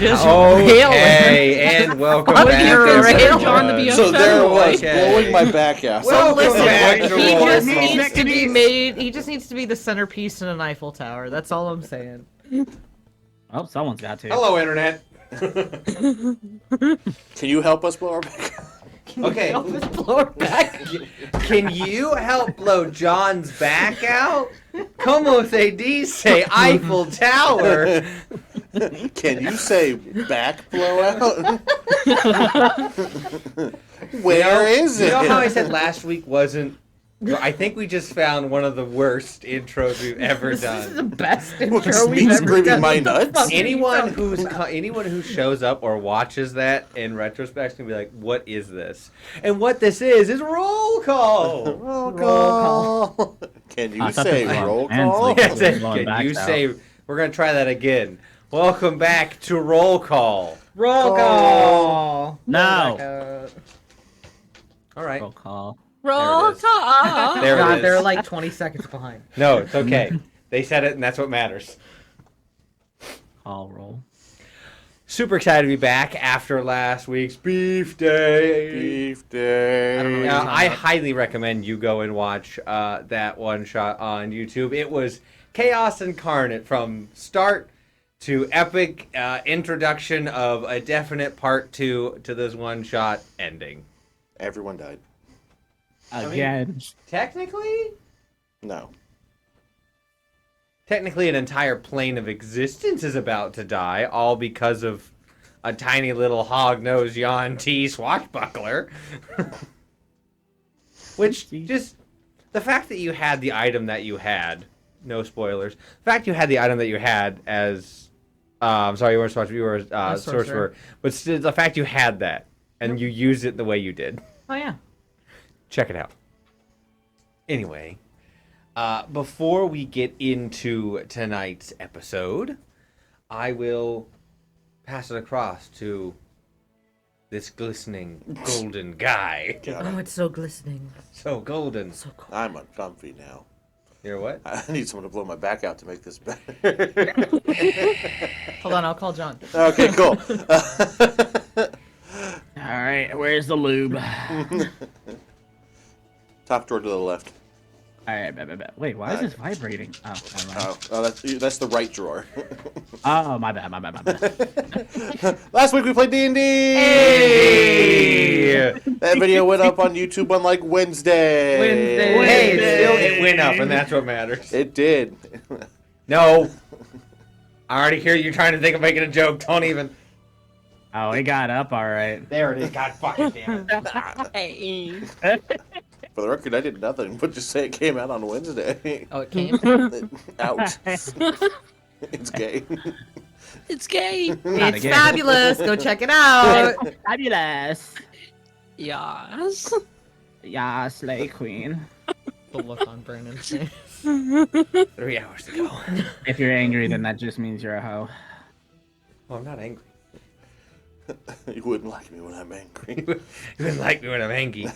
Just Okay, and welcome What back. you're everyone. railing on to be a So there it was, Okay. blowing my back out. Well, Welcome back listen, to he Roll just Call. needs to be made. He just needs to be the centerpiece in an Eiffel Tower. That's all I'm saying. Oh, someone's got to. Hello, Internet. Can you help us blow our back out? Okay. Help us blow her back. Can you help blow John's back out? Como se dice Eiffel Tower? Can you say back blowout? Where is it? You know how I said last week wasn't... I think we just found one of the worst intros we've ever This is the done. best Well, intro it's we've me ever screaming done. my What the nuts. fuck are you Anyone talking who shows up or watches that in retrospect is gonna be like, "What is this?" And what this is roll call. Roll call. Can you I thought say this was roll Mansley. call? Yeah. Can Blowing you backs say? We're gonna try that again. Welcome back to roll call. Roll call. No. All right. Roll call. Roll it is. call. There it God, is. they're like 20 seconds behind. No, it's okay. They said it, and that's what matters. Call roll. Super excited to be back after last week's beef day. Beef day. I don't know what you're talking I about. highly recommend you go and watch that one shot on YouTube. It was chaos incarnate from start to epic introduction of a definite part 2 to this one shot ending. Everyone died. Again. Technically an entire plane of existence is about to die, all because of a tiny little hog-nosed Yon T swashbuckler. Which, just, the fact that you had the item that you had, no spoilers, the fact you had the item that you had as, I'm sorry, you weren't sorcerer, you were sorcerer, but still, the fact you had that, and you used it the way you did. Oh, yeah. Check it out. Anyway, before we get into tonight's episode, I will pass it across to this glistening golden guy. Oh, it's so glistening. So golden. So cool. I'm uncomfy now. You're what? I need someone to blow my back out to make this better. Hold on, I'll call John. Okay, cool. All right, where's the lube? Top drawer to the left. All right, wait, why is this vibrating? Oh, never mind. Oh, that's the right drawer. Oh, my bad. Last week we played D&D. Hey! That video went up on YouTube on like Wednesday. Hey, it went up, and that's what matters. It did. No. I already hear you trying to think of making a joke. Don't even. Oh, it got up all right. There it is. God fucking damn it. For the record, I did nothing but just say it came out on Wednesday. Oh, it came? Ouch. It's gay. It's gay. Not It's again. fabulous. Go check it out. Fabulous. Yes. Yeah, Slay Queen. The look on Brandon's face. 3 hours to go. If you're angry, then that just means you're a hoe. Well, I'm not angry. You wouldn't like me when I'm angry. You wouldn't like me when I'm angry.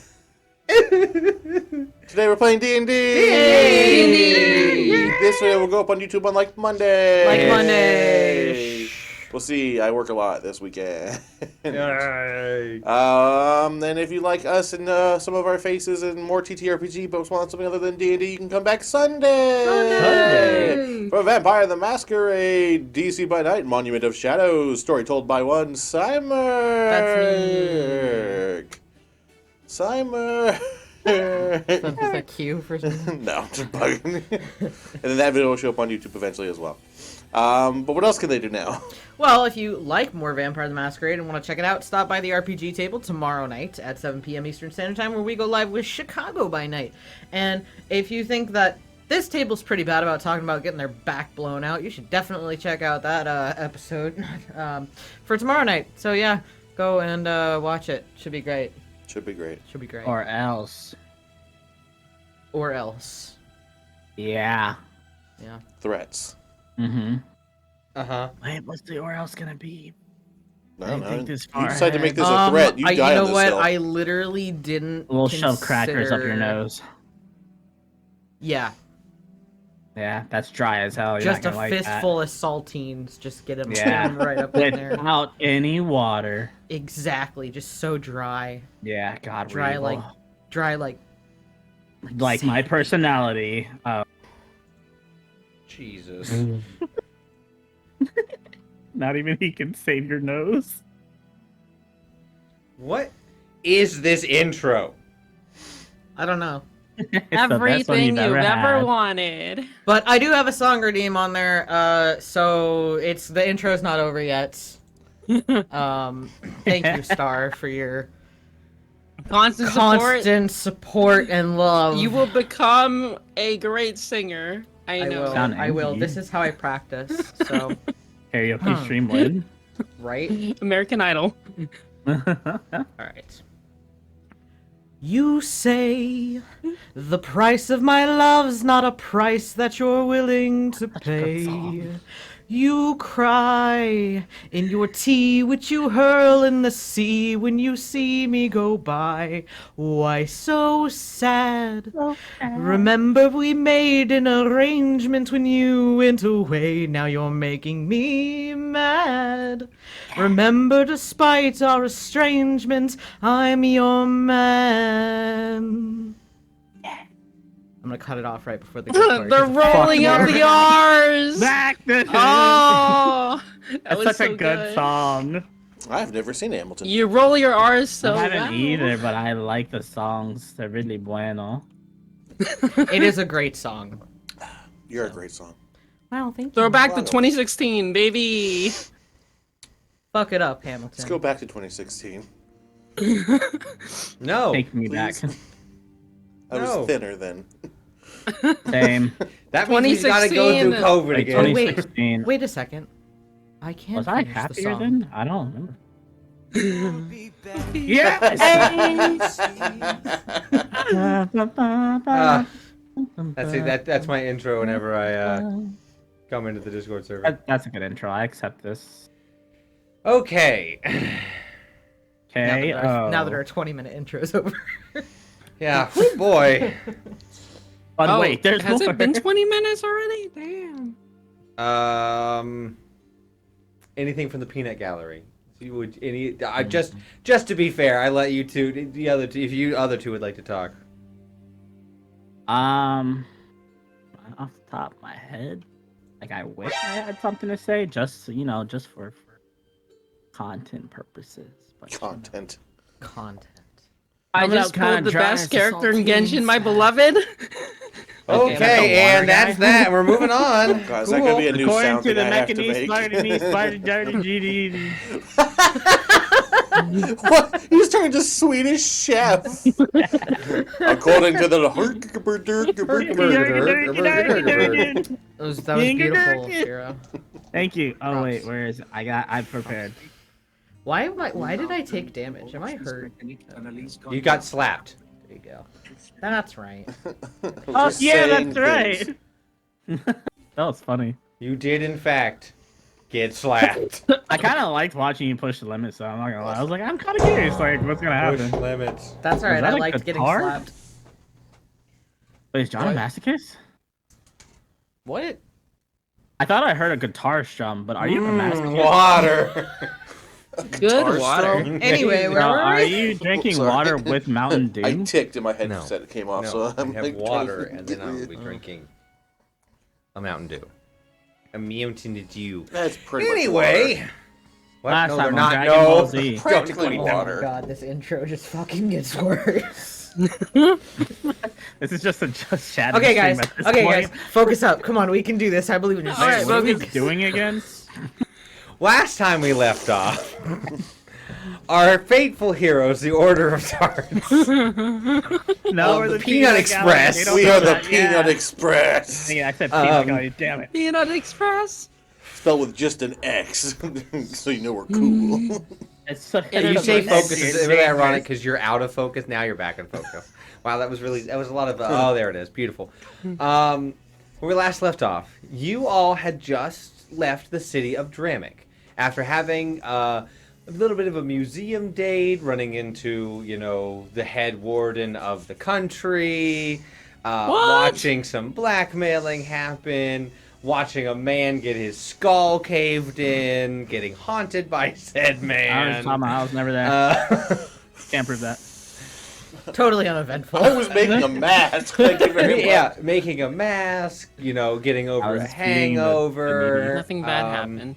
Today we're playing D&D. D&D. This video will go up on YouTube on like Monday. Like Monday. We'll see. I work a lot this weekend. Yay. And if you like us and some of our faces and more TTRPG, but want something other than D&D, you can come back Sunday. For Vampire the Masquerade, DC by Night, Monument of Shadows, story told by one Simon. That's Simon. Is that cue for something? No, I'm just bugging. And then that video will show up on YouTube eventually as well. But what else can they do now? Well, if you like more Vampire the Masquerade and want to check it out, stop by the RPG table tomorrow night at 7 p.m. Eastern Standard Time, where we go live with Chicago by Night. And if you think that this table's pretty bad about talking about getting their back blown out, you should definitely check out that episode for tomorrow night. So yeah, go and watch it. Should be great. Should be great. Should be great. Or else. Or else. Yeah. Yeah. Threats. Mm-hmm. Uh-huh. Wait, what's the or else gonna be? No, I didn't think this far You decide to make ahead. this a threat. You die you on know this what? hill. I literally didn't We'll shove crackers up your consider- nose. Yeah. Yeah, that's dry as hell. You're Just a not gonna like fistful of saltines. Just get them Yeah. right up in there. without any water. Exactly. Just so dry. Yeah, God, we're Dry evil. like my personality. Jesus. Not even he can save your nose. What is this intro? I don't know. It's the best one Everything you've ever had. wanted. But I do have a song redeem on there, so it's the intro's not over yet. Thank you, Star, for your Constant support and love. You will become a great singer. I know. Sound I will. easy. This is how I practice. So, Karaoke stream win. right? American Idol. All right. You say the price of my love's not a price that you're willing to pay. You cry in your tea, which you hurl in the sea when you see me go by. Why so sad? Remember we made an arrangement when you went away. Now you're making me mad. Remember, despite our estrangement, I'm your man. I'm gonna cut it off right before the good part. They're rolling up the R's. Back to Oh, that That's was such so a good song. I've never seen Hamilton. You roll your R's so I haven't well. either, but I like the songs. They're really bueno. It is a great song. You're a great song. Wow, thank you. Throw back to Wow. 2016, baby. Fuck it up, Hamilton. Let's go back to 2016. No. Take me back. Please. I was No. thinner then. Same. That means we gotta go through 2016. COVID Like again. wait. 2016. Wait a second. I can't Was I finish the happier song. then? I don't remember. Yes! That's my intro whenever I come into the Discord server. That's a good intro. I accept this. Okay. Okay. Now that our 20-minute intro's over. Yeah, boy. But Oh, wait, there's has more. it been 20 minutes already? Damn. Anything from the peanut gallery? You would just to be fair, I let you two, the other two, if you other two would like to talk. Off the top of my head, like I wish I had something to say, just just for content purposes. But, Content. Content. I Coming just out kinda pulled the dry best as character in saltines. Genshin, my beloved. Okay, that's the water and that's guy. that. We're moving on. God, is that gonna be a new According sound to thing the I have to make? What? He's turned to Swedish chef. According to the That was beautiful, Shiro. Thank you. Oh Props. wait, where is it? I prepared. Why did I take damage? Am I hurt? You got slapped. There you go. That's right. Oh yeah, that's right. That was funny. You did in fact get slapped. I kind of liked watching you push the limits, so I'm not gonna lie. I was like, I'm kind of curious, like, what's gonna happen? Push limits. That's alright. that I a liked getting guitar? slapped. Wait, is John a What? masochist? What? I thought I heard a guitar strum, but are you a masochist? Water. Good water. Anyway, where No, were are we? you drinking Sorry. water with Mountain Dew? I ticked and my No. headset came off, No, so I'm I have like water, trying and to- then I will be drinking a Mountain Dew. A Mountain Dew. That's pretty Anyway. much What? Last No, time they're on not. Dragon No. Ball Z. water. Practically No. Oh water. god, this intro just fucking gets worse. This is just a chat. Okay, guys. Okay, guys. Focus up. Come on, we can do this. I believe in yourself. Alright, What are we focus. doing again? Last time we left off, our fateful heroes, the Order of Stars. No, we're the the Peanut Express. They don't We know are the that, Peanut yeah. Express. Yeah, I said Peanut Gallery, damn it. Peanut Express. Spelled with just an X, so you know we're cool. It's so, Yeah, You say It's focus is really ironic because you're out of focus. Now you're back in focus. Wow, that was a lot of. Oh, there it is. Beautiful. When we last left off, you all had just left the city of Dramic after having a little bit of a museum date, running into the head warden of the country, watching some blackmailing happen, watching a man get his skull caved in, getting haunted by said man. I was never there. Can't prove that. Totally uneventful. I was making a mask. Thank you very much. Yeah, making a mask, getting over a hangover. Nothing bad happened.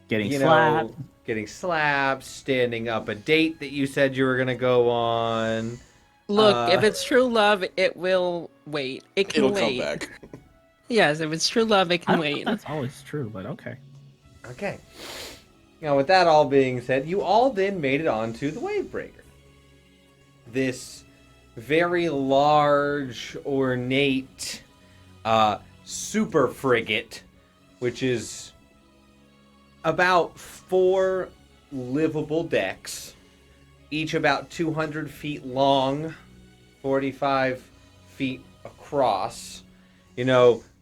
Getting slapped. Getting slapped, standing up a date that you said you were going to go on. Look, if it's true love, it will wait. It'll wait. Come back. Yes, if it's true love, it I can don't wait. think that's always true, but okay. Okay. Now, with that all being said, you all then made it onto the Wavebreaker. This very large, ornate, super frigate, which is about 4 livable decks, each about 200 feet long, 45 feet across.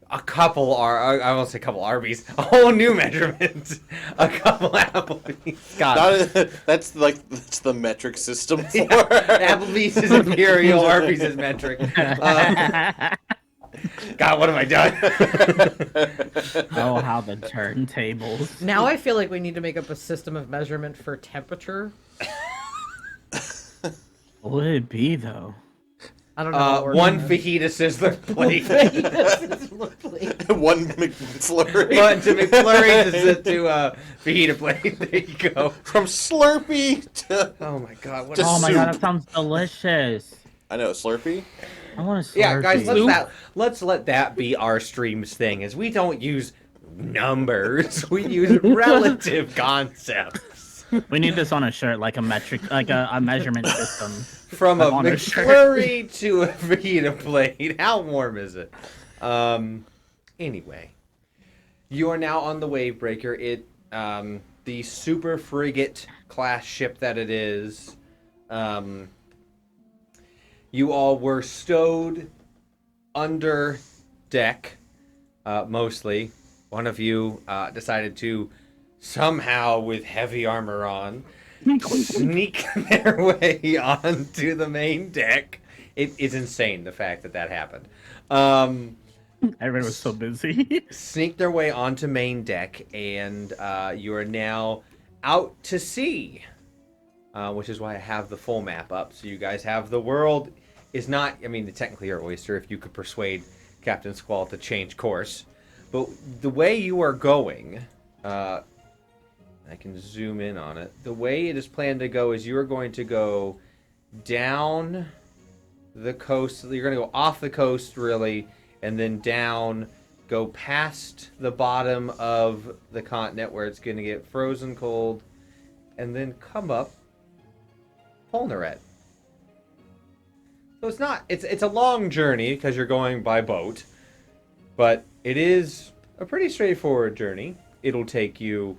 A couple I won't say a couple Arby's, a whole new measurement. A couple Applebee's. God. That's the metric system for Applebee's is imperial, Arby's is metric. God, what have I done? Oh, how the turntables. Now I feel like we need to make up a system of measurement for temperature. What would it be, though? I don't know. 1 fajita sizzler plate. one McFlurry. One to McFlurry to fajita plate. There you go. From Slurpee to... Oh my God. What Just Oh my soup. god, that sounds delicious. I know, Slurpee. I want to. Yeah, guys, let's let that be our stream's thing. Is we don't use numbers, we use relative concepts. We need this on a shirt, like a metric, like a measurement system. From a on a shirt. McFlurry to a fajita plate. How warm is it? Anyway, you are now on the Wavebreaker. The super frigate class ship that it is. You all were stowed under deck, mostly. One of you decided to somehow, with heavy armor on, sneak their way onto the main deck. It is insane, the fact that happened. Everyone was so busy. Sneak their way onto main deck, and you are now out to sea. Which is why I have the full map up, so you guys have the world is not, technically your oyster if you could persuade Captain Squall to change course. But the way you are going, I can zoom in on it. The way it is planned to go is you are going to go down the coast. You're going to go off the coast, really, and then down, go past the bottom of the continent where it's going to get frozen cold, and then come up Polnaret. So it's a long journey because you're going by boat, but it is a pretty straightforward journey. It'll take you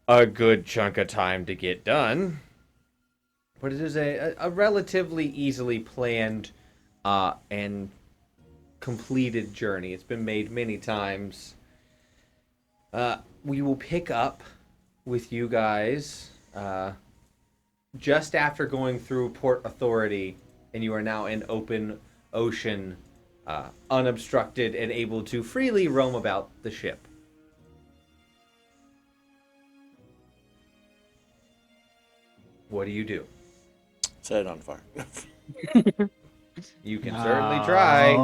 a good chunk of time to get done, but it is a relatively easily planned and completed journey. It's been made many times. We will pick up with you guys just after going through Port Authority, and you are now in open ocean, unobstructed, and able to freely roam about the ship. What do you do? Set it on fire. You can certainly try.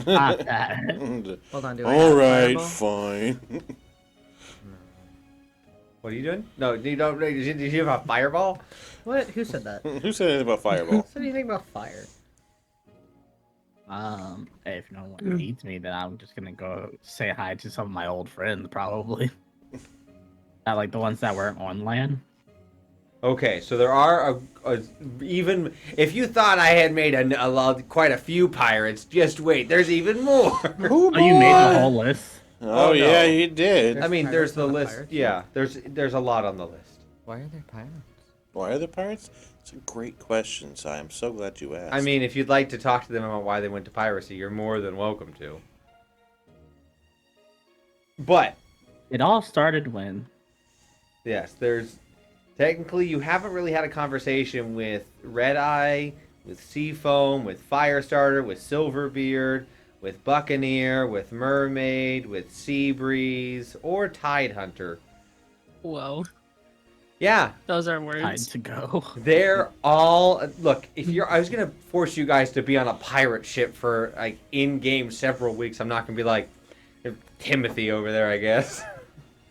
Stop that. Hold on, do I All have right, Fireball? fine. What are you doing? No, you don't. Did you have a fireball? What? Who said that? Who said anything about fireball? What do you think about fire? Hey, if no one needs me, then I'm just gonna go say hi to some of my old friends, probably. Not like the ones that weren't on land. Okay, so there are even if you thought I had made quite a few pirates, just wait. There's even more. Oh, Oh, you made the whole list. Oh, Oh, yeah, no. he did. I mean, there's Pirates the on the list. pirates? Yeah, there's a lot on the list. Why are there pirates? Why are there pirates? It's a great question, Si. I'm so glad you asked. I mean, if you'd like to talk to them about why they went to piracy, you're more than welcome to. But It all started when yes, technically you haven't really had a conversation with Red Eye with Seafoam, with Firestarter, with Silverbeard, with Buccaneer, with Mermaid, with Seabreeze, or Tidehunter. Whoa, Yeah, those are Time words. to go. they're all look. If you're, I was gonna force you guys to be on a pirate ship for like in game several weeks. I'm not gonna be like Timothy over there. I guess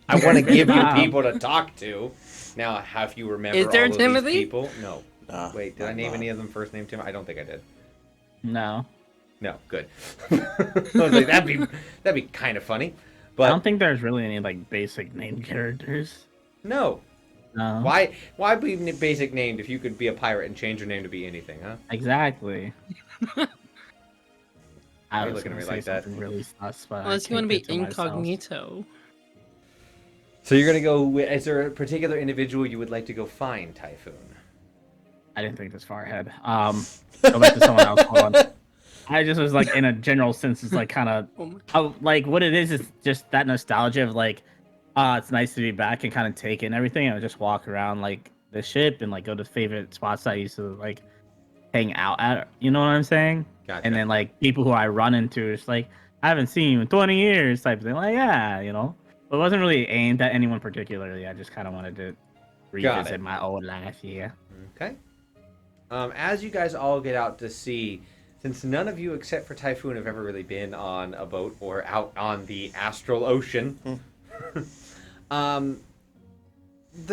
I want to give you people to talk to. Now, have you remember Is there all of Timothy? these people? No. Nah, Wait, did I I'm name not. any of them first name Tim? I don't think I did. No. No, good. I was like, that'd be kind of funny, I don't but think there's really any like basic name characters. no. No. Why be basic named if you could be a pirate and change your name to be anything, huh? Exactly. Why I are you was looking at gonna me say like that? something really sus, but Unless you want to be incognito. So you're gonna go. Is there a particular individual you would like to go find, Typhoon? I didn't think this far ahead. Go back to someone else. Hold on. I just was like, in a general sense, it's like kind of like what it is just that nostalgia of like, it's nice to be back and kind of take in everything and just walk around like the ship and like go to favorite spots I used to like hang out at. You know what I'm saying? Gotcha. And then like people who I run into, it's like I haven't seen you in 20 years type of thing. Like yeah, you know. But it wasn't really aimed at anyone particularly. I just kind of wanted to revisit my old life here. Okay. As you guys all get out to sea, since none of you except for Typhoon have ever really been on a boat or out on the astral ocean, the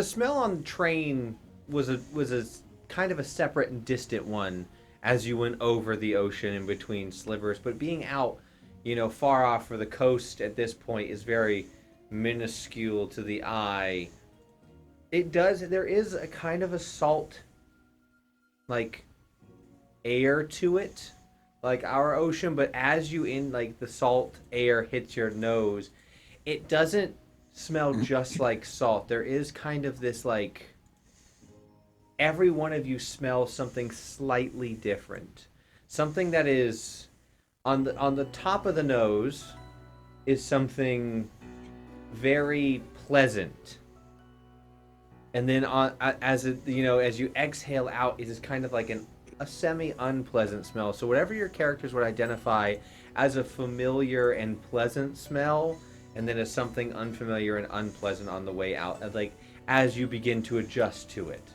smell on the train was a kind of a separate and distant one as you went over the ocean in between slivers. But being out, far off for the coast at this point is very minuscule to the eye. There is a kind of a salt, like, air to it, like our ocean, but as the salt air hits your nose, it doesn't smell just like salt. There is kind of this, like, every one of you smells something slightly different. Something that is on the top of the nose is something very pleasant. And then as you exhale out, it is kind of like a semi-unpleasant smell. So whatever your characters would identify as a familiar and pleasant smell, and then as something unfamiliar and unpleasant on the way out, like as you begin to adjust to it.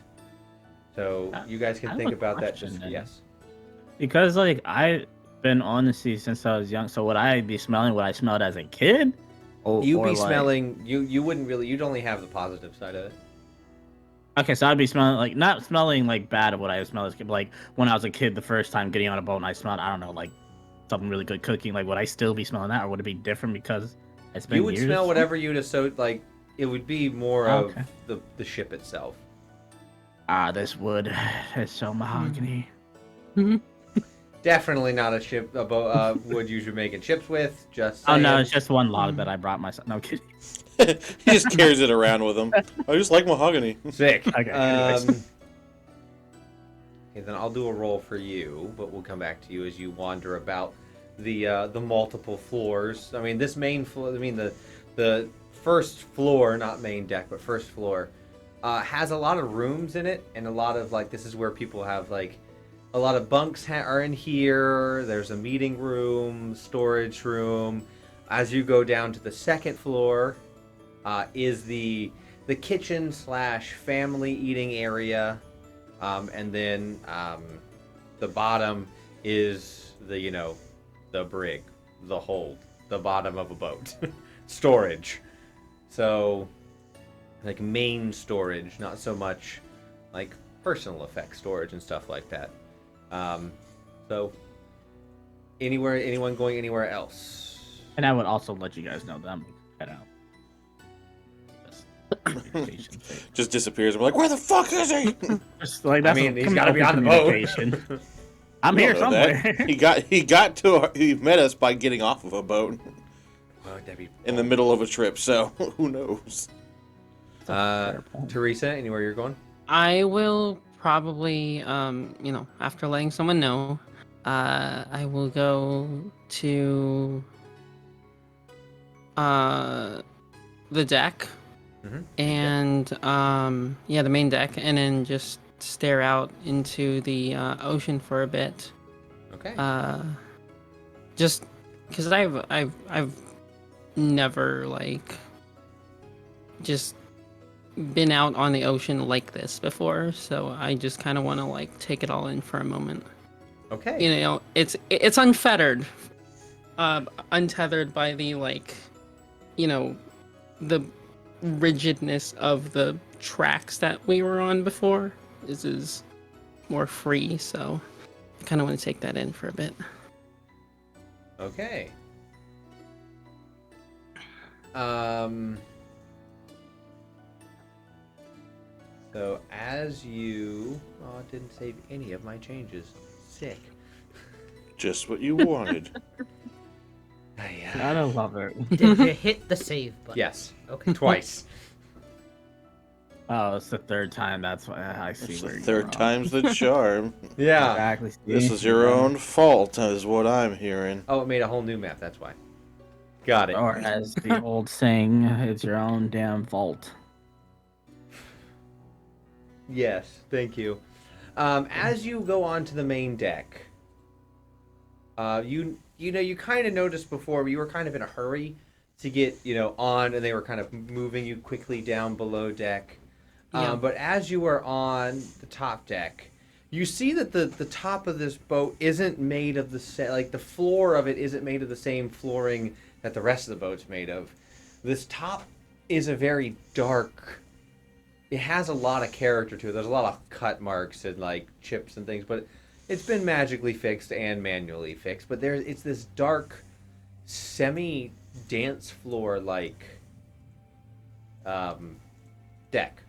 So you guys can think about that. Yes. Because like I've been on the sea since I was young, so would I be smelling what I smelled as a kid? Smelling. You wouldn't really. You'd only have the positive side of it. Okay, so I'd be smelling like not smelling like bad of what I smelled as a kid, but like when I was a kid the first time getting on a boat and I smelled, I don't know, like something really good cooking. Like would I still be smelling that, or would it be different because I spent years? You would smell whatever you'd associate. Like it would be more of the ship itself. This wood is so mahogany. Mm-hmm. Definitely not a boat wood you should be making chips with. Just saying. Oh no, it's just one log that I brought myself. No I'm kidding. He just carries it around with him. I just like mahogany. Sick. Okay. Okay, then I'll do a roll for you, but we'll come back to you as you wander about the multiple floors. I mean, this main floor. I mean, the first floor, not main deck, but first floor, has a lot of rooms in it, and a lot of this is where people have a lot of bunks are in here. There's a meeting room, storage room. As you go down to the second floor, is the kitchen / family eating area, and then the bottom is the brig, the hold, the bottom of a boat, storage. So like main storage, not so much like personal effects storage and stuff like that. So anyone going anywhere else? And I would also let you guys know that I'm head out. Just disappears. I'm like, where the fuck is he? Just like that's he's got to be on the boat. I'm here somewhere. He met us by getting off of a boat That'd be in the middle of a trip. So who knows? Teresa, anywhere you're going? I will probably, after letting someone know, I will go to the deck, Mm-hmm. and the main deck, and then just stare out into the ocean for a bit. Okay. Just because I've never like just been out on the ocean like this before, so I just kind of want to like take it all in for a moment. Okay. You know, it's unfettered, untethered by the like, you know, the rigidness of the tracks that we were on before. This is more free, so I kind of want to take that in for a bit. Okay. So as you... Oh, it didn't save any of my changes. Sick. Just what you wanted. I love it. Did you hit the save button? Yes. Okay. Twice. Oh, it's the third time. That's why I see It's where the you're third wrong. time's the charm. Yeah. Exactly. This is your own fault, is what I'm hearing. Oh, it made a whole new map. That's why. Got it. Or as the old saying, it's your own damn fault. Yes. Thank you. As you go onto the main deck, you know, you kind of noticed before you were kind of in a hurry to get, you know, on, and they were kind of moving you quickly down below deck. Yeah. But as you are on the top deck, you see that the top of this boat isn't made of the floor of it isn't made of the same flooring that the rest of the boat's made of. This top is a very dark... It has a lot of character to it. There's a lot of cut marks and like chips and things, but it's been magically fixed and manually fixed. But it's this dark, semi-dance floor like deck.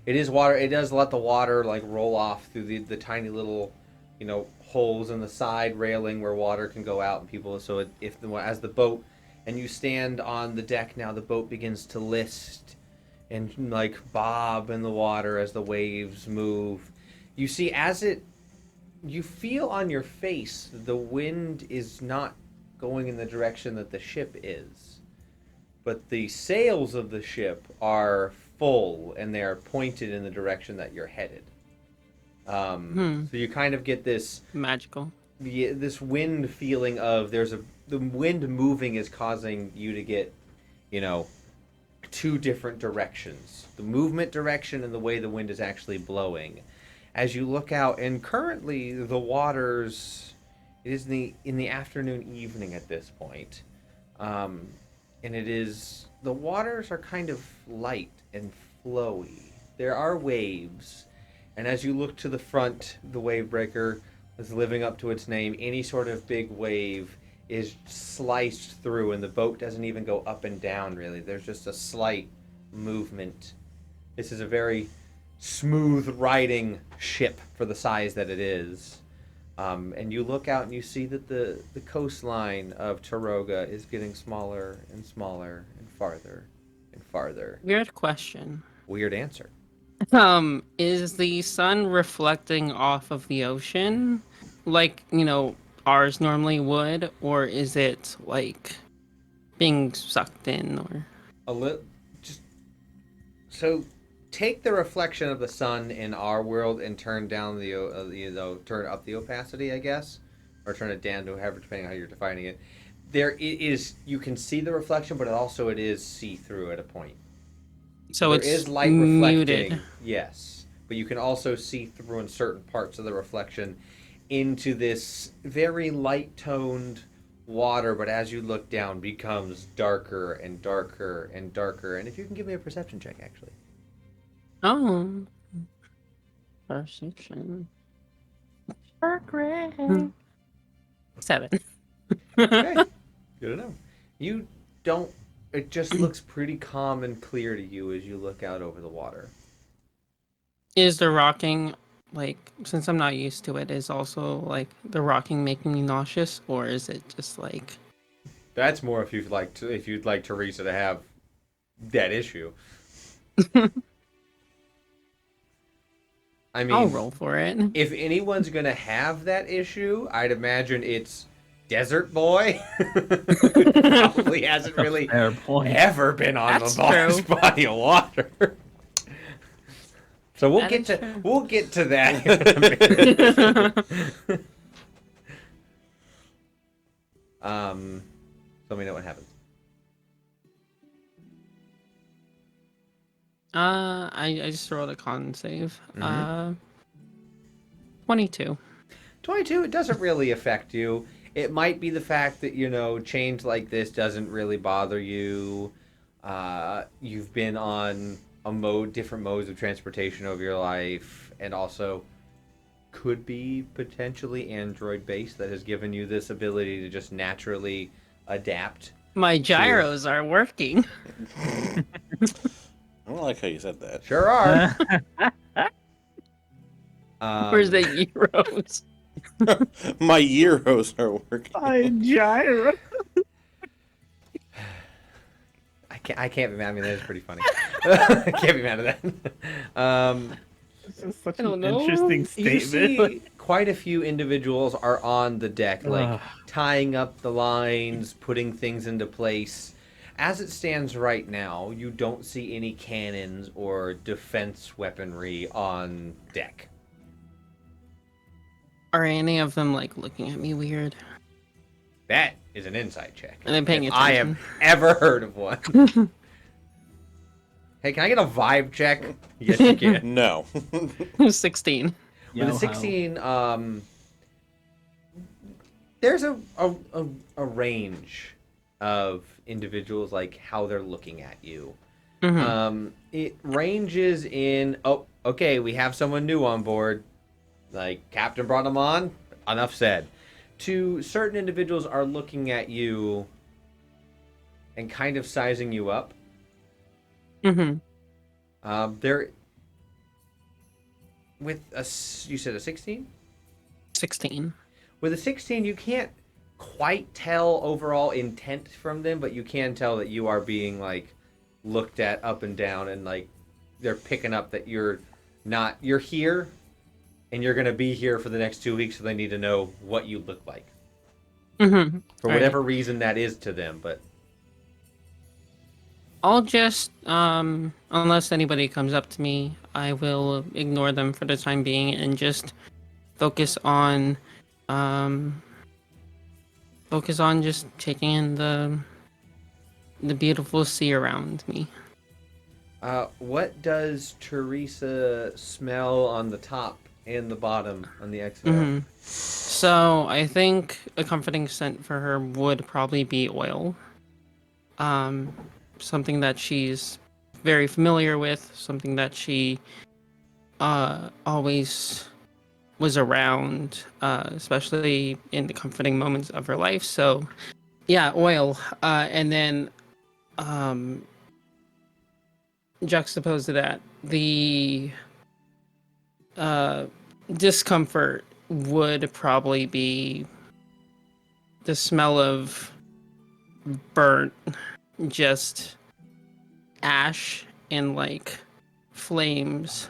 It is water. It does let the water like roll off through the tiny little, you know, holes in the side railing where water can go out and people. So as the boat and you stand on the deck now, the boat begins to list and like bob in the water as the waves move. You see, you feel on your face the wind is not going in the direction that the ship is, but the sails of the ship are full and they are pointed in the direction that you're headed. So you kind of get this Magical. this wind feeling of the wind moving is causing you to get, you know, two different directions, the movement direction and the way the wind is actually blowing as you look out. And currently the waters, it is in the afternoon evening at this point, and the waters are kind of light and flowy. There are waves, and as you look to the front, the wave breaker is living up to its name. Any sort of big wave is sliced through, and the boat doesn't even go up and down, really. There's just a slight movement. This is a very smooth riding ship for the size that it is. And you look out and you see that the coastline of Taroga is getting smaller and smaller and farther and farther. Weird question. Weird answer. Is the sun reflecting off of the ocean like, you know, ours normally would, or is it like being sucked in, or so take the reflection of the sun in our world and turn down turn up the opacity, I guess, or turn it down to however, depending on how you're defining it. You can see the reflection, but it is see-through at a point. so There it's is light muted. reflecting, yes, but you can also see through in certain parts of the reflection into this very light-toned water, but as you look down, becomes darker and darker and darker. And if you can give me a perception check, actually. Oh, perception. 7. Okay, good to know. You don't. It just looks pretty calm and clear to you as you look out over the water. Is the rocking, like, since I'm not used to it, is also like the rocking making me nauseous, or is it just like? That's more if you'd like Teresa to have that issue. I mean, I'll roll for it. If anyone's gonna have that issue, I'd imagine it's Desert Boy. Who probably hasn't really Fair point. ever been on That's the true. body of water. So we'll That get is to true. we'll get to that. In a minute. Let me know what happens. I just rolled a con save. Mhm. 22. 22, it doesn't really affect you. It might be the fact that, change like this doesn't really bother you. You've been on different modes of transportation over your life, and also could be potentially Android based that has given you this ability to just naturally adapt. My gyros are working. I don't like how you said that. Sure are. Where's the euros? My Euros are working. My gyro. I can't be mad. I mean, that is pretty funny. I can't be mad at that. This is such I don't an know. interesting You statement. see quite a few individuals are on the deck, like Ugh. tying up the lines, putting things into place. As it stands right now, you don't see any cannons or defense weaponry on deck. Are any of them like looking at me weird? That is an insight check. And I'm paying if I have attention. ever heard of one. Hey, can I get a vibe check? Yes, you can. No. 16. With a 16, there's a range of individuals, like how they're looking at you. It ranges in, okay, we have someone new on board. Like, Captain brought them on. Enough said. To certain individuals are looking at you and kind of sizing you up. They're with you said a 16? 16. With a 16, you can't quite tell overall intent from them, but you can tell that you are being, like, looked at up and down, and, like, they're picking up that you're here, and you're going to be here for the next 2 weeks, so they need to know what you look like. For whatever reason that is to them, but... I'll just, unless anybody comes up to me, I will ignore them for the time being and just focus on just taking in the beautiful sea around me. What does Teresa smell on the top and the bottom on the exhale? So I think a comforting scent for her would probably be oil. Something that she's very familiar with, something that she always was around, especially in the comforting moments of her life. So yeah, oil. And then juxtaposed to that, the discomfort would probably be the smell of burnt, just ash and like flames,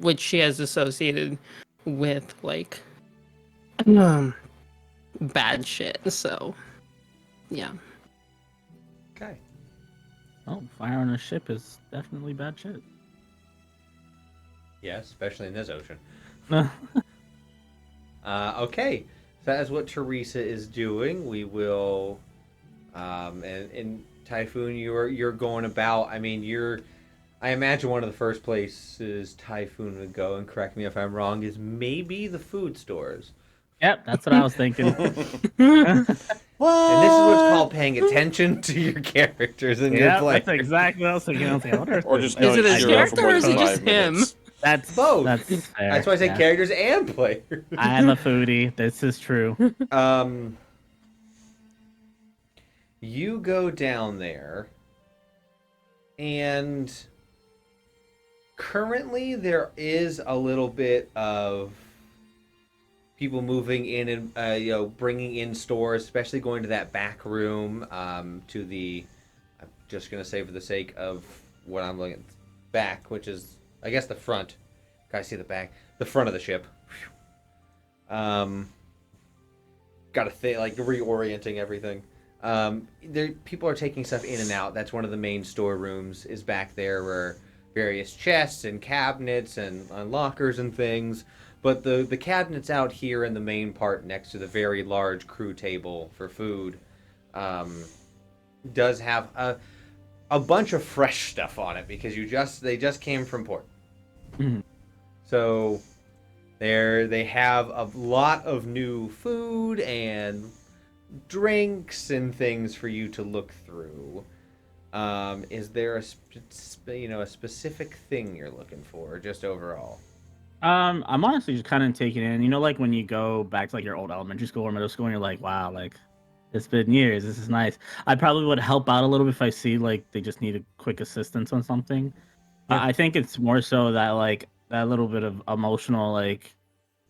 which she has associated with like bad shit. So yeah. Okay. Oh, fire on a ship is definitely bad shit. Yeah, especially in this ocean. Okay, so that is what Teresa is doing. We will, and Typhoon, you're going about. I mean, I imagine one of the first places Typhoon would go, and correct me if I'm wrong, is maybe the food stores. Yep, that's what I was thinking. What? And this is what's called paying attention to your characters and your Yeah, play. that's exactly what I was thinking. I was like, I wonder if Or this- just Is it knowing a Shiro for character more or is than it just 5 minutes. that's Both. That's fair. That's why I say yeah. characters and players. I am a foodie. This is true. You go down there, and currently there is a little bit of people moving in and bringing in stores, especially going to that back room, to the. I'm just gonna say for the sake of what I'm looking at, back, which is I guess the front. Guys, see the back, the front of the ship. Got to think like reorienting everything. People are taking stuff in and out. That's one of the main storerooms is back there where various chests and cabinets and lockers and things. But the cabinets out here in the main part next to the very large crew table for food does have a bunch of fresh stuff on it because they just came from port. Mm-hmm. So they have a lot of new food and drinks and things for you to look through. Is there a specific thing you're looking for, or just overall? I'm honestly just kind of taking in, like when you go back to like your old elementary school or middle school, and you're like, wow, like it's been years. This is nice. I probably would help out a little bit if I see like they just need a quick assistance on something. Yeah. I think it's more so that like that little bit of emotional like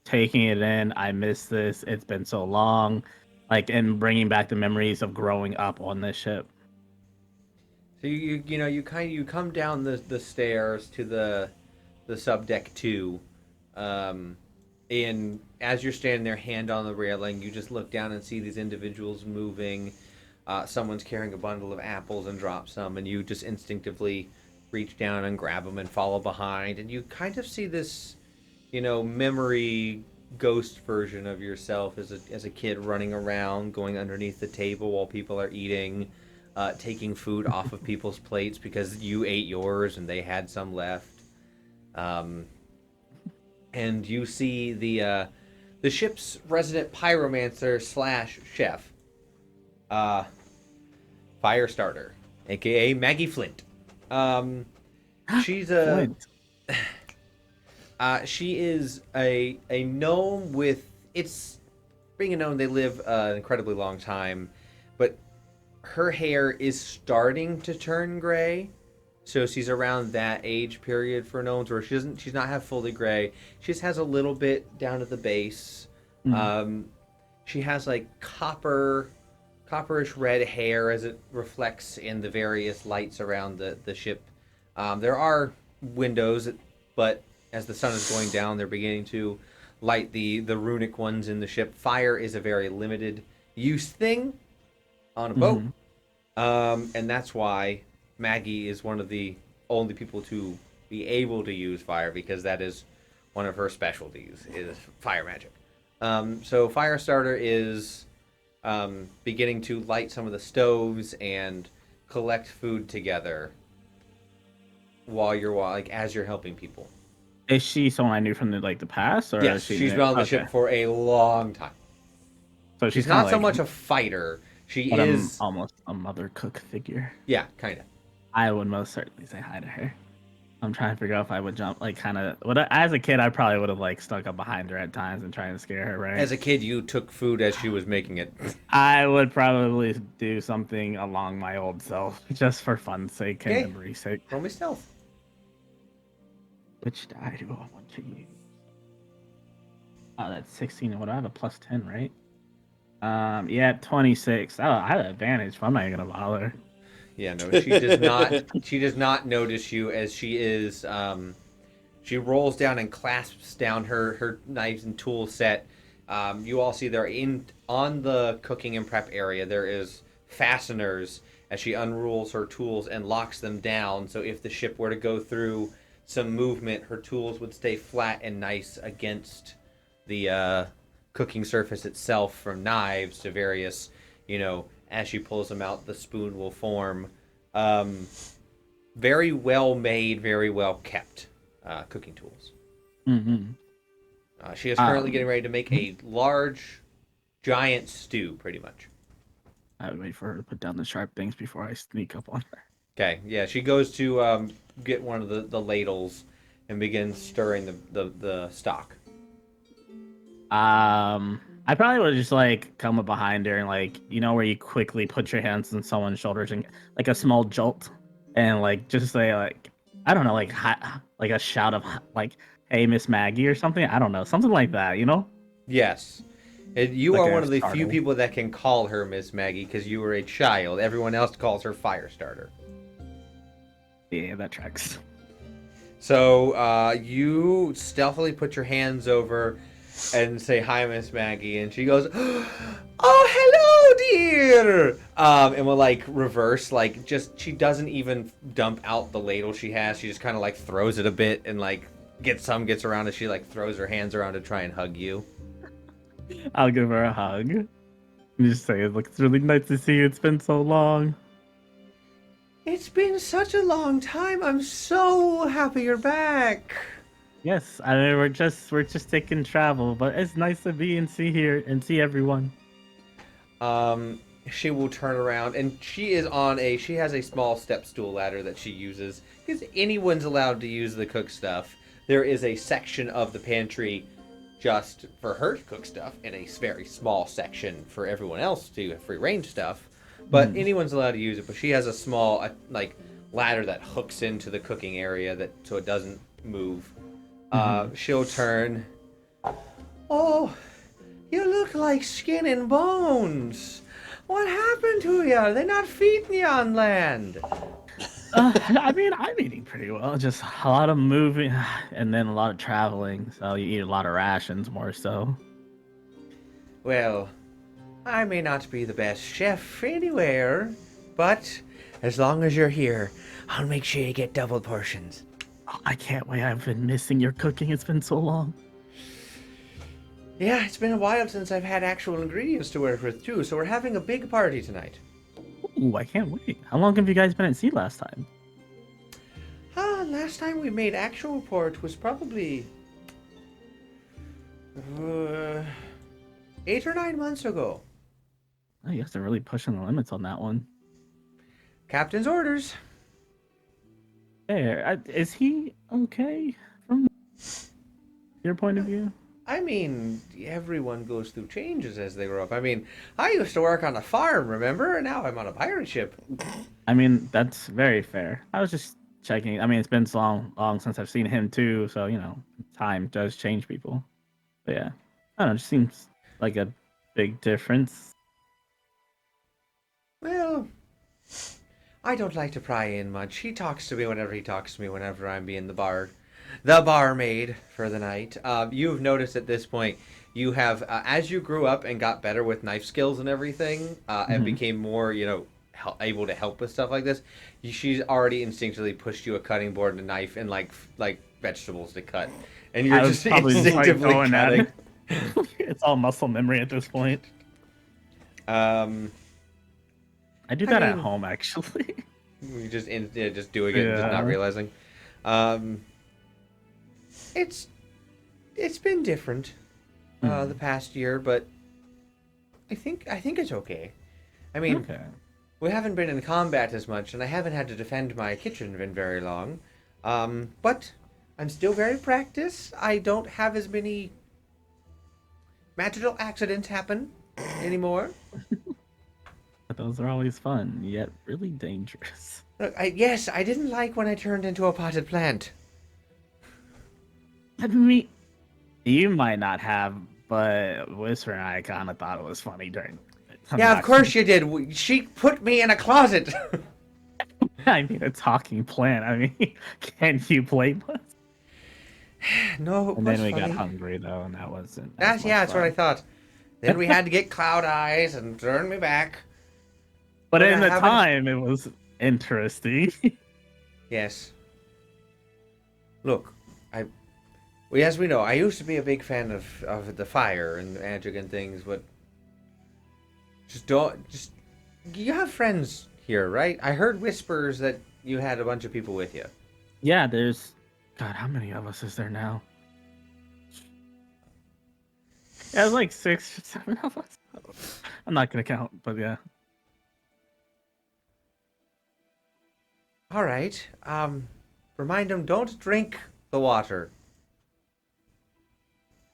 taking it in. I miss this. It's been so long, like, and bringing back the memories of growing up on this ship. So you come down the stairs to the subdeck 2. And as you're standing there, hand on the railing, you just look down and see these individuals moving. Someone's carrying a bundle of apples and drops some, and you just instinctively reach down and grab them and follow behind. And you kind of see this, memory ghost version of yourself as a kid running around, going underneath the table while people are eating, taking food off of people's plates because you ate yours and they had some left. And you see the ship's resident pyromancer / chef, Firestarter, aka Maggie Flint. She's she is a gnome with being a gnome. They live an incredibly long time, but her hair is starting to turn gray. So she's around that age period for gnomes where she's not half fully gray. She just has a little bit down at the base. Mm. She has like copperish red hair as it reflects in the various lights around the ship. There are windows, but as the sun is going down, they're beginning to light the runic ones in the ship. Fire is a very limited use thing on a boat. Mm-hmm. And that's why Maggie is one of the only people to be able to use fire, because that is one of her specialties, is fire magic. So Firestarter is beginning to light some of the stoves and collect food together as you're helping people. Is she someone I knew from the past, or yes, she's been on the ship for a long time. So she's not so much a fighter. She is almost a mother cook figure. Yeah, kind of. I would most certainly say hi to her. I'm trying to figure out if I would jump, as a kid, I probably would have stuck up behind her at times and trying to scare her, right? As a kid, you took food as she was making it. I would probably do something along my old self, just for fun's sake and memory's sake. Roll me stealth. Which die do I want to use? Oh, that's 16. What do I have? A plus 10, right? Yeah, 26. Oh, I have an advantage, so I'm not even gonna bother. Yeah, no, she does not. She does not notice you as she is. She rolls down and clasps down her knives and tool set. You all see there on the cooking and prep area. There is fasteners as she unrolls her tools and locks them down. So if the ship were to go through some movement, her tools would stay flat and nice against the cooking surface itself, from knives to various, as she pulls them out, the spoon will form. Very well made, very well kept cooking tools. Mm-hmm. She is currently getting ready to make a large, giant stew, pretty much. I would wait for her to put down the sharp things before I sneak up on her. Okay, yeah, she goes to get one of the ladles and begins stirring the stock. I probably would have just come up behind her and where you quickly put your hands on someone's shoulders and a small jolt and just say I don't know, a shout of hey, Miss Maggie or something. I don't know, something like that, Yes. You are one of the few people that can call her Miss Maggie because you were a child. Everyone else calls her Firestarter. Yeah, that tracks. So you stealthily put your hands over and say, hi, Miss Maggie. And she goes, oh, hello, Oh dear! And will like reverse, like just she doesn't even dump out the ladle she has. She just kind of like throws it a bit and like gets around as she like throws her hands around to try and hug you. I'll give her a hug. And just say, "Look, it's really nice to see you. It's been so long." It's been such a long time. I'm so happy you're back. Yes, I mean we're just taking travel, but it's nice to be and see everyone. She will turn around and she has a small step stool ladder that she uses because anyone's allowed to use the cook stuff. There is a section of the pantry just for her to cook stuff and a very small section for everyone else to free range stuff. But anyone's allowed to use it. But she has a small like ladder that hooks into the cooking area so it doesn't move. She'll turn. Oh, you look like skin and bones. What happened to you? Are they not feeding you on land? I mean, I'm eating pretty well. Just a lot of moving and then a lot of traveling. So you eat a lot of rations more so. Well, I may not be the best chef anywhere, but as long as you're here, I'll make sure you get double portions. Oh, I can't wait. I've been missing your cooking. It's been so long. Yeah, it's been a while since I've had actual ingredients to work with, too, so we're having a big party tonight. Ooh, I can't wait. How long have you guys been at sea last time? Last time we made actual port was probably 8 or 9 months ago. Oh, you guys are really pushing the limits on that one. Captain's orders. Hey, is he okay from your point of view? I mean, everyone goes through changes as they grow up. I mean, I used to work on a farm, remember? And now I'm on a pirate ship. I mean, that's very fair. I was just checking. I mean, it's been so long since I've seen him too, so time does change people. But yeah, I don't know. It just seems like a big difference. Well, I don't like to pry in much. He talks to me whenever I'm being the barmaid for the night. You've noticed at this point, you have, as you grew up and got better with knife skills and everything, and became more, able to help with stuff like this, she's already instinctively pushed you a cutting board and a knife and like vegetables to cut, and you're just instinctively cutting. It's all muscle memory at this point. I do that at home actually. You just doing it, just not realizing. It's been different the past year, but I think it's okay. I mean, we haven't been in combat as much, and I haven't had to defend my kitchen in very long. But I'm still very practiced. I don't have as many magical accidents happen anymore. Those are always fun, yet really dangerous. Look, I didn't like when I turned into a potted plant. I mean, you might not have, but Whisper and I kind of thought it was funny during. Yeah, of course you did. She put me in a closet. I mean, a talking plant. I mean, can you blame us? No. And then we got hungry though, and that wasn't. That's what I thought. Then we had to get cloud eyes and turn me back. But in the time, it was interesting. Yes. Look, as we know, I used to be a big fan of the fire and magic and things, but you have friends here, right? I heard whispers that you had a bunch of people with you. Yeah, there's... God, how many of us is there now? Yeah, there's like 6 or 7 of us. I'm not gonna count, but yeah. All right. Remind them, don't drink the water.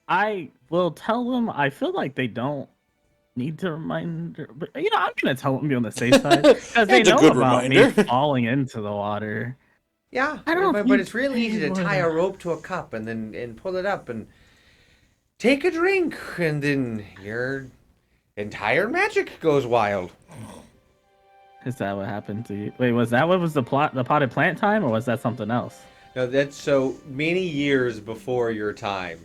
I will tell them. I feel like they don't need to remind her, but I'm gonna tell them, be on the safe side, because they know about me falling into the water. Yeah, but it's really easy to tie a rope to a cup and pull it up and take a drink, and then your entire magic goes wild. Is that what happened to you? Wait, was that what was the potted plant time, or was that something else? No, that's so many years before your time.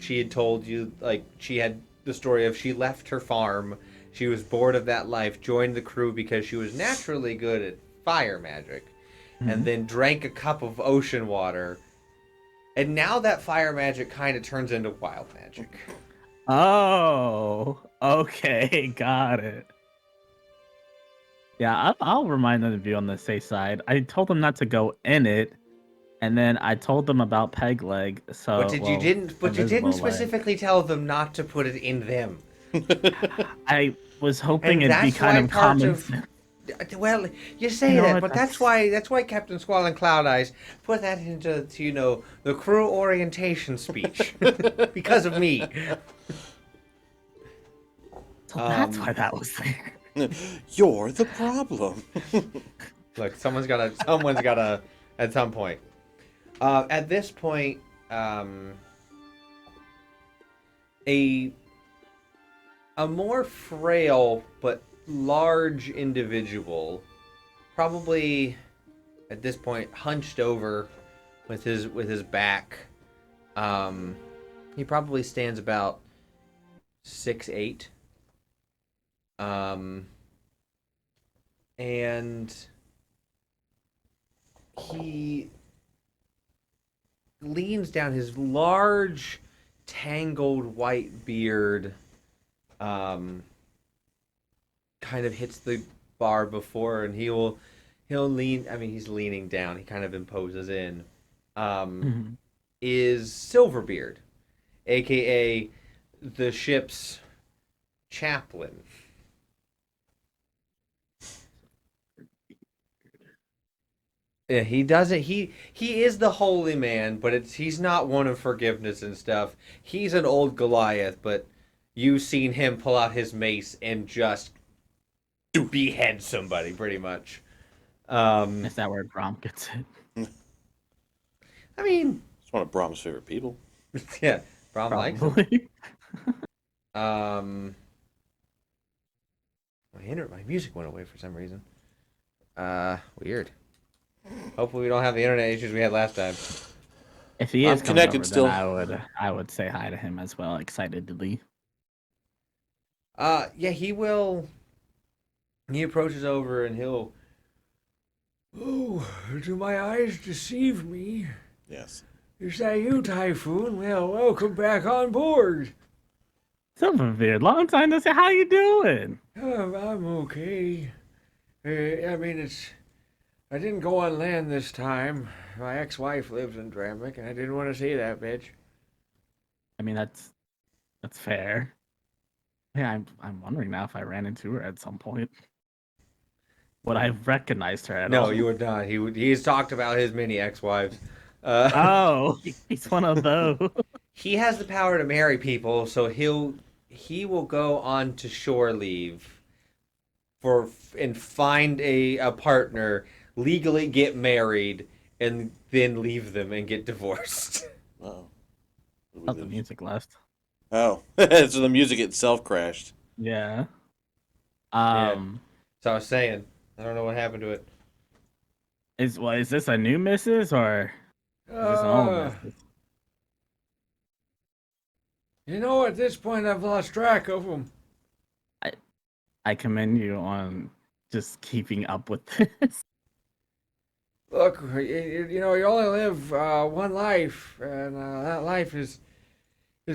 She had told you, like, she had the story of she left her farm, she was bored of that life, joined the crew because she was naturally good at fire magic, and then drank a cup of ocean water, and now that fire magic kind of turns into wild magic. Oh, okay, got it. Yeah, I'll remind them to be on the safe side. I told them not to go in it, and then I told them about peg leg. So, But you didn't specifically tell them not to put it in them. I was hoping And it'd be that's kind why of part common. of- Well, you say You know that, what, but that's why Captain Squall and Cloud Eyes put that into the crew orientation speech because of me. So that's why that was there. You're the problem. Look, someone's gotta at some point. At this point, a more frail but large individual, probably at this point hunched over with his back. He probably stands about 6'8". And he leans down, his large, tangled white beard kind of hits the bar before, and he'll lean. I mean, he's leaning down. He kind of imposes in. Is Silverbeard, aka the ship's chaplain. Yeah, he doesn't. He is the holy man, but he's not one of forgiveness and stuff. He's an old Goliath, but you've seen him pull out his mace and just behead somebody, pretty much. Is that where Grom gets it? I mean, It's one of Brahm's favorite people. yeah, Brom likes him. Probably. My music went away for some reason. Weird. Hopefully we don't have the internet issues we had last time. If he I'm is coming connected over, still. then I would say hi to him as well, excitedly. Yeah, he will. He approaches over and he'll. Oh, do my eyes deceive me? Yes. Is that you, Typhoon? Well, welcome back on board. Silverbeard, long time no see. How you doing? I'm okay. I mean, I didn't go on land this time. My ex-wife lives in Dramik, and I didn't want to see that bitch. I mean, that's fair. Yeah, I'm wondering now if I ran into her at some point. Would I have recognized her at all? No, you would not. He's talked about his many ex-wives. Oh, he's one of those. He has the power to marry people, so he will go on to shore leave and find a partner, legally get married, and then leave them and get divorced. Oh. Not the music left. Oh, so the music itself crashed. Yeah. So I was saying, I don't know what happened to it. Is this a new missus or is this an old missus? You know, at this point, I've lost track of them. I commend you on just keeping up with this. Look, you know, you only live one life, and that life is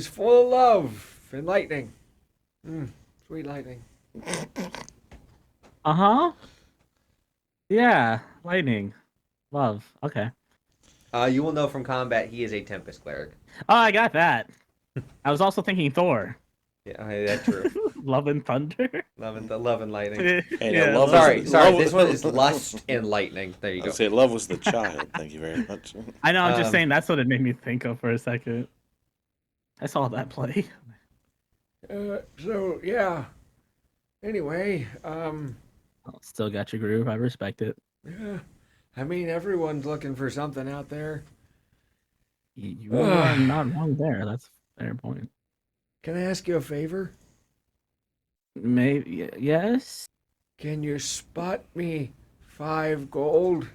full of love and lightning. Sweet lightning. Uh-huh. Yeah, lightning. Love. Okay. You will know from combat he is a Tempest cleric. Oh, I got that. I was also thinking Thor. Yeah, that's true. Love and thunder. love and lightning. Hey, Yeah. now, love Sorry. was- This one is lust and lightning. There you I'd go. say love was the child. Thank you very much. I know, I'm just Um, saying that's what it made me think of for a second. I saw that play. So yeah. Anyway, Still got your groove. I respect it. yeah. I mean, everyone's looking for something out there. You are not wrong there. That's a fair point. Can I ask you a favor? Maybe yes. Can you spot me 5 gold?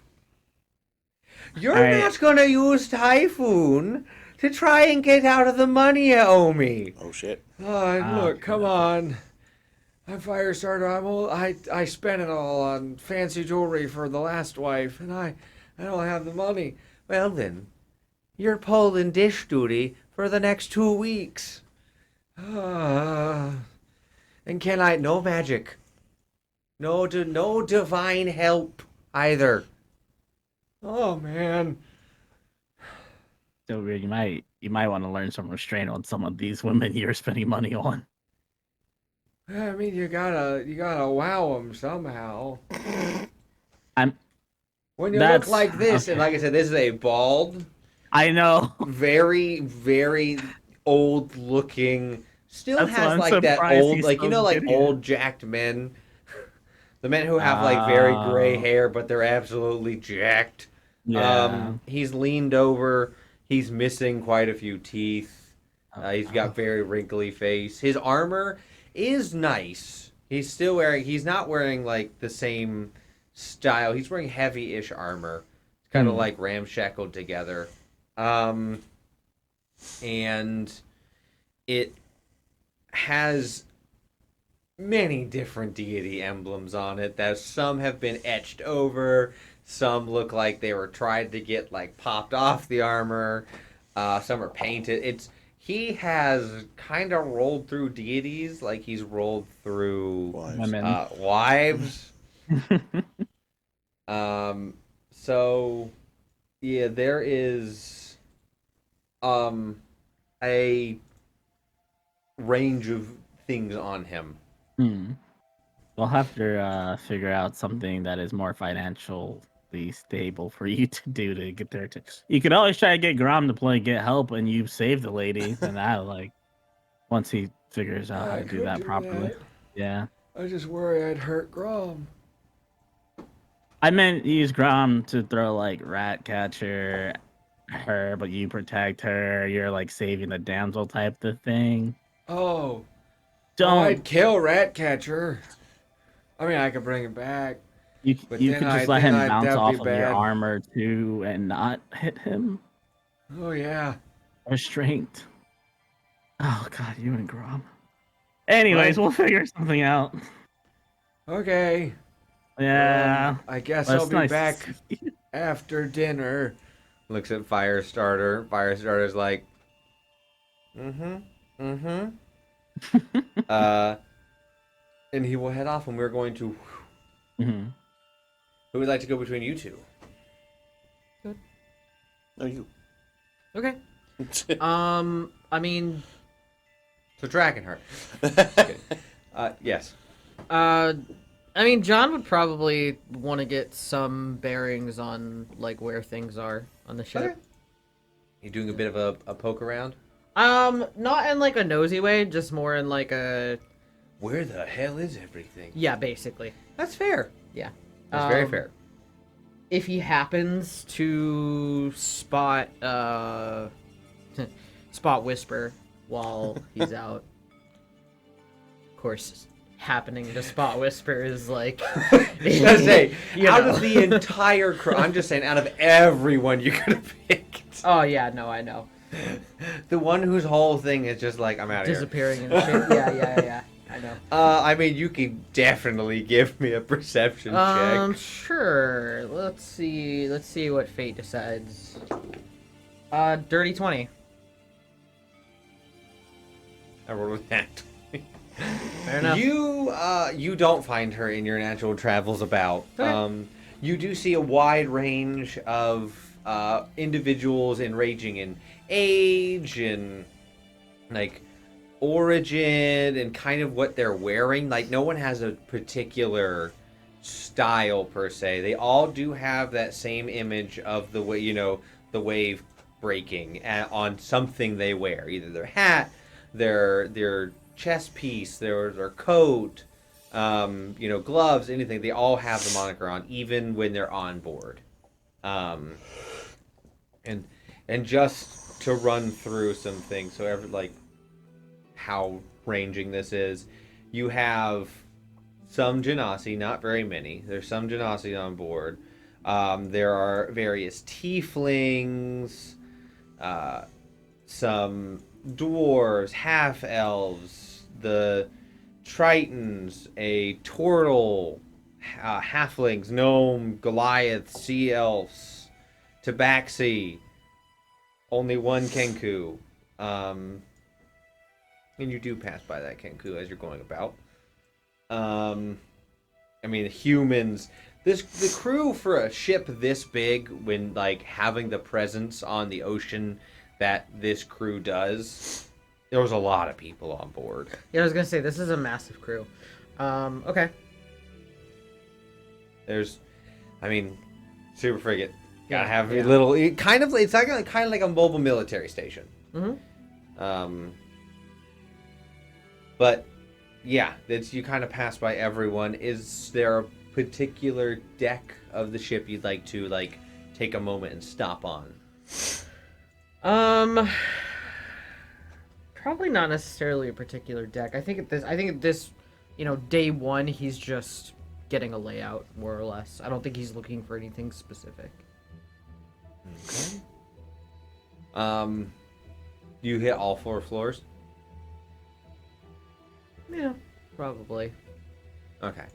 You're I- not gonna use Typhoon to try and get out of the money you owe me. Oh shit. Look, come on. I'm Firestarter. I spent it all on fancy jewelry for the last wife, and I don't have the money. Well then, you're pulling dish duty for the next 2 weeks. Uh, And no magic. No divine help either. oh man. So you might want to learn some restraint on some of these women you're spending money on. I mean, you gotta wow them somehow. I'm. When you That's- look like this, okay. and like I said, this is a bald, I know. very, very old looking, still That's why has I'm like that surprised old, he's like, you still know, like getting it. old jacked men. The men who have like very gray hair, but they're absolutely jacked. Yeah. He's leaned over. He's missing quite a few teeth. He's got very wrinkly face. His armor is nice. He's not wearing like the same style. He's wearing heavy-ish armor. It's kind of like ramshackled together. And it has many different deity emblems on it. That some have been etched over. Some look like they were tried to get like popped off the armor. Some are painted. He has kind of rolled through deities like he's rolled through Women. wives. So yeah, there is a range of things on him. We'll have to figure out something that is more financially stable for you to do to get there. You could always try to get Grom to play Get Help, and you save the lady. And that, like, once he figures out how I to do could that do properly. that. Yeah. I just worry I'd hurt Grom. I meant use Grom to throw like Rat Catcher her, but you protect her. You're like saving the damsel type of thing. Oh, Don't I'd kill Ratcatcher. I mean, I could bring him back. you but you then could just I- let then him I- bounce that'd off be of your bad. armor too and not hit him? Oh yeah. Restraint. Oh god, you and Grom. Anyways, we'll figure something out. Okay. Yeah. I guess That's I'll be nice. back after dinner. Looks at Firestarter. Firestarter's like, and he will head off, and we're going to. Mhm. Who would like to go between you two? No, you. Okay. I mean, So Dragonheart. Yes. I mean, John would probably want to get some bearings on like where things are on the ship. Okay. You doing a bit of a poke around? Not in like a nosy way, just more in like a Where the hell is everything? yeah, basically. That's fair. Yeah. That's very fair. If he happens to spot spot Whisper while he's out, of course, happening to spot Whisper is like. Let's say, you out know. of the entire crew, I'm just saying, out of everyone you could have picked, Oh yeah, no, I know. the one whose whole thing is just like, I'm out of here. Disappearing in a ship. Yeah, I know. I mean, you can definitely give me a perception check. Sure. Let's see what fate decides. Dirty 20. I rolled with that. Fair enough. You don't find her in your natural travels about. Okay. You do see a wide range of individuals ranging in age and like origin and kind of what they're wearing. Like no one has a particular style per se. They all do have that same image of the way, the wave breaking on something they wear, either their hat, their chest piece, their coat, gloves, anything. They all have the moniker on, even when they're on board. And just to run through some things, so how ranging this is, you have some Genasi, not very many. There's some Genasi on board. There are various tieflings, some dwarves, half elves, the Tritons, a turtle, halflings, gnome, Goliath, sea elves, tabaxi, only one Kenku. And you do pass by that Kenku as you're going about. I mean, humans. The crew for a ship this big, when like having the presence on the ocean that this crew does, there was a lot of people on board. Yeah, I was gonna say this is a massive crew. Okay. There's, I mean, super frigate. Gotta Yeah, have a yeah. little. It's like kind of like a mobile military station. Mm-hmm. But yeah, you kind of pass by everyone. Is there a particular deck of the ship you'd like to like take a moment and stop on? Probably not necessarily a particular deck. I think at this, day one, he's just getting a layout more or less. I don't think he's looking for anything specific. Okay. You hit all 4 floors? Yeah, probably. Okay.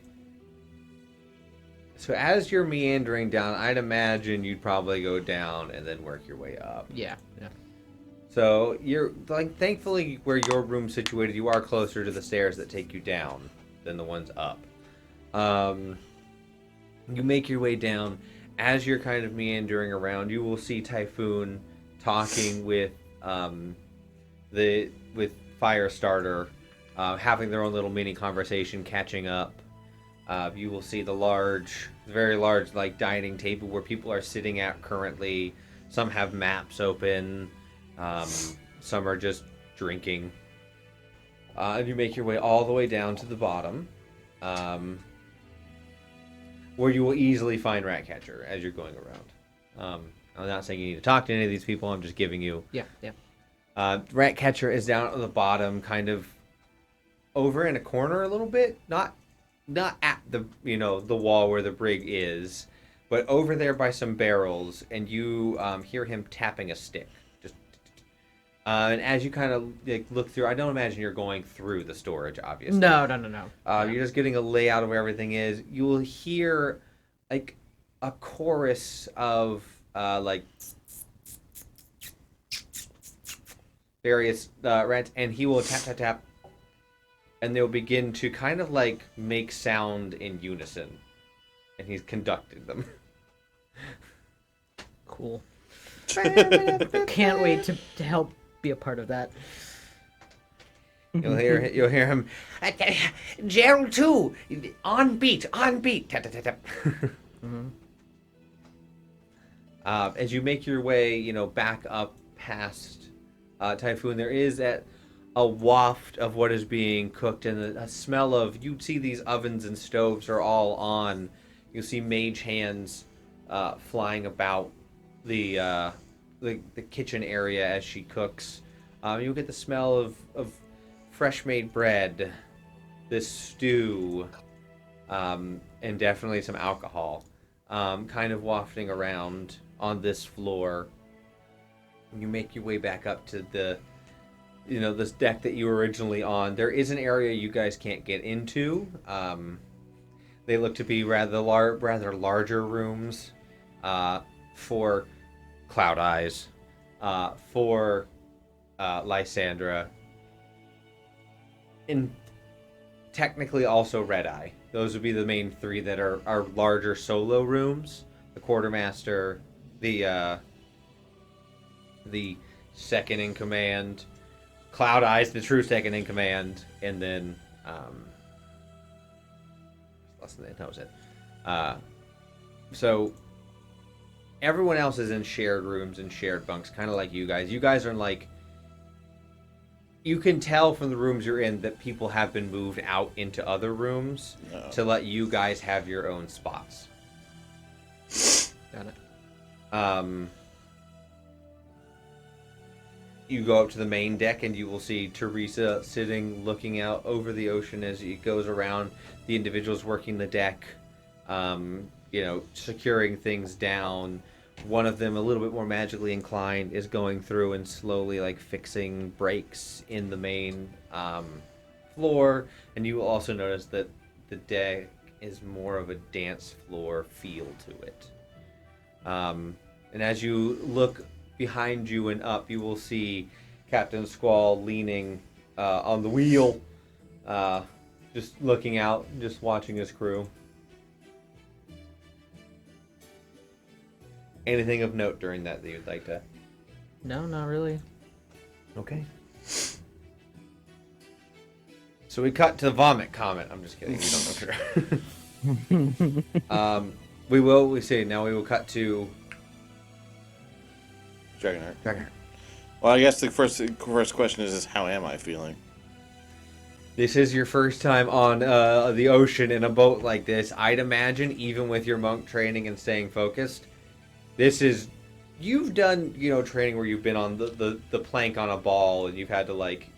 So as you're meandering down, I'd imagine you'd probably go down and then work your way up. Yeah. So you're like, thankfully, where your room's situated, you are closer to the stairs that take you down than the ones up. You make your way down. As you're kind of meandering around, you will see Typhoon talking with Firestarter, having their own little mini conversation, catching up. You will see the very large, like dining table where people are sitting at currently. Some have maps open. Some are just drinking. And you make your way all the way down to the bottom, where you will easily find Ratcatcher as you're going around. I'm not saying you need to talk to any of these people. I'm just giving you. Yeah. Ratcatcher is down at the bottom, kind of over in a corner a little bit. Not at the the wall where the brig is, but over there by some barrels, and you hear him tapping a stick. And as you kind of look through, I don't imagine you're going through the storage, obviously. No. You're just getting a layout of where everything is. You will hear like a chorus of like various rats, and he will tap tap tap, and they'll begin to kind of like make sound in unison, and he's conducting them. Cool. Can't wait to help be a part of that. You'll hear him. Gerald too. On beat. Tap tap tap tap. As you make your way, back up past Typhoon, there is a waft of what is being cooked, and a smell of. You see these ovens and stoves are all on. You see mage hands flying about the kitchen area as she cooks. You'll get the smell of fresh made bread, this stew, and definitely some alcohol, kind of wafting around on this floor. You make your way back up to this deck that you were originally on. There is an area you guys can't get into. They look to be rather larger rooms for Cloud Eyes, for Lysandra, and technically also Red Eye. Those would be the main 3 that are larger solo rooms. The Quartermaster, the second in command, Cloud Eyes, the true second in command, and then less than that was it. So everyone else is in shared rooms and shared bunks, kind of like you guys. You guys are in like. You can tell from the rooms you're in that people have been moved out into other rooms to let you guys have your own spots. Got it. You go up to the main deck and you will see Teresa sitting, looking out over the ocean as it goes around. The individuals working the deck, securing things down. one of them, a little bit more magically inclined, is going through and slowly like fixing breaks in the main floor. And you will also notice that the deck is more of a dance floor feel to it. And as you look behind you and up, you will see Captain Squall leaning on the wheel, just looking out, just watching his crew. Anything of note during that you'd like to? No, not really. Okay. So we cut to vomit comment. I'm just kidding. You don't know. We will cut to Dragonheart. Well, I guess the first question is how am I feeling? This is your first time on the ocean in a boat like this. I'd imagine, even with your monk training and staying focused, you've done, training where you've been on the plank on a ball and you've had to like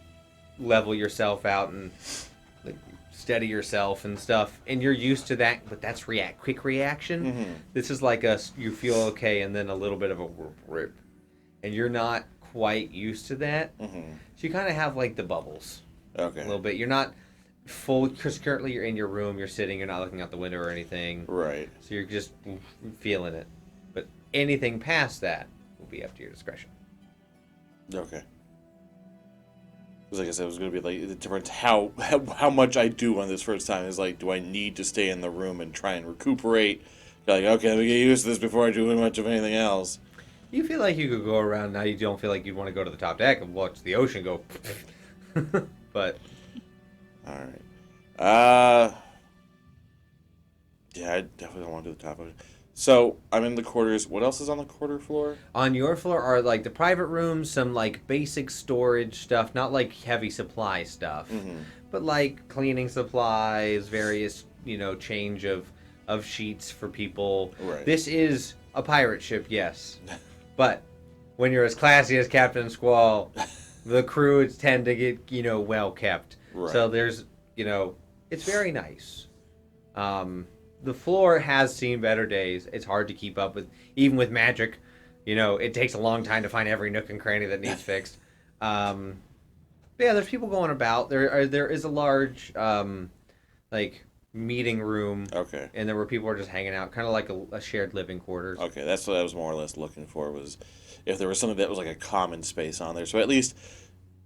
level yourself out and like, steady yourself and stuff, and you're used to that. But that's quick reaction. Mm-hmm. This is like you feel okay and then a little bit of a rip, and you're not quite used to that. Mm-hmm. So you kind of have like the bubbles. Okay. A little bit. You're not full, because currently you're in your room, you're sitting, you're not looking out the window or anything. Right. So you're just feeling it. But anything past that will be up to your discretion. Okay. Because like I said, it was going to be like the difference how much I do on this first time is like, do I need to stay in the room and try and recuperate? Like, okay, let me get used to this before I do much of anything else. You feel like you could go around now. You don't feel like you'd want to go to the top deck and watch the ocean go. But. All right. Yeah, I definitely don't want to do the top of it. So I'm in the quarters. What else is on the quarter floor? On your floor are like the private rooms, some like basic storage stuff, not like heavy supply stuff, but like cleaning supplies, various change of sheets for people. Right. This is a pirate ship, yes, but when you're as classy as Captain Squall, the crew tend to get well kept. Right. So there's it's very nice. The floor has seen better days. It's hard to keep up with, even with magic. It takes a long time to find every nook and cranny that needs fixed. But yeah, there's people going about. There is a large, like, meeting room. Okay. And there were people who are just hanging out, kind of like a shared living quarters. Okay, that's what I was more or less looking for, was if there was something that was like a common space on there. So at least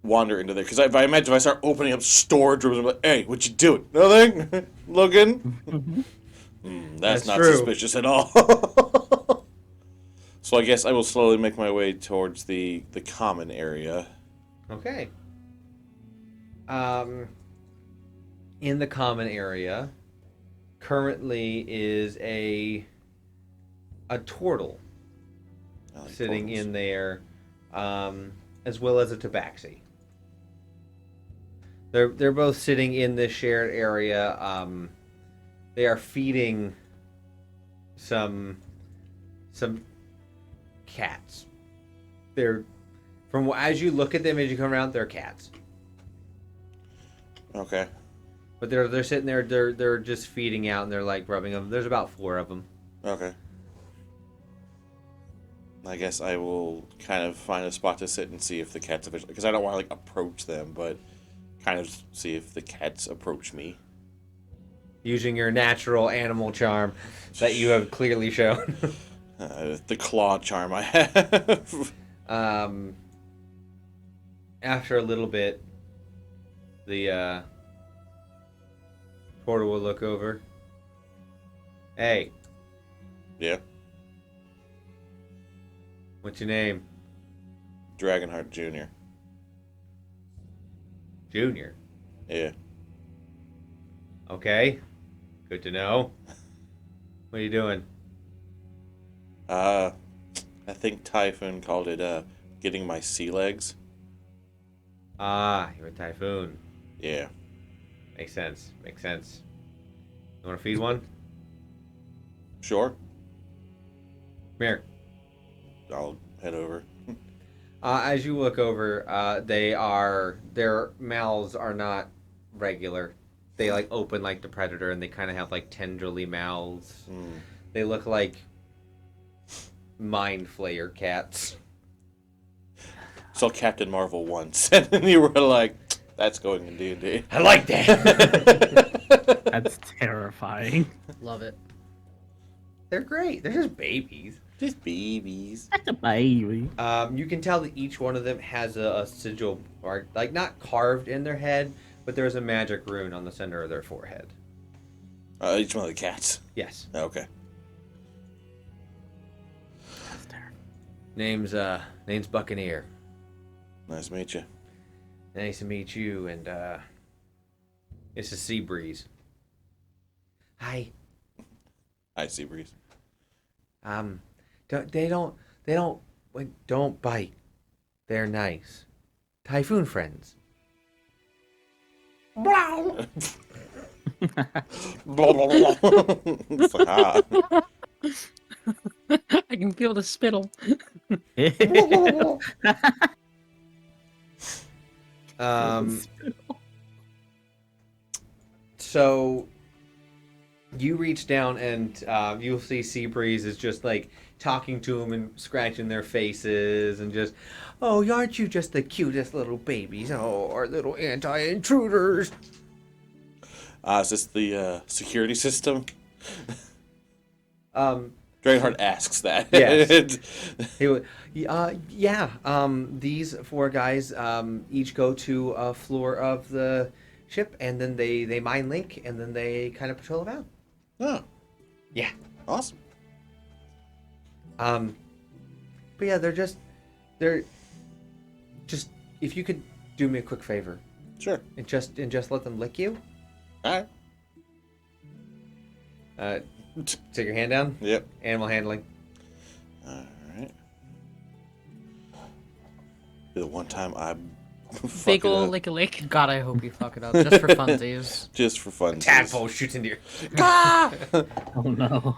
wander into there. Because I imagine if I start opening up storage rooms, I'm like, hey, what you doing? Nothing? Looking? That's not true. Suspicious at all. So I guess I will slowly make my way towards the common area. Okay. In the common area, currently is a turtle sitting in there, as well as a tabaxi. They're both sitting in this shared area. They are feeding some cats. As you look at them as you come around, they're cats. Okay. But they're sitting there. They're just feeding out and they're like rubbing them. There's about 4 of them. Okay. I guess I will kind of find a spot to sit and see if the cats eventually, because I don't want to like approach them, but kind of see if the cats approach me. Using your natural animal charm that you have clearly shown. The claw charm I have. After a little bit, the porter will look over. Hey, Yeah. what's your name? Dragonheart Jr. Junior. Yeah. Okay. Good to know. What are you doing? I think Typhoon called it getting my sea legs. Ah, you're a typhoon. Yeah. Makes sense. You want to feed one? Sure. Come here. I'll head over. As you look over, their mouths are not regular. They like open like the predator, and they kind of have like tendrily mouths. They look like mind flayer cats. Saw Captain Marvel once, and then you were like, "That's going in D&D." I like that. That's terrifying. Love it. They're great. They're just babies. Just babies. That's a baby. You can tell that each one of them has a sigil, or like not carved in their head, but there's a magic rune on the center of their forehead. Each one of the cats. Yes. Okay. That's terrifying. Name's Buccaneer. Nice to meet you. Nice to meet you, and it's a sea breeze. Hi. Hi, Seabreeze. Don't bite. They're nice. Typhoon friends. It's like, ah. I can feel the spittle. So you reach down and you'll see Seabreeze is just like talking to them and scratching their faces and just, oh, aren't you just the cutest little babies? Oh, our little anti-intruders. Is this the security system? Dragonheart asks that. Yes. Yeah. These four guys each go to a floor of the ship, and then they mind link, and then they kind of patrol about. Oh, Yeah. awesome. But yeah, they're just if you could do me a quick favor Sure. and just let them lick you. All right. Take your hand down. Yep. Animal handling. All right. The one time I fuck Big it ol' up. lick a lick. God, I hope you fuck it up just for funsies. Just for fun. Tadpole shoots into your. Oh no.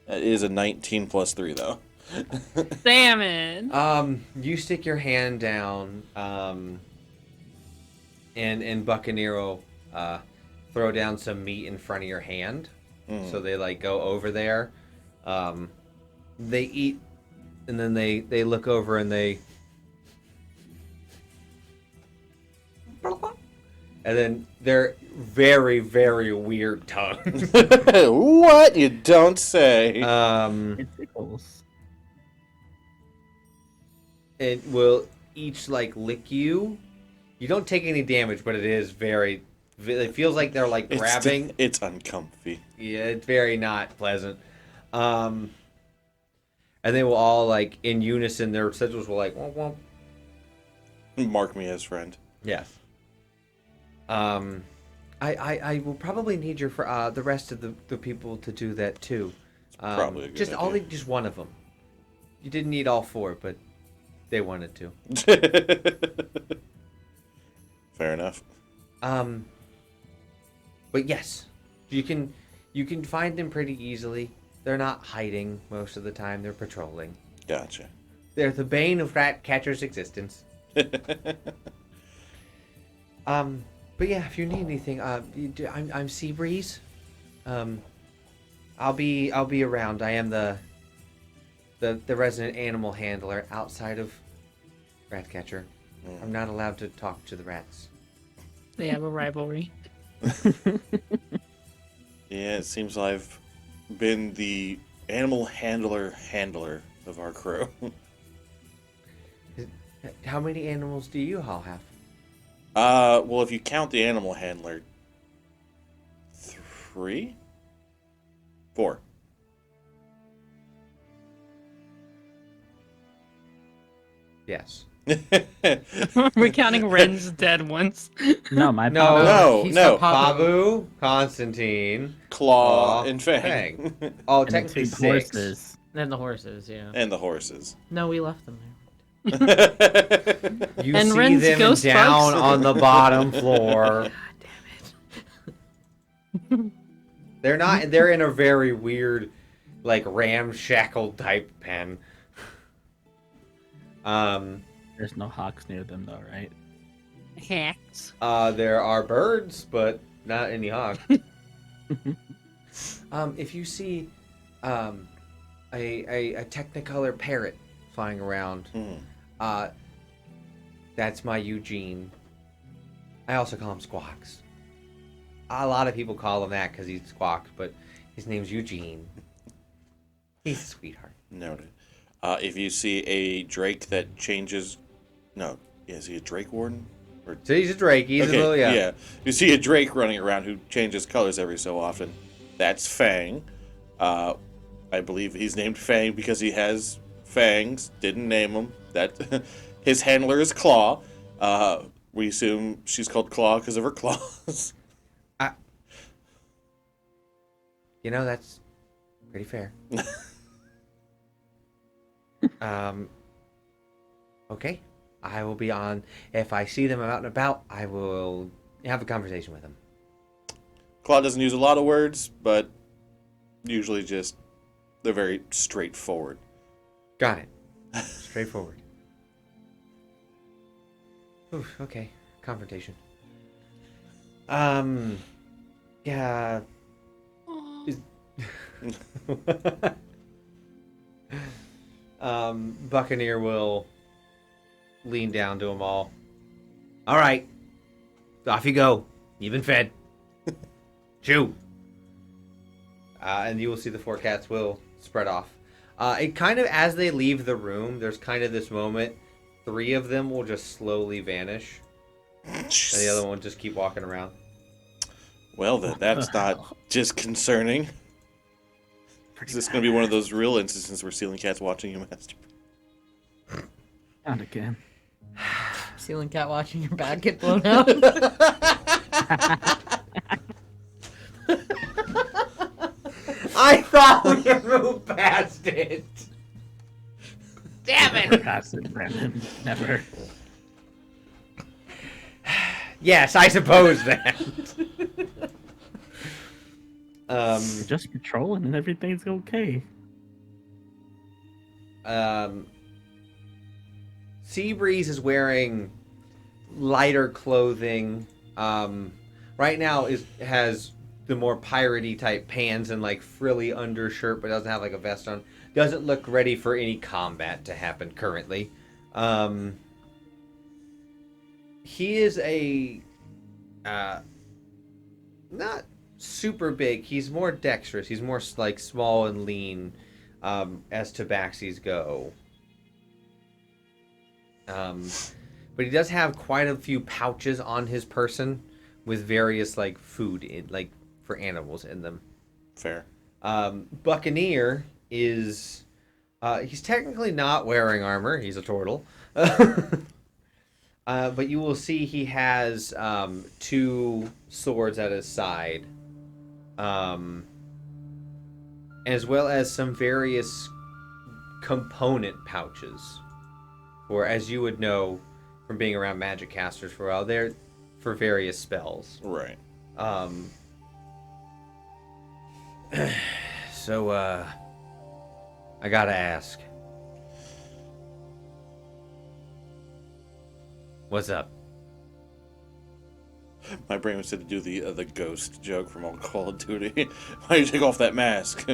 That is a 19 plus 3 though. Salmon. You stick your hand down, and Buccaneer will throw down some meat in front of your hand. So they like go over there. They eat, and then they look over and they. And then they're very, very weird tongues. What? You don't say. It tickles. It will each like lick you. You don't take any damage, but it is very. It feels like they're like grabbing. It's uncomfy. Yeah, it's very not pleasant. And they will all like in unison. Their sigils will like womp womp. Mark me as friend. Yes. I will probably need your for the rest of the people to do that too. Probably a good just idea. just one of them. You didn't need all four, but they wanted to. Fair enough. But yes, you can find them pretty easily. They're not hiding most of the time. They're patrolling. Gotcha. They're the bane of rat catcher's existence. But yeah, if you need anything, I'm Seabreeze. I'll be around. I am the resident animal handler outside of Ratcatcher. I'm not allowed to talk to the rats. They have a rivalry. Yeah, it seems I've been the animal handler of our crew. How many animals do you all have? Well, if you count the animal handler, 3? 4. Yes. We're counting Ren's dead ones. No, my No, Pablo. He's no. the Pabu. Pabu, Constantine, Claw, Aw, and Fang. Oh, And the technically two 6. horses. And the horses, yeah. And the horses. No, we left them there. You And see Ren's them ghost down bugs. on the bottom floor. God damn it. They're in a very weird, like ramshackle type pen. There's no hawks near them though, right? Hacks. There are birds, but not any hawks. If you see, a Technicolor parrot flying around. That's my Eugene. I also call him Squawks. A lot of people call him that because he's Squawks, but his name's Eugene. He's a sweetheart. Noted. If you see a drake that changes... No. Is he a drake warden? So he's a drake. He's a little, yeah. You see a drake running around who changes colors every so often. That's Fang. I believe he's named Fang because he has fangs. Didn't name him. His handler is Claw. We assume she's called Claw because of her claws. That's pretty fair. Okay. I will be on. If I see them out and about, I will have a conversation with them. Claw doesn't use a lot of words, but usually they're very straightforward. Got it. Straightforward. Oof, okay. Confrontation. Yeah. Buccaneer will lean down to them all. All right. Off you go. You've been fed. Chew. And you will see the four cats will spread off. It kind of, as they leave the room, there's kind of this moment. 3 of them will just slowly vanish. And the other one will just keep walking around. Well, then, that's not just concerning. Is this going to be one of those real instances where ceiling cat's watching you masturbate? Not again. Ceiling cat watching your bag get blown out. I thought we had moved past it. Damn it! Past it, Brandon. Never. Yes, I suppose that. You're just patrolling and everything's okay. Seabreeze is wearing lighter clothing. Right now has the more piratey type pants and like frilly undershirt, but doesn't have like a vest on. Doesn't look ready for any combat to happen currently. He is not super big. He's more dexterous. He's more like small and lean as tabaxis go. But he does have quite a few pouches on his person with various like food in, like for animals in them. Fair. Buccaneer is he's technically not wearing armor. He's a turtle. But you will see he has 2 swords at his side. As well as some various component pouches. Or as you would know from being around magic casters for a while, they're for various spells. Right. So, I gotta ask. What's up? My brain was said to do the ghost joke from old Call of Duty. Why do you take off that mask?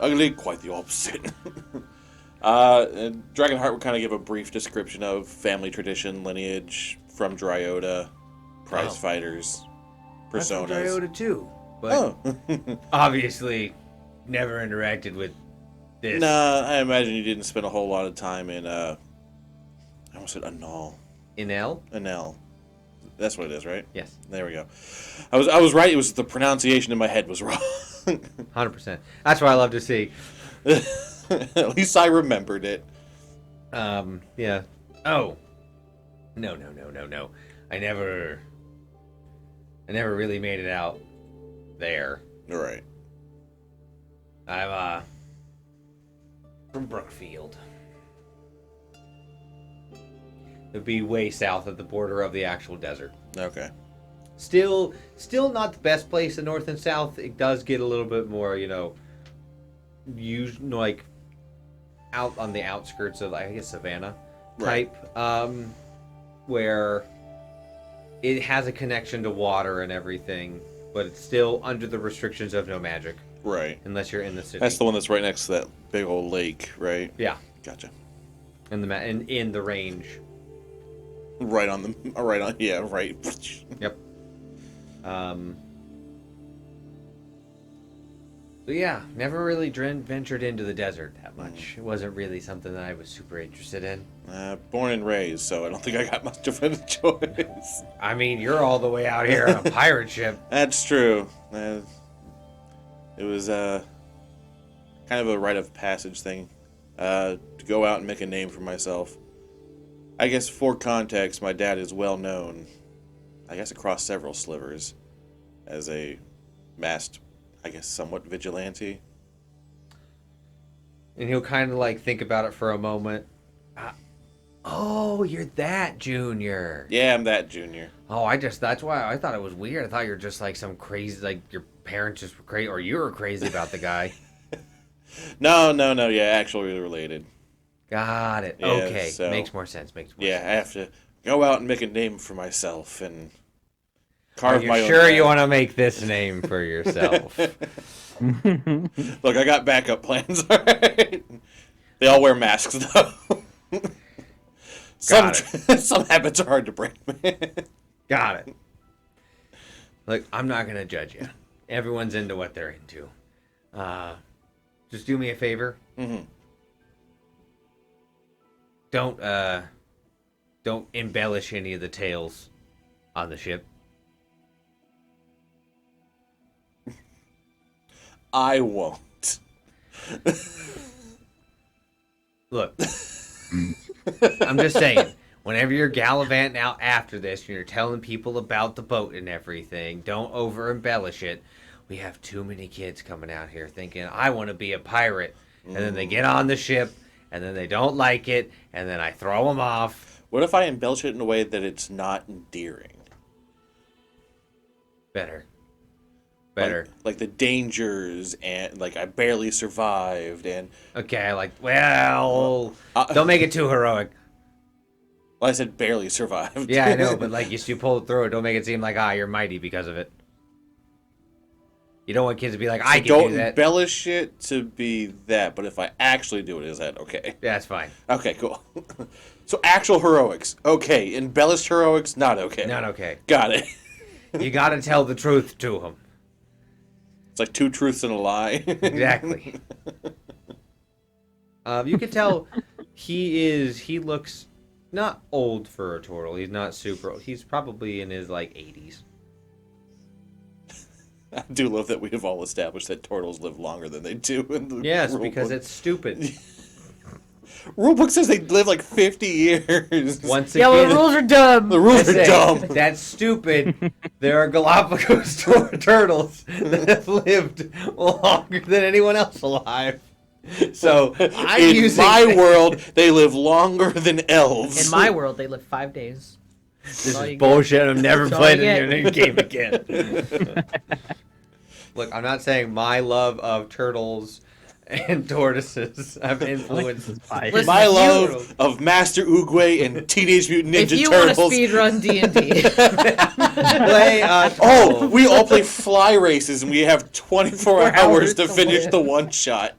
Ugly, quite the opposite. Dragonheart would kind of give a brief description of family tradition, lineage from Dryota, prize fighters, personas. I'm from Dryota too, but obviously never interacted with this. Nah, I imagine you didn't spend a whole lot of time in I almost said Anal. Inel? Anel. That's what it is, right? Yes. There we go. I was right. It was the pronunciation in my head was wrong. 100%. That's what I love to see. At least I remembered it. Yeah. Oh. No. I never really made it out there. All right. I'm from Brookfield. It'd be way south at the border of the actual desert. Okay. Still not the best place in north and south. It does get a little bit more, like out on the outskirts of, I guess, Savannah type, where it has a connection to water and everything, but it's still under the restrictions of no magic. Right. Unless you're in the city. That's the one that's right next to that big old lake, right? Yeah, Gotcha. in the range. Right on. Yeah, right. Yep. But yeah, never really ventured into the desert that much. It wasn't really something that I was super interested in. Born and raised, so I don't think I got much of a choice. I mean, you're all the way out here on a pirate ship. That's true. It was kind of a rite of passage thing to go out and make a name for myself. I guess for context, my dad is well known, I guess across several slivers, as a masked, I guess somewhat vigilante. And he'll kind of like think about it for a moment. Oh, you're that junior. Yeah, I'm that junior. Oh, that's why I thought it was weird. I thought you were just like some crazy, like your parents just were crazy, or you were crazy about the guy. No, yeah, actually related. Got it. Yeah, okay, so, makes more sense. Yeah, I have to go out and make a name for myself and carve my own. Sure, path. you want to make this name for yourself? Look, I got backup plans. All right. They all wear masks though. Some habits are hard to break, man. Got it. Look, I'm not gonna judge you. Everyone's into what they're into. Just do me a favor. Mm-hmm. Don't embellish any of the tales on the ship. I won't. Look, I'm just saying, whenever you're gallivanting out after this and you're telling people about the boat and everything, don't over embellish it. We have too many kids coming out here thinking, I want to be a pirate. And then they get on the ship, and then they don't like it, and then I throw them off. What if I embellish it in a way that it's not endearing? Better. Like the dangers, and like I barely survived, and Okay, don't make it too heroic. well, I said barely survived. Yeah, I know, but like you still pull it through it. Don't make it seem like you're mighty because of it. You don't want kids to be like, I can don't do that. embellish it to be that, but if I actually do it, is that okay? Yeah, that's fine. Okay, cool. So actual heroics, okay. Embellished heroics, not okay. Not okay. Got it. You got to tell the truth to them. It's like two truths and a lie. Exactly. You can tell he looks not old for a turtle. He's not super old. He's probably in his like 80s. I do love that we have all established that turtles live longer than they do in the Yes, because it's stupid. Rulebook says they live like 50 years. Once Yeah, again, well, the rules are dumb. The rules I are say, dumb. That's stupid. There are Galapagos turtles that have lived longer than anyone else alive. So In my world, they live longer than elves. In my world, they live 5 days. This all is you bullshit. I've never That's all played you any game again. Look, I'm not saying my love of turtles and tortoises have influenced Listen, My if you- love of Master Oogway and Teenage Mutant Ninja If you want to Turtles. speedrun D&D, play. Oh, we all play fly races and we have 24 hours to to finish win. the one shot.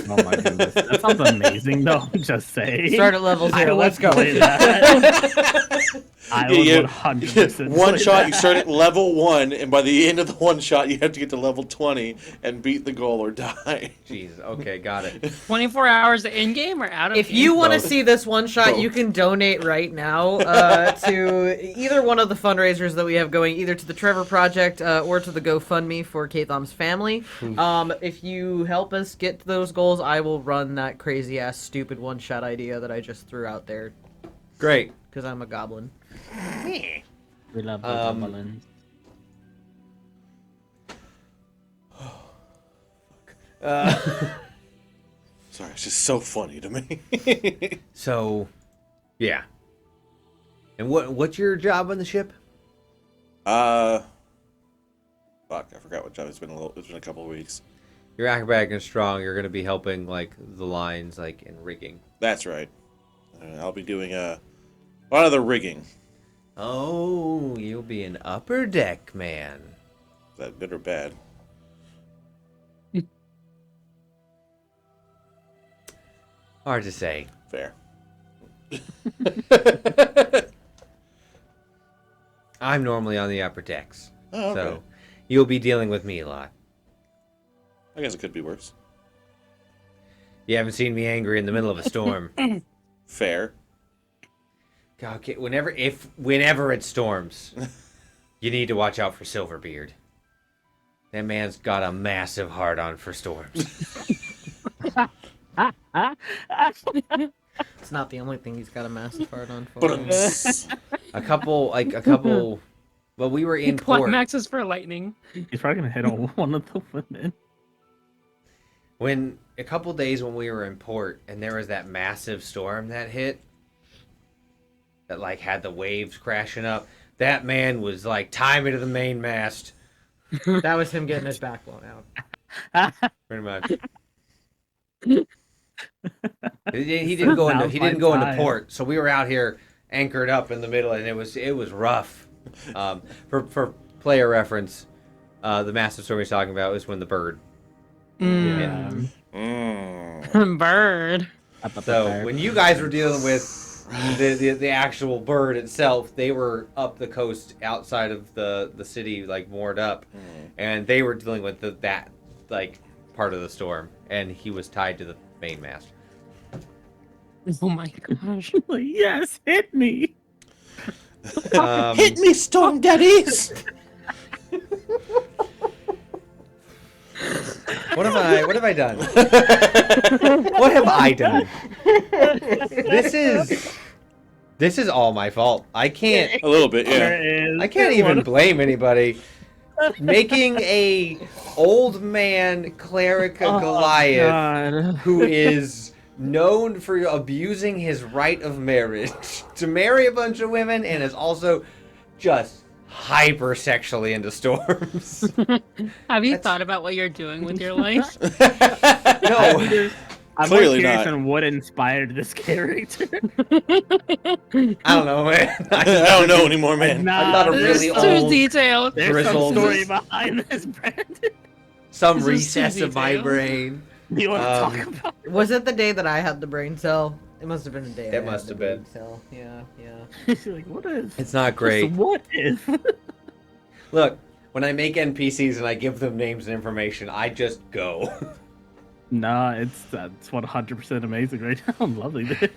Oh my goodness, that sounds amazing though. Just saying. start at level 0. Let's go. Play that. I would Yeah, 100% one play shot, that. you start at level 1, and by the end of the one shot, you have to get to level 20 and beat the goal or die. Jeez. Okay, got it. 24 hours in game or out of If game? you want to Both. see this one shot, you Both. can donate right now to either one of the fundraisers that we have going, either to the Trevor Project or to the GoFundMe for Katham's family. If you help us get to those goals, I will run that crazy ass stupid one shot idea that I just threw out there Great. because I'm a goblin. We love the Um, Goblins. Sorry, it's just so funny to me. So, yeah. And what's your job on the ship? Fuck, I forgot what job. It's been a couple of weeks. You're acrobatic and strong. You're gonna be helping like the lines, like in rigging. That's right. I'll be doing a lot of the rigging. Oh, you'll be an upper deck man. Is that good or bad? Hard to say. Fair. I'm normally on the upper decks, Oh, okay. so you'll be dealing with me a lot. I guess it could be worse. You haven't seen me angry in the middle of a storm. Fair. Okay, whenever it storms, you need to watch out for Silverbeard. That man's got a massive heart-on for storms. It's not the only thing he's got a massive heart on for. But A couple. Well, we were in port. Climaxes for lightning. He's probably gonna hit on one of the women. When a couple days when we were in port, and there was that massive storm that hit, that like had the waves crashing up. That man was like, tie me to the main mast. That was him getting his back blown out. Pretty much. He didn't go into port, so we were out here anchored up in the middle, and it was rough. For player reference, the massive storm he's talking about is when the bird. Yeah. Bird. So when you guys were dealing with the actual bird itself, they were up the coast outside of the city, like moored up, and they were dealing with that like part of the storm, and he was tied to the mainmast. Oh my gosh. Like, yes, hit me. hit me, Storm Daddies! What have I done? What have I done? This is all my fault. I can't A little bit, yeah. I can't even blame anybody. Making a old man cleric of Goliath God. who is known for abusing his right of marriage to marry a bunch of women and is also just hyper sexually into storms. Have you thought about what you're doing with your life? No, I'm Clearly more curious not. on what inspired this character. I don't know, man. I don't know anymore, man. I thought a really Too old detailed. There's grizzled- some story behind this, Brandon. some This is too recess of my detailed. brain. Do you want to Um, talk about it? Was it the day that I had the brain cell? It must have been a day. It I had must the have been. brain cell. Yeah, yeah. She's like, what is? It's not great. What if? Look, when I make NPCs and I give them names and information, I just go. Nah, that's 100% amazing right now. I'm loving it.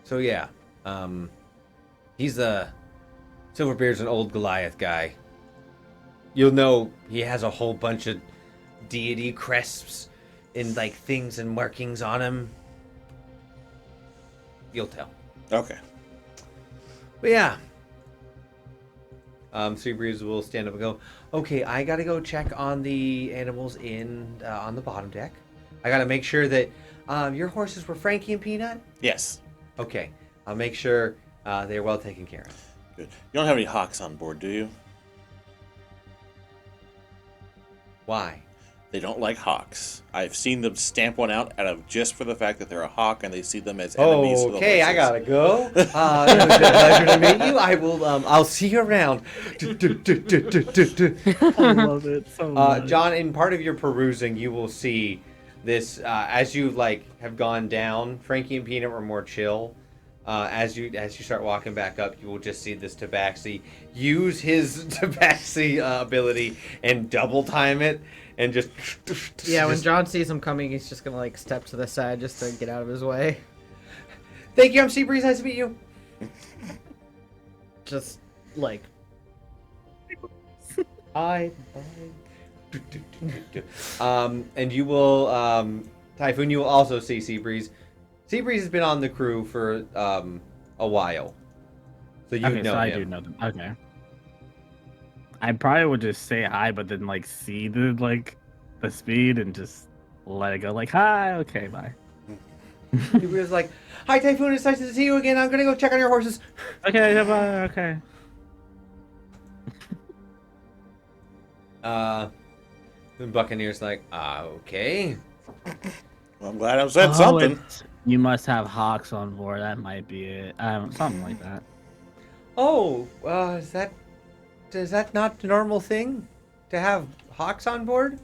So yeah, he's Silverbeard's an old Goliath guy. You'll know he has a whole bunch of deity crests and like things and markings on him. You'll tell. Okay. But yeah. Seabreeze will stand up and go, okay, I gotta go check on the animals on the bottom deck. I gotta make sure that your horses were Frankie and Peanut? Yes. Okay. I'll make sure they're well taken care of. Good. You don't have any hawks on board, do you? Why? They don't like hawks. I've seen them stamp one out just for the fact that they're a hawk and they see them as enemies. to the Okay, I horses. gotta go. It was a pleasure to meet you. I will. I'll see you around. I love it so much. John, in part of your perusing, you will see this as you like have gone down. Frankie and Peanut were more chill. As you start walking back up, you will just see this Tabaxi use his Tabaxi ability and double time it, and just Yeah, when John sees him coming, he's just gonna like step to the side just to get out of his way. Thank you. I'm Seabreeze. Nice to meet you. Just like Bye. And you will, Typhoon, you will also see Seabreeze. Seabreeze has been on the crew for a while, so you Okay, know so I him. do know them. Okay. I probably would just say hi, but then like see the speed and just let it go. Like hi, okay, bye. Seabreeze is like, "Hi, Typhoon. It's nice to see you again. I'm gonna go check on your horses." Okay, bye. Okay. The Buccaneer's like, okay. Well, I'm glad I said something. You must have hawks on board. That might be it. Something like that. Oh, is that not the normal thing to have hawks on board?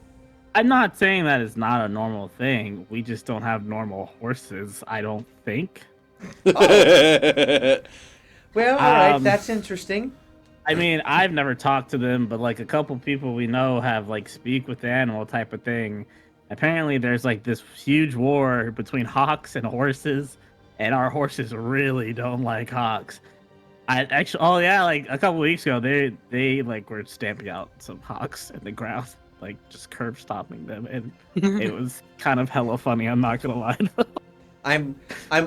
I'm not saying that it's not a normal thing. We just don't have normal horses, I don't think. Well, all right, Um, that's interesting. I mean, I've never talked to them, but like a couple people we know have like speak with the animal type of thing. Apparently, there's like this huge war between hawks and horses, and our horses really don't like hawks. I actually, oh yeah, like a couple weeks ago, they like were stamping out some hawks in the ground, like just curb stomping them, and it was kind of hella funny. I'm not gonna lie. I'm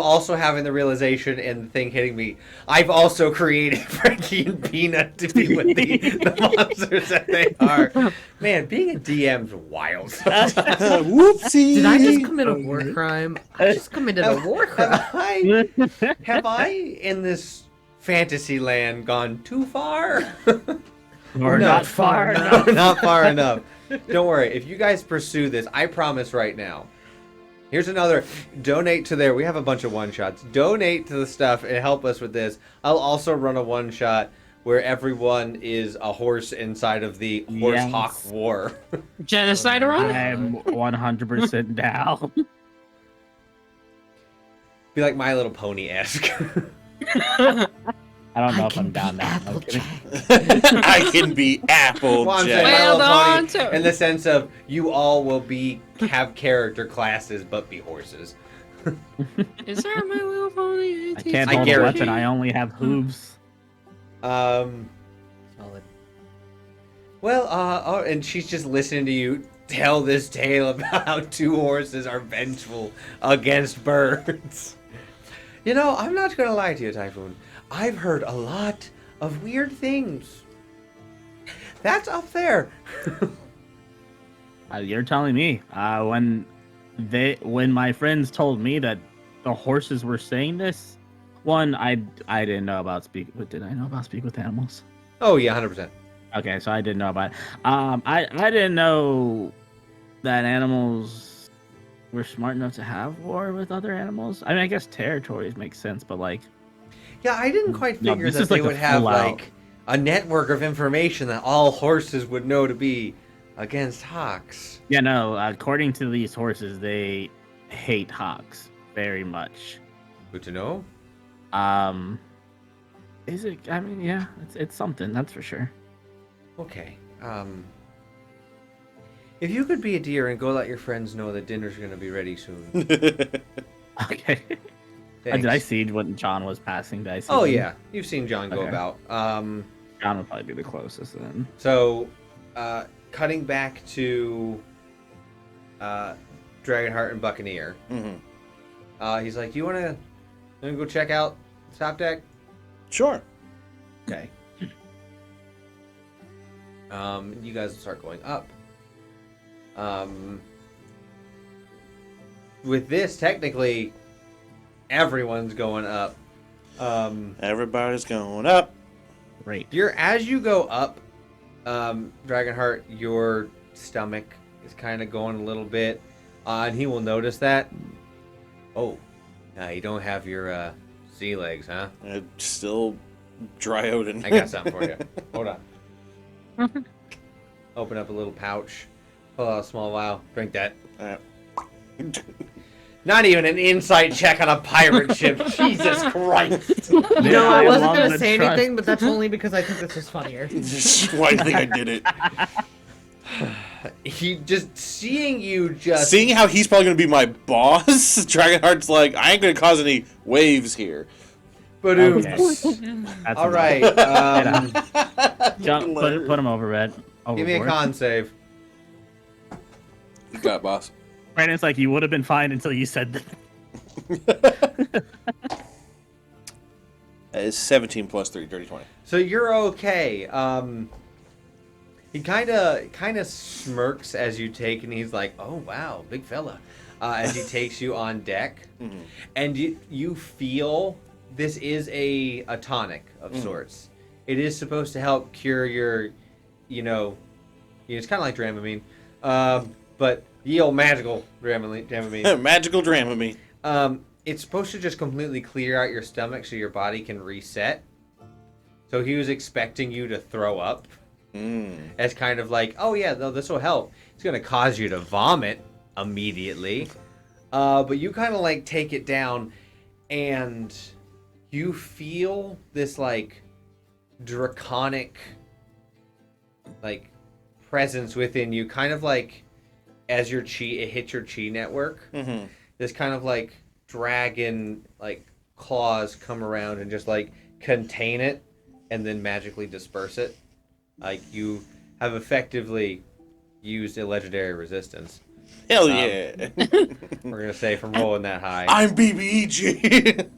also having the realization and the thing hitting me. I've also created Frankie and Peanut to be with the monsters that they are. Man, being a DM's wild. Whoopsie! Did I just commit a war crime? I just committed a war crime. Have I in this fantasy land gone too far? Or No, not far far enough. Not far enough. Don't worry. If you guys pursue this, I promise right now. Here's another. Donate to there. We have a bunch of one-shots. Donate to the stuff and help us with this. I'll also run a one-shot where everyone is a horse inside of the horse-hawk Yes. war. Genocide run? I'm 100% down. Be like My Little Pony-esque. I don't know if I'm down now. I'm kidding. I can be Applejack. Well, I'm saying My Well Little done, Pony sir. in the sense of you all will have character classes but be horses. Is there a My Little Pony? I can't I hold a guarantee. weapon. I only have hooves. Solid. Well, and she's just listening to you tell this tale about how two horses are vengeful against birds. You know, I'm not gonna lie to you, Typhoon. I've heard a lot of weird things. That's up there. You're telling me. When my friends told me that the horses were saying this, one, I didn't know about speak. Did I know about speak with animals? Oh yeah, 100%. Okay, so I didn't know about it. I didn't know that animals were smart enough to have war with other animals. I mean, I guess territories make sense, but like, Yeah, I didn't quite No, figure this that is they like a would have full-out- like a network of information that all horses would know to be against hawks. yeah, no. According to these horses, they hate hawks very much. Good to know. Is it? I mean, yeah, it's something, that's for sure. Okay. If you could be a deer and go let your friends know that dinner's gonna be ready soon. Okay. Did I see when John was passing? Did I see Oh him? yeah, you've seen John go Okay. about. John would probably be the closest then. So, cutting back to Dragonheart and Buccaneer. Mhm. He's like, "You wanna go check out the top deck?" Sure. Okay. You guys will start going up. With this, technically, everyone's going up. Everybody's going up. Great. As you go up, Dragonheart, your stomach is kind of going a little bit, and he will notice that. Oh, you don't have your sea legs, huh? It's still dry Odin. I got something for you. Hold on. Open up a little pouch. Pull out a small vial. Drink that. Alright. Not even an insight check on a pirate ship. Jesus Christ. You know, I Yeah, wasn't along gonna the say trust. anything, but that's only because I think this is funnier. Why do you think I did it? He just seeing you just. Seeing how he's probably going to be my boss, Dragonheart's like, I ain't going to cause any waves here. Ba-doom. Okay. That's All enough. right. John, put him over, Red. Give me a Overboard. con save. You got it, boss. Brandon's like, you would have been fine until you said that. That is 17 plus 3, dirty 20. So you're okay. He kind of smirks as you take, and he's like, "Oh wow, big fella," as he takes you on deck, Mhm. and you feel this is a tonic of sorts. It is supposed to help cure your, it's kind of like Dramamine, but the old magical Dramamine. Magical Dramamine. It's supposed to just completely clear out your stomach so your body can reset. So he was expecting you to throw up. As kind of like, oh yeah, no, this will help. It's gonna cause you to vomit immediately, but you kind of like take it down, and you feel this like draconic like presence within you, kind of like as your chi it hits your chi network. This kind of like dragon like claws come around and just like contain it and then magically disperse it. Like you have effectively used a legendary resistance. Hell yeah! We're gonna say from rolling that high. I'm BBEG.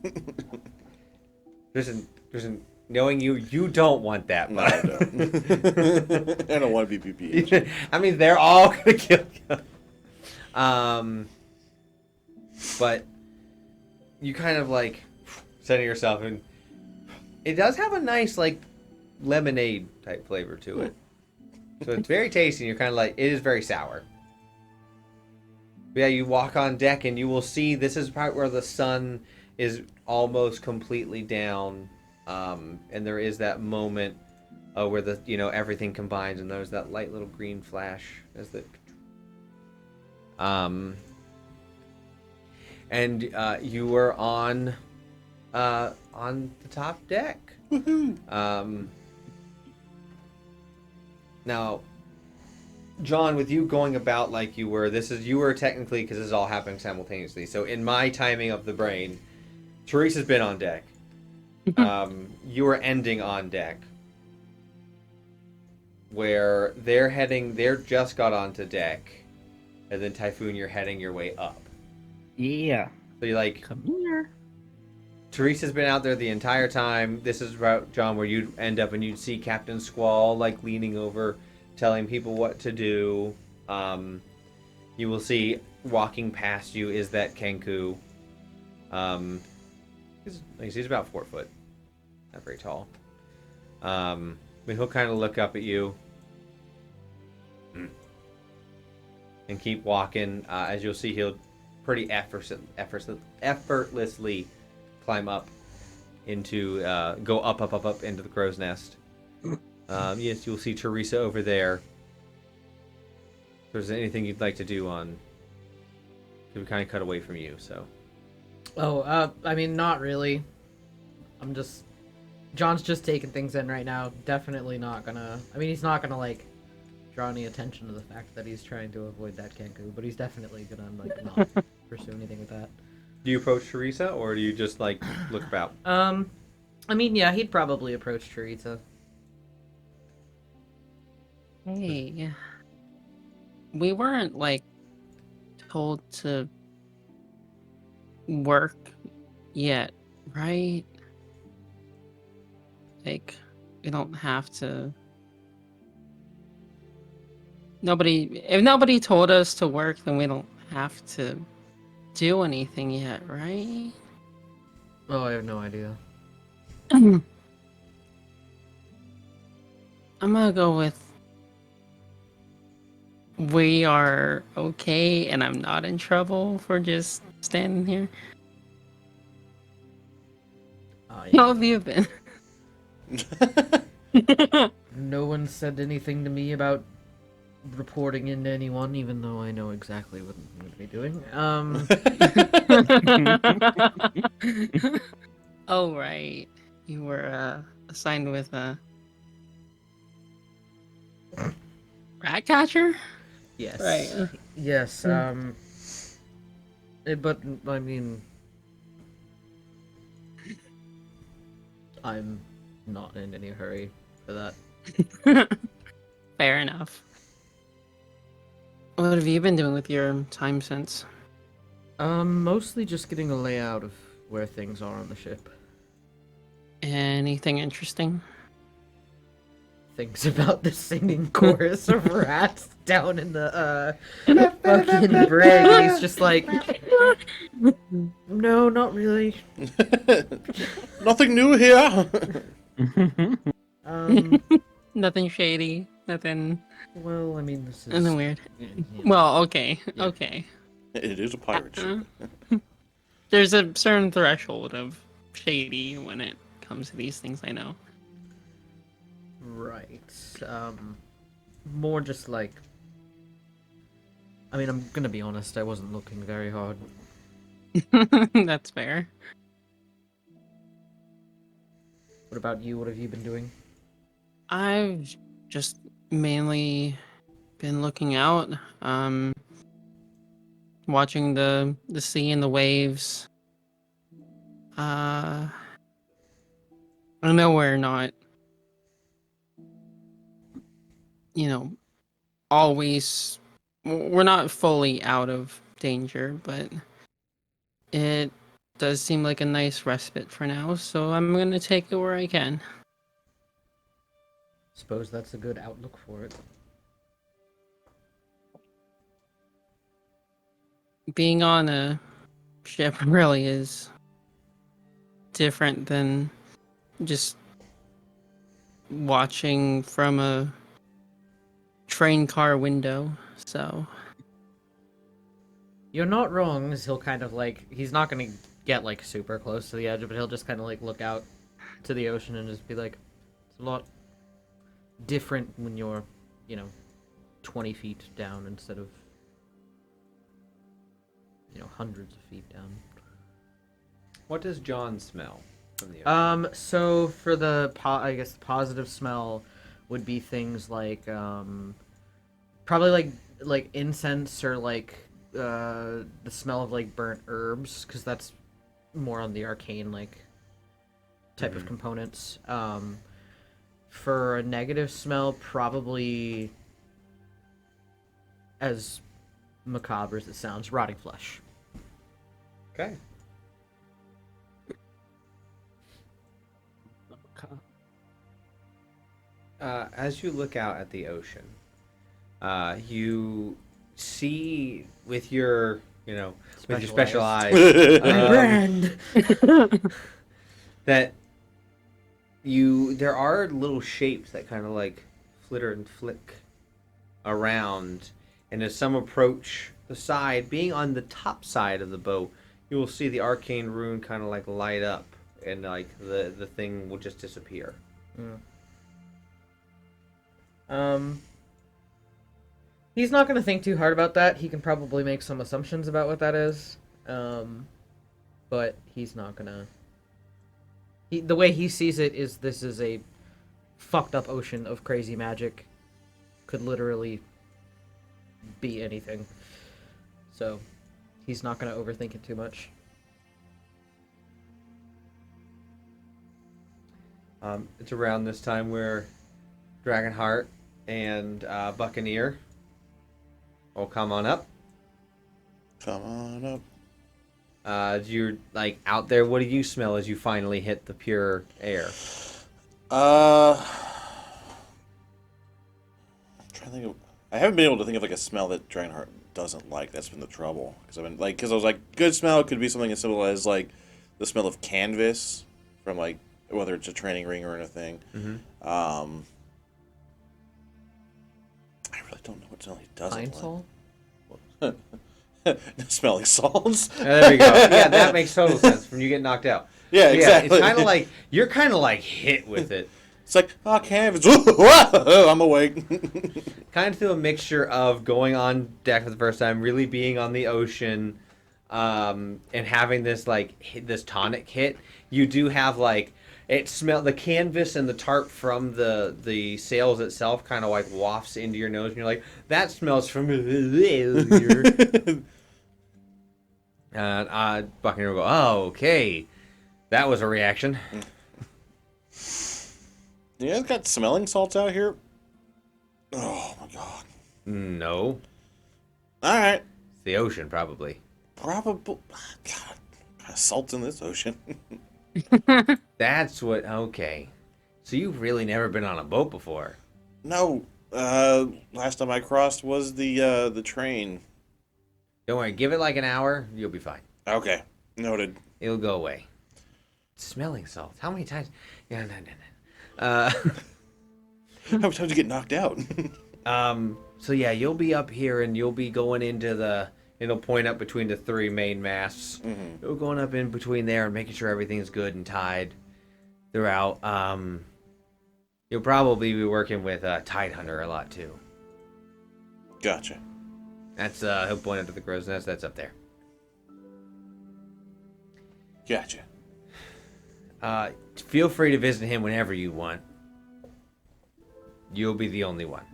There's an knowing you don't want that. No, I don't. I don't want to be BBEG. I mean, they're all gonna kill you. But you kind of like center yourself, and it does have a nice like lemonade type flavor to it. So it's very tasty. And you're kind of like, it is very sour. But yeah, you walk on deck and you will see this is part where the sun is almost completely down, and there is that moment where the everything combines, and there's that light little green flash as the and you were on the top deck. Now, John, with you going about like you were technically, because this is all happening simultaneously. So in my timing of the brain, Teresa's been on deck. You were ending on deck. Where they're just got onto deck. And then Typhoon, you're heading your way up. Yeah. So you're like, come here. Teresa's been out there the entire time. This is about John, where you'd end up and you'd see Captain Squall like leaning over, telling people what to do. You will see walking past you is that Kenku. He's about 4 foot, not very tall. But he'll kind of look up at you and keep walking. As you'll see, he'll pretty effortlessly climb up into go up into the crow's nest. Yes, you'll see Teresa over there. If there's anything you'd like to do on, we kind of cut away from you, so. I mean, not really. John's just taking things in right now. Definitely not gonna. I mean, he's not gonna like draw any attention to the fact that he's trying to avoid that Kenku, but he's definitely gonna like not pursue anything with that. Do you approach Teresa, or do you just like look about? I mean, yeah, he'd probably approach Teresa. Hey, we weren't like told to work yet, right? Like, we don't have to. If nobody told us to work, then we don't have to do anything yet, right? Oh, I have no idea. I'm gonna go with we are okay and I'm not in trouble for just standing here. Yeah. How have you been? No one said anything to me about reporting in to anyone, even though I know exactly what I'm going to be doing. Oh, right. You were assigned with a rat catcher? Yes. Right. Yes, but, I mean, I'm not in any hurry for that. Fair enough. What have you been doing with your time since? Mostly just getting a layout of where things are on the ship. Anything interesting? Things about the singing chorus of rats down in the fucking brig. And he's just like, no, not really. Nothing new here. Nothing shady. Nothing. Well, I mean, this is Nothing weird. Yeah. Well, okay. Yeah. Okay. It is a pirate ship. There's a certain threshold of shady when it comes to these things, I know. Right. More just like. I mean, I'm gonna be honest. I wasn't looking very hard. That's fair. What about you? What have you been doing? I've just mainly been looking out, watching the sea and the waves. I know we're not, you know, always. We're not fully out of danger, but it does seem like a nice respite for now. So I'm gonna take it where I can. Suppose that's a good outlook for it. Being on a ship really is different than just watching from a train car window. So You're not wrong. As he'll kind of like. He's not gonna get like super close to the edge, but he'll just kind of like look out to the ocean and just be like, "It's a lot different when you're, 20 feet down instead of, hundreds of feet down." What does John smell from the ocean? So for the I guess the positive smell would be things like probably like incense or like the smell of like burnt herbs, because that's more on the arcane like type of components. For a negative smell, probably, as macabre as it sounds, rotting flesh. Okay. As you look out at the ocean, you see with your, with your special eyes, Brand. that there are little shapes that kind of like flitter and flick around, and as some approach the side, being on the top side of the boat, you will see the arcane rune kind of like light up, and like the thing will just disappear. He's not gonna think too hard about that. He can probably make some assumptions about what that is, but he's not gonna. The way he sees it is this is a fucked up ocean of crazy magic. Could literally be anything. So he's not gonna overthink it too much. It's around this time where Dragonheart and Buccaneer will come on up. Come on up. You're like out there. What do you smell as you finally hit the pure air? I'm trying to think of. I haven't been able to think of like a smell that Dragonheart doesn't like. That's been the trouble. Because I was like, good smell could be something as simple as like the smell of canvas from like whether it's a training ring or anything. I really don't know what smell he doesn't Pine like. sol? Smelling salts. There we go. Yeah, that makes total sense when you get knocked out. Yeah, exactly. It's kind of like you're kind of like hit with it. It's like, canvas. I'm awake. Kind of through a mixture of going on deck for the first time, really being on the ocean, and having this this tonic hit. You do have like it smell the canvas and the tarp from the sails itself kind of like wafts into your nose, and you're like, that smells familiar. And Buccaneer will go, oh, okay, that was a reaction. You guys got smelling salts out here? Oh my god. No. Alright. It's the ocean, probably. Probably. God, kind of salt in this ocean. That's what. Okay. So you've really never been on a boat before? No. Last time I crossed was the train. Don't worry. Give it like an hour. You'll be fine. Okay. Noted. It'll go away. Smelling salts. How many times? Yeah, no. How many times did you get knocked out? So yeah, you'll be up here and you'll be going into it'll point up between the three main masts. Mm-hmm. You're going up in between there and making sure everything's good and tied throughout. You'll probably be working with Tidehunter a lot too. Gotcha. That's he'll point to the crow's nest. That's up there. Gotcha. Feel free to visit him whenever you want. You'll be the only one.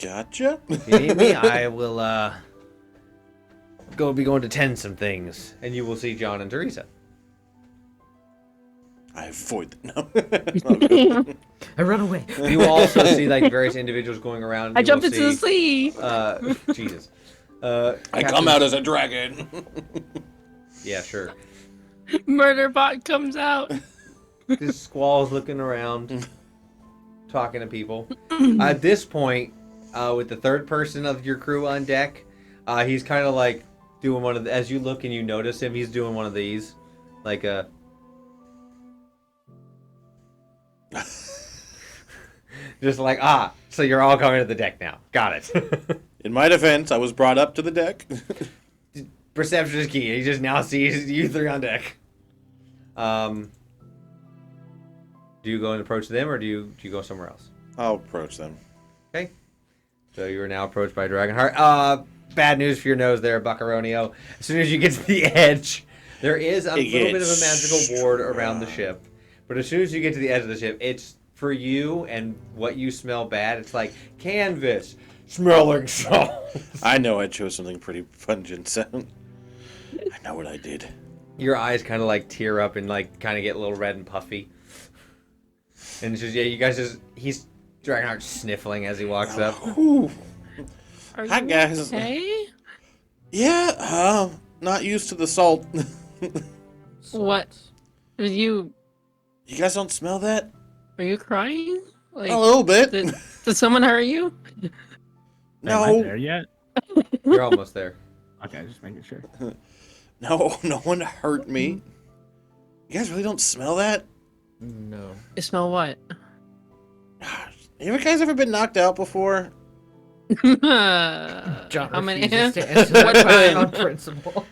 Gotcha. If you need me, I will be going to tend some things, and you will see John and Teresa. I avoid them. No. I run away. You will also see like various individuals going around. I You jumped will into the see, sea. Jesus. I come out as a dragon. Yeah, sure. Murderbot comes out. Just squalls looking around, talking to people. At this point, with the third person of your crew on deck, he's kind of like doing one of the, as you look and you notice him, he's doing one of these, like a. Just like, so you're all coming to the deck now. Got it. In my defense, I was brought up to the deck. Perception is key. He just now sees you three on deck. Do you go and approach them, or do you go somewhere else? I'll approach them. Okay. So you are now approached by Dragonheart. Bad news for your nose there, Buccaronio. As soon as you get to the edge, there is a little bit of a magical ward around the ship. But as soon as you get to the edge of the ship, it's for you and what you smell bad. It's like canvas smelling salt. I know I chose something pretty pungent, so I know what I did. Your eyes kind of like tear up and like kind of get a little red and puffy. And it's just, you guys he's Dragonheart sniffling as he walks up. Are Hi, you guys. okay? Yeah, not used to the salt. What? You guys don't smell that? are you crying? Like A little bit. did someone hurt you? Am I No, there yet? You're almost there. Okay, just making sure. no one hurt me. You guys really don't smell that? No. You smell what? You guys ever been knocked out before? John How many? refuses to answer that What question time? on principle.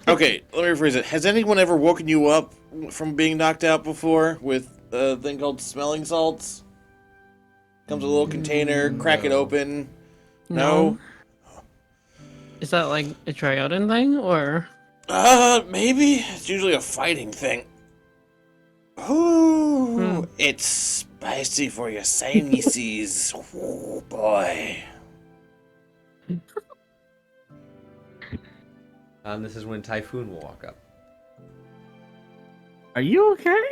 Okay, let me rephrase it. Has anyone ever woken you up from being knocked out before with a thing called smelling salts? Comes with a little container, crack it open. No? Is that like a Trioden thing, or? Maybe. It's usually a fighting thing. Ooh, it's spicy for your sinuses. Oh, boy. This is when Typhoon will walk up. Are you okay?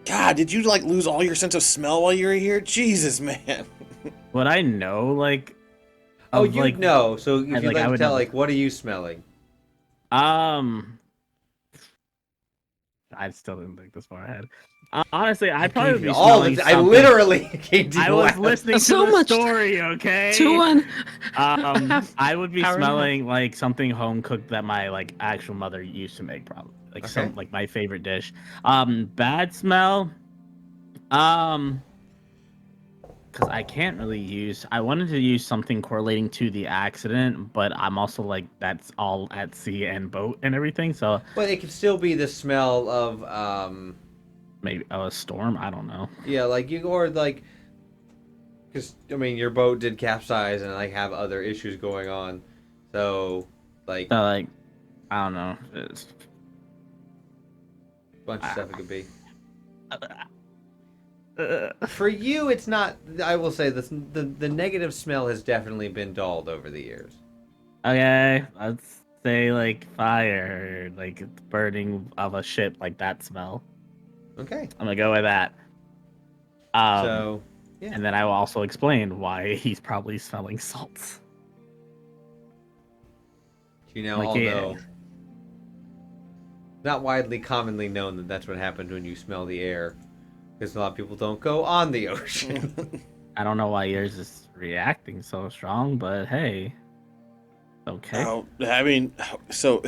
God, did you like lose all your sense of smell while you were here? Jesus, man. Would I know, like... Oh, of, you like, know. So if you'd like, like I to would tell, know. like, what are you smelling? I still didn't think this far ahead. Honestly, I'd probably Gave be you all smelling I something. literally gave you I was last. listening to So the much story, okay? 2-1. I would be Hour and a half. smelling like something home cooked that my like actual mother used to make, probably like Okay. like my favorite dish. Bad smell. Because I can't really use. I wanted to use something correlating to the accident, but I'm also like that's all at sea and boat and everything. So But it could still be the smell of maybe a storm. I don't know. yeah, like you or like, because I mean your boat did capsize and like have other issues going on, so like So like, I don't know. It's, a bunch of stuff it could be. uh, For you, it's not. I will say this: the negative smell has definitely been dulled over the years. okay, let's say like fire, like burning of a ship, like that smell. Okay, I'm gonna go with that. so yeah. And then I will also explain why he's probably smelling salts. You know, Like, yeah. although not widely commonly known that that's what happens when you smell the air, because a lot of people don't go on the ocean. I don't know why yours is reacting so strong, but hey, okay. Oh, I mean, so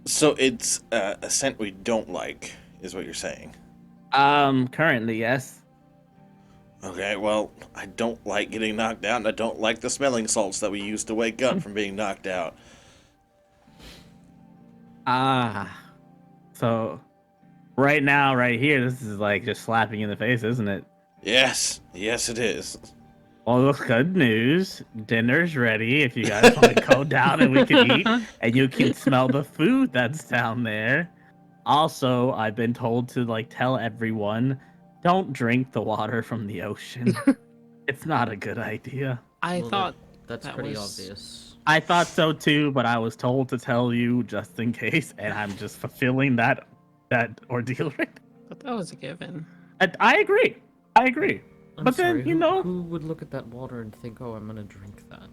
it's a scent we don't like, is what you're saying. Currently, yes. Okay, well, I don't like getting knocked out, and I don't like the smelling salts that we used to wake up from being knocked out. So right now, right here, this is like just slapping you in the face, isn't it? Yes, yes, it is. Well, good news. Dinner's ready. If you guys want to go down and we can eat, and you can smell the food that's down there. Also, I've been told to like tell everyone, don't drink the water from the ocean. It's not a good idea. I Well, thought That's that pretty was- obvious. I thought so too, but I was told to tell you just in case, and I'm just fulfilling that ordeal right that was a given. now. I agree. I agree. I'm But then, sorry, you know- who would look at that water and think, "Oh, I'm gonna drink that"?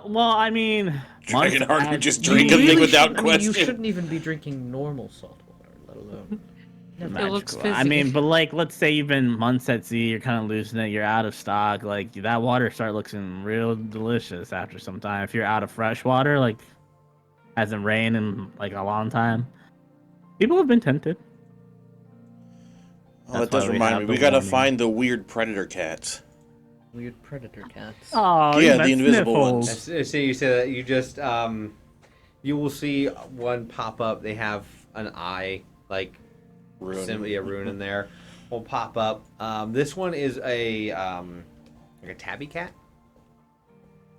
Well, I mean, Dragonheart would just You drink a thing really without shouldn't- I mean, you question. shouldn't even be drinking normal salt water, let alone. It looks magical. I mean, fizzy. but like, let's say you've been months at sea, you're kind of losing it, you're out of stock. Like that water start looking real delicious after some time. If you're out of fresh water, like hasn't rained in like a long time, people have been tempted. Oh, that That's does why we remind have me. the We gotta warning. find the weird predator cats. Weird predator cats. Oh, Yeah, the invisible ones. So you say that you just you will see one pop up. They have an eye like Ruin. a rune in there. Will pop up. This one is a like a tabby cat.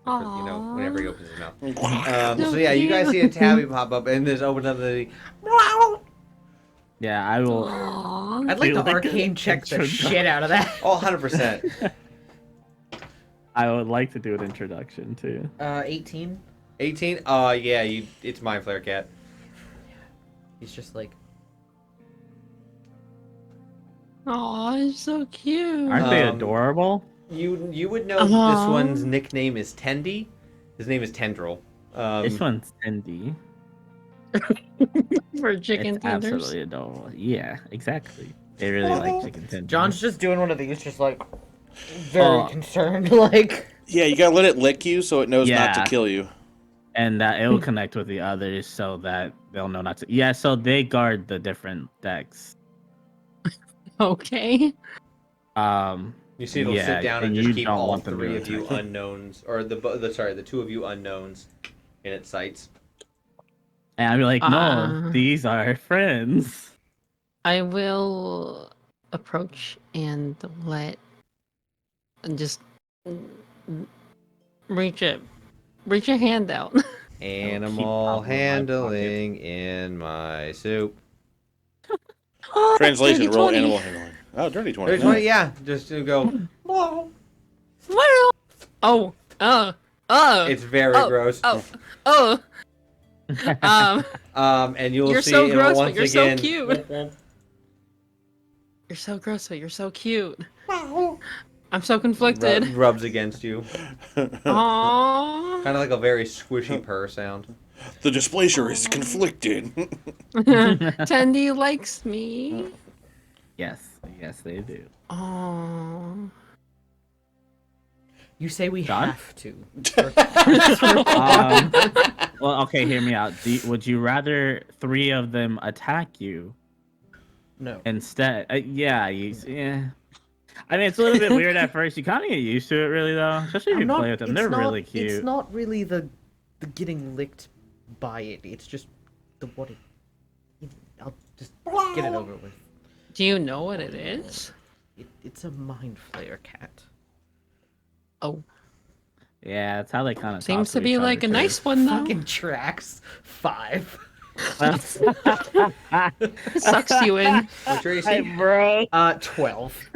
You know, whenever he opens his mouth. So yeah, you guys see a tabby pop up, and there's open up the. Yeah, I will. Aww. I'd like Feel to like arcane a check the introduction. shit out of that. Oh, 100%. I would like to do an introduction too. 18. 18. Yeah, it's Mind Flare Cat. He's just like, Aw, it's so cute. Aren't they Um, adorable? You would know this Aw. one's nickname is Tendy. His name is Tendril. This one's Cindy. For chicken It's tenders. absolutely adorable. Yeah, exactly. They really like chicken tenders. John's just doing one of these, just like, very Oh. concerned, like. Yeah, you gotta let it lick you so it knows not Yeah. to kill you. And that it will connect with the others so that they'll know not to. Yeah, so they guard the different decks. Okay. You see, it'll Yeah, sit down and and just you keep don't all want them to three of you attack. unknowns, or the two of you unknowns in its sights. And I'll be like, no, Uh. these are friends. I will approach and just reach a hand out. Animal keep them in my handling in my soup. Translation: Dirty roll 20. animal handling. Oh, dirty 20. There's one, yeah, just to go. Oh, It's very Oh, gross. oh. And you'll You're see so it gross, but once you're so again. cute. You're so gross, but you're so cute. I'm so conflicted. Rubs against you. Aww. Kind of like a very squishy purr sound. The displacer is conflicted. Tendy likes me. Yes, they do. Aww. You say we John? have to. Well, okay, hear me out. Would you rather 3 of them attack you No. instead? Yeah. I mean, it's a little bit weird at first. You kind of get used to it, really, though. Especially if you play with them. They're really cute. It's not really the getting licked by it. It's just the what it. I'll just get it over with. Do you know what it is? It's a mind flayer cat. Oh, Yeah, that's how they kind of seems to be like a nice one though. Fucking tracks 5. Sucks you in. What's your AC? bro. 12.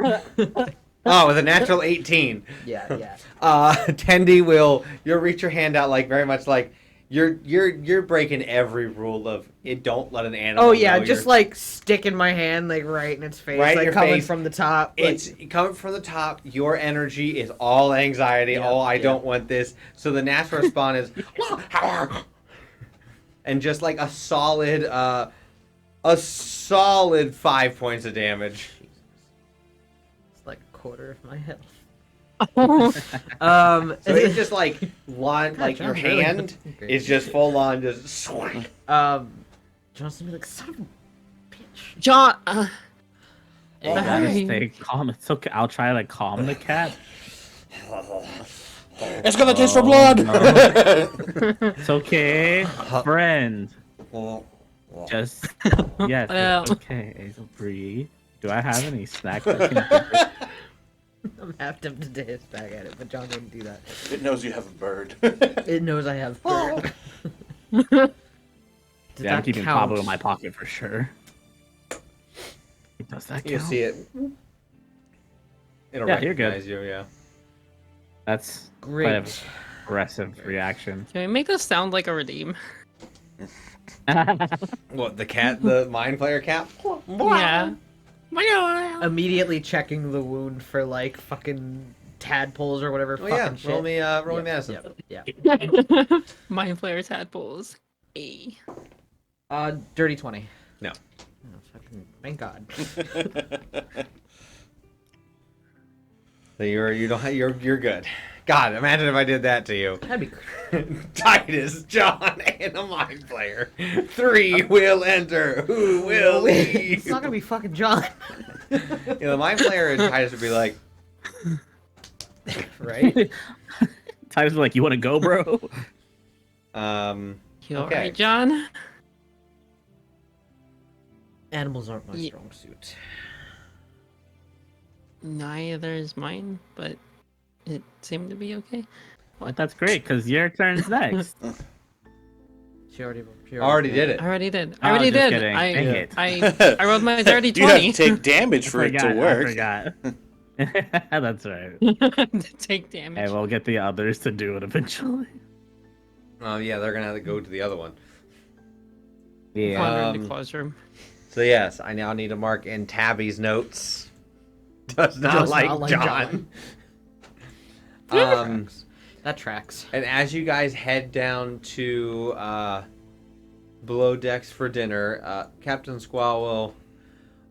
Oh, with a natural 18. Yeah. Tendy you'll reach your hand out like very much like you're breaking every rule of it. Don't let an animal. Oh yeah, know just you're- like sticking my hand like right in its face, Right in like your coming face. from the top. Like, It's coming from the top. Your energy is all anxiety. Yeah, Oh, I yeah. don't want this. So the natural response is, and just like a solid 5 points of damage. it's like a quarter of my health. So it's just like like your John's really hand great. is just full on just. John's gonna be like, son of a bitch. John. You gotta Sorry. stay calm. It's okay. I'll try to calm the cat. It's gonna taste for blood. It's okay, friend. Just yes. Well. Okay, Hazel, breathe. Do I have any snacks? That can I'm half tempted to hiss back at it, but John wouldn't do that. It knows you have a bird. It knows I have bird. yeah, I'm keeping Pablo in my pocket for sure. Does that count? You see it. It'll Yeah, you're good. recognize you, yeah. That's Great. quite an aggressive reaction. Can we make this sound like a redeem? What, the cat, the mind player cat? Yeah. Immediately checking the wound for like fucking tadpoles or whatever Oh fucking yeah, shit. roll me medicine. Yeah. Mind player tadpoles. A. Dirty 20. No. Oh, fucking, thank God. So you're good. God, imagine if I did that to you. That'd be Titus, John, and a mind player. 3 will enter. Who will leave? It's not gonna be fucking John. The mind player and Titus would be like, Right? Titus was like, "You want to go, bro?" You Okay. alright, John? Animals aren't my Ye- strong suit. Neither is mine, but it seemed to be okay. But that's great because your turn's next. She already did it. I already did. Oh, I already just did. kidding. Dang it. I rolled my dirty You have 20. to take damage for it to work. I forgot. That's right. Take damage. Hey, we'll get the others to do it eventually. Oh yeah, they're gonna have to go to the other one. Yeah. Wander in the Um, classroom. So yes, I now need to mark in Tabby's notes. Does not like John. That tracks. And as you guys head down to below decks for dinner, Captain Squall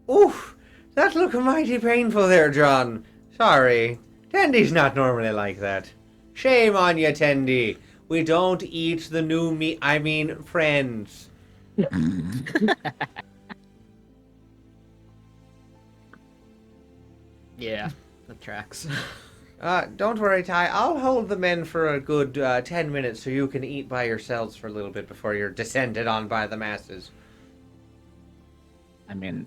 will. Oof, that looked mighty painful there, John. Sorry, Tendy's not normally like that. Shame on you, Tendy. We don't eat the new meat. I mean, friends. Yeah, that tracks. Don't worry, Ty. I'll hold the men for a good 10 minutes so you can eat by yourselves for a little bit before you're descended on by the masses. I mean,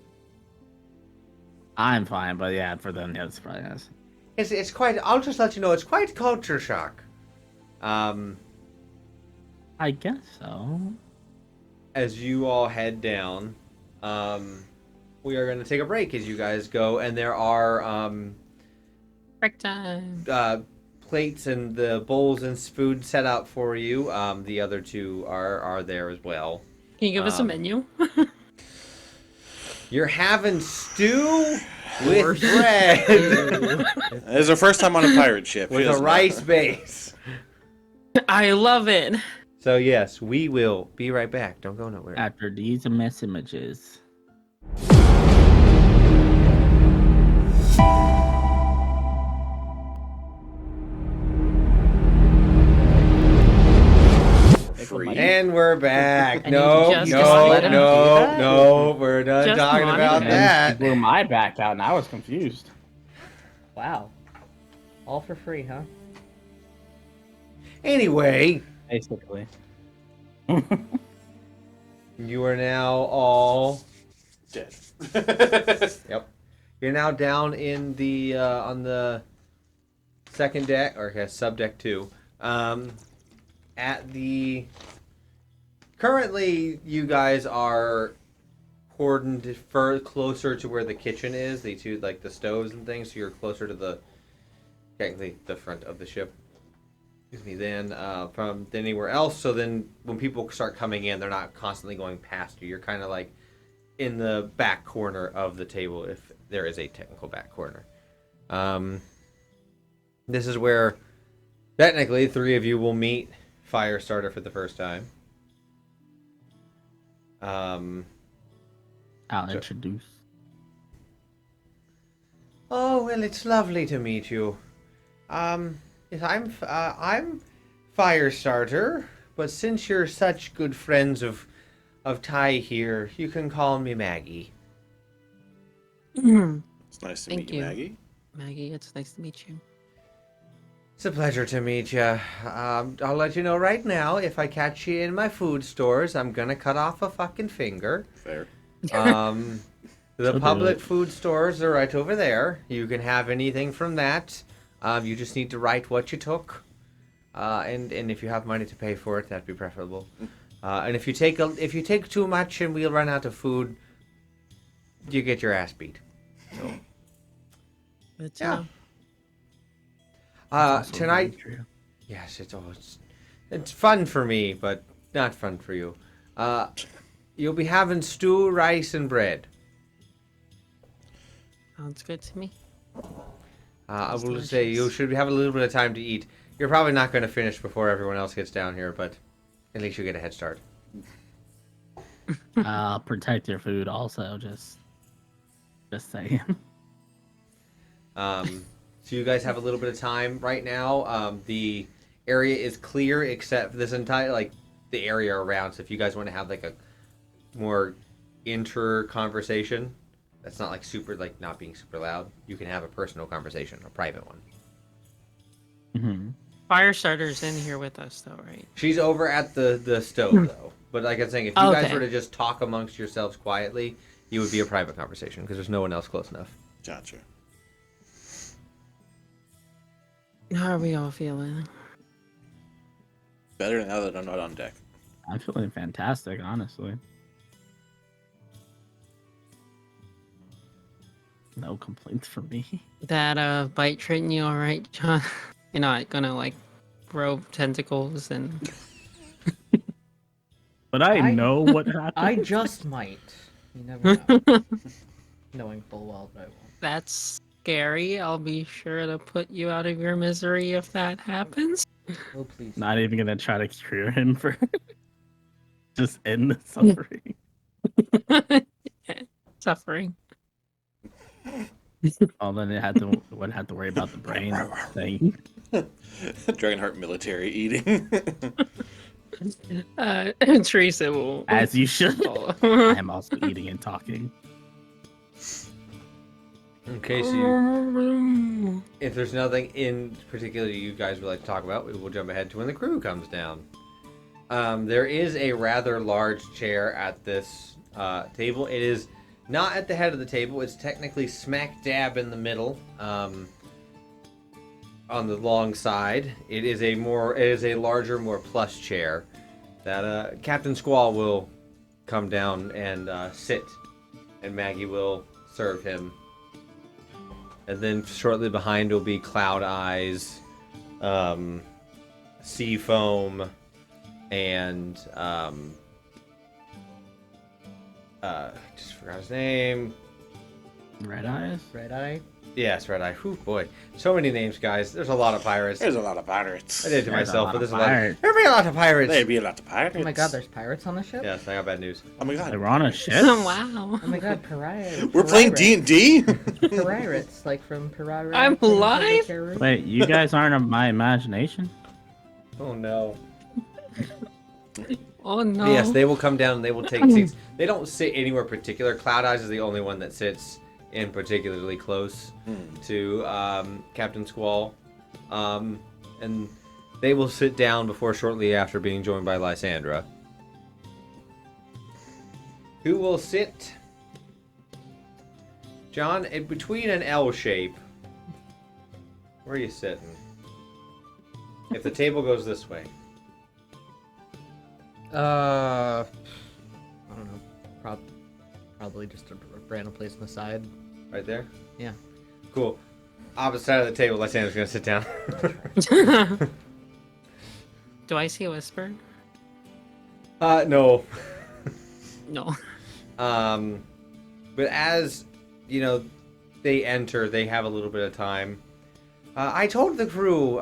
I'm fine, but yeah, for them, yeah, it's probably nice. It's quite. I'll just let you know. It's quite culture shock. I guess so. As you all head down, we are going to take a break as you guys go, and there are Break time. plates and the bowls and food set out for you. The other two are there as well. Can you give us a menu? You're having stew with bread This is our first time on a pirate ship. with She a doesn't rice know. base. I love it. So yes, we will be right back. Don't go nowhere. After these images. Free. And we're back. And No, you just no, let him do no, that? no. We're done Just talking wanted about him. that. Blew my back out and I was confused. Wow. All for free, huh? Anyway, Basically. you are now all. Dead. Yep. You're now down in the on the second deck, or okay, sub deck 2. At the currently, you guys are cordoned closer to where the kitchen is. The two, like the stoves and things. So you're closer to the technically the front of the ship. Excuse me. Than anywhere else. So then, when people start coming in, they're not constantly going past you. You're kind of like in the back corner of the table, if there is a technical back corner. This is where technically 3 of you will meet Firestarter for the first time. I'll introduce. Oh well, it's lovely to meet you. Yes, I'm Firestarter, but since you're such good friends of Ty here, you can call me Maggie. It's nice to Thank meet you, you. Maggie. Maggie, it's nice to meet you. It's a pleasure to meet you. I'll let you know right now, if I catch you in my food stores, I'm gonna cut off a fucking finger. Fair. The do public it. food stores are right over there. You can have anything from that. You just need to write what you took. And if you have money to pay for it, that'd be preferable. And if you take too much and we'll run out of food, you get your ass beat. So, Good to yeah. know. Also Tonight, very true. yes, it's fun for me, but not fun for you. You'll be having stew, rice, and bread. Sounds good to me. I Sounds will say you delicious. should have a little bit of time to eat. You're probably not going to finish before everyone else gets down here, but at least you get a head start. Protect your food also, just saying. So you guys have a little bit of time right now. The area is clear except for this entire, like, the area around. So if you guys want to have, like, a more inter-conversation, that's not, like, super, like, not being super loud, you can have a personal conversation, a private one. Mm-hmm. Firestarter's in here with us, though, right? She's over at the stove, though. But like I'm saying, if you guys Okay. were to just talk amongst yourselves quietly, it would be a private conversation because there's no one else close enough. Gotcha. How are we all feeling? Better now that I'm not on deck. I'm feeling fantastic, honestly. No complaints from me. That bite treating you all right, John? You're not gonna like grow tentacles and But I I- know what happened. I just might. You never know. Knowing full well that I won't. that's scary. I'll be sure to put you out of your misery if that happens. Oh, please. Not even gonna try to cure him for just end the suffering. Suffering. Oh, then it would have to worry about the brain thing. Dragonheart military eating. Teresa will. As you should. follow. I am also eating and talking. Okay, so if there's nothing in particular you guys would like to talk about, we will jump ahead to when the crew comes down. There is a rather large chair at this table. It is not at the head of the table. It's technically smack dab in the middle, on the long side. It is a larger, more plush chair that Captain Squall will come down and sit, and Maggie will serve him. And then shortly behind will be Cloud Eyes, Sea Foam, and just forgot his name. Red eyes? Red Eye. Yes, Red Eye. Whew, boy, so many names, guys. There's a lot of pirates. There's a lot of pirates. I did it to There's a myself, lot but there's of a lot. pirates. There'll be a lot of pirates. There'd be a lot of pirates. Oh my god, there's pirates on the ship? Yes, I got bad news. Oh my They god. were on a ship? Wow. Oh my god, pirates. We're playing D&D? Pirates, like from Pirates. I'm alive? Wait, you guys aren't of my imagination? Oh no. Oh no. Yes, they will come down and they will take seats. They don't sit anywhere particular. Cloud Eyes is the only one that sits in particularly close to Captain Squall. And they will sit down before shortly after being joined by Lysandra, who will sit, John, in between an L shape. Where are you sitting? If the table goes this way. I don't know. Probably just a random place on the side. Right there? Yeah. Cool. Opposite side of the table, Lysandra's gonna sit down. Do I see a whisper? No. No. But as, you know, they enter, they have a little bit of time. I told the crew,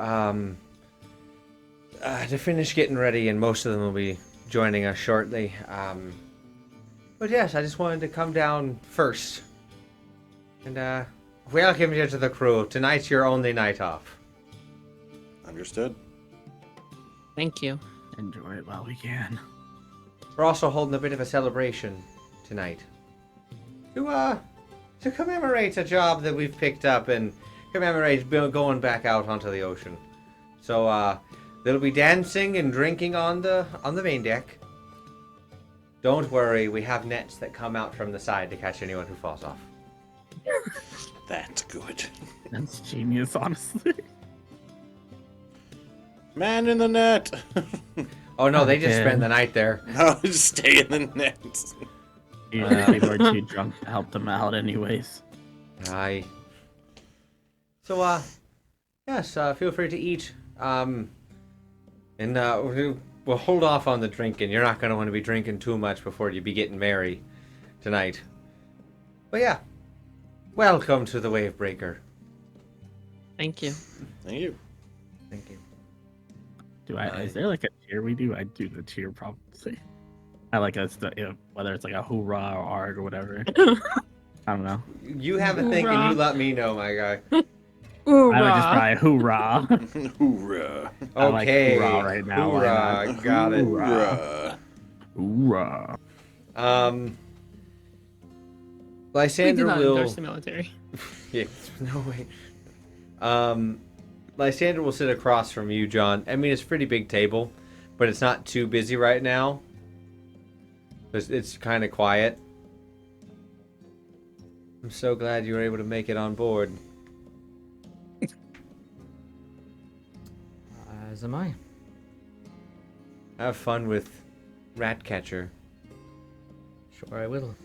to finish getting ready, and most of them will be joining us shortly. But yes, I just wanted to come down first. And, welcome you to the crew. Tonight's your only night off. Understood. Thank you. Enjoy it while we can. We're also holding a bit of a celebration tonight. To commemorate a job that we've picked up and commemorate going back out onto the ocean. So there'll be dancing and drinking on the main deck. Don't worry, we have nets that come out from the side to catch anyone who falls off. That's good. That's genius, honestly. Man in the net. Oh no, they just Okay. spend the night there. No, just stay in the net. Usually people are too drunk to help them out, anyways. Aye. So yes, feel free to eat. And we'll hold off on the drinking. You're not going to want to be drinking too much before you be getting merry tonight. But yeah, welcome to the Wavebreaker. Thank you. Thank you. Thank you. Is there like a cheer we do? I do the cheer probably. I like us whether it's like a hoorah or arg or whatever. I don't know. You have a thing and you let me know, my guy. I would just try hoorah. Hoorah. I like Okay. hoorah right now. Why Hoorah. not? Got it. Hoorah. Hoorah. We do Lysander not will. endorse the military. Yeah, no way. Lysander will sit across from you, John. I mean, it's a pretty big table, but it's not too busy right now. It's kind of quiet. I'm so glad you were able to make it on board. As am I. Have fun with Ratcatcher. Sure, I will.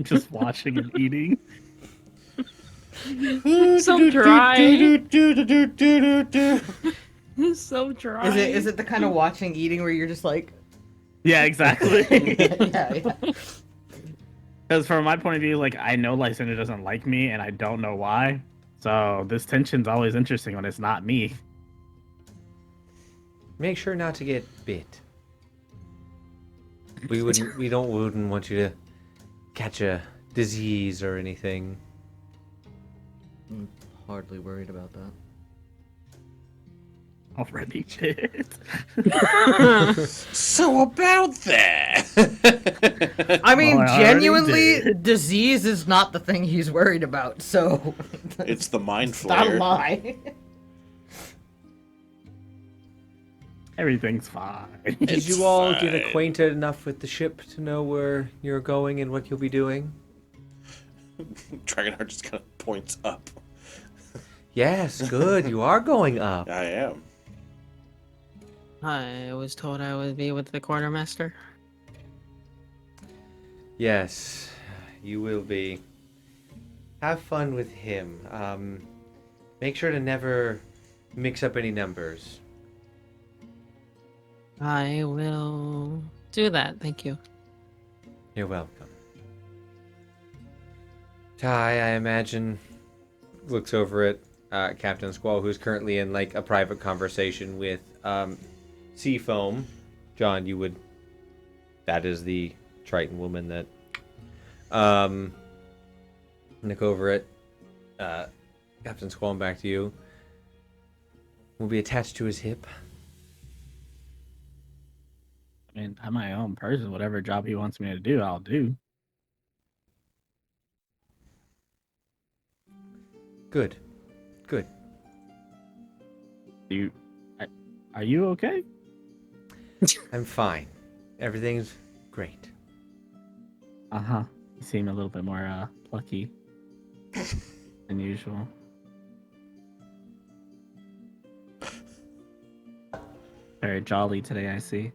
Just watching and eating. So dry. It's so dry. Is it the kind of watching eating where you're just like, Yeah, exactly. yeah. Because from my point of view, like I know Lysander doesn't like me, and I don't know why. So this tension's always interesting when it's not me. Make sure not to get bit. We wouldn't want you to catch a disease or anything. I'm hardly worried about that. Already did. So about that. I mean, Well, I already genuinely, did. disease is not the thing he's worried about, so It's the mind it's not a flare. lie. Everything's fine. Did It's you all get fine. acquainted enough with the ship to know where you're going and what you'll be doing? Dragonheart just kind of points up. Yes, good. You are going up. I am. I was told I would be with the quartermaster. Yes, you will be. Have fun with him. Make sure to never mix up any numbers. I will do that. Thank you. You're welcome. Ty, I imagine, looks over at Captain Squall, who's currently in like a private conversation with Seafoam. John, you would. That is the Triton woman that. Look over at Captain Squall and back to you. Will be attached to his hip. I mean, I'm my own person. Whatever job he wants me to do, I'll do. Good. Good. Are you okay? I'm fine. Everything's great. You seem a little bit more plucky than usual. Very jolly today, I see.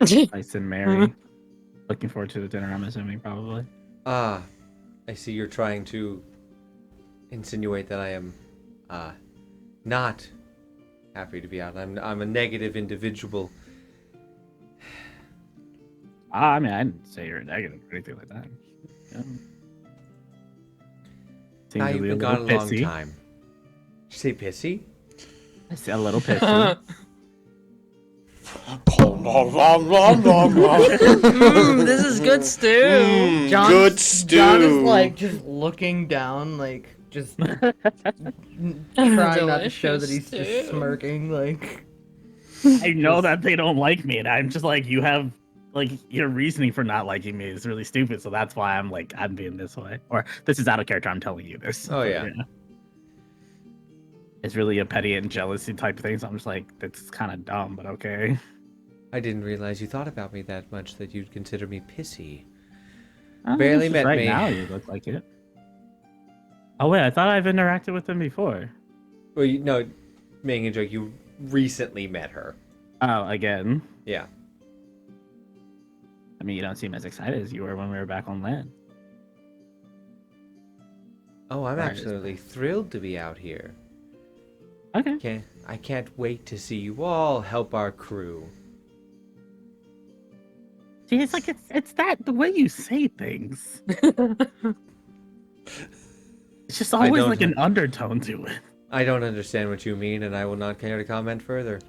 Nice and merry. Looking forward to the dinner, I'm assuming, probably. Ah, I see you're trying to insinuate that I am not happy to be out. I'm a negative individual. I mean, I didn't say you're negative or anything like that. Yeah. Seems Now to you've be been gone a long pissy. time. Did you say pissy? I see a little pissy. This is good stew. Good stew. John is like just looking down, like just trying not to show that he's Delicious just stew. smirking, like. I know that they don't like me, and I'm just like, you have like your reasoning for not liking me is really stupid, so that's why I'm like I'm being this way. Or this is out of character. I'm telling you this. Oh, yeah. it's really a petty and jealousy type thing. So I'm just like, that's kind of dumb, but okay. I didn't realize you thought about me that much that you'd consider me pissy. Oh, Barely just met right me. now, you look like it. Oh wait, I thought I've interacted with them before. Well, no, making a joke. You recently met her. Oh, again. Yeah. I mean, you don't seem as excited as you were when we were back on land. Oh, I'm Right. absolutely thrilled to be out here. Okay. I can't wait to see you all help our crew. See, it's like it's that the way you say things. It's just always don't- like an undertone to it. I don't understand what you mean, and I will not care to comment further.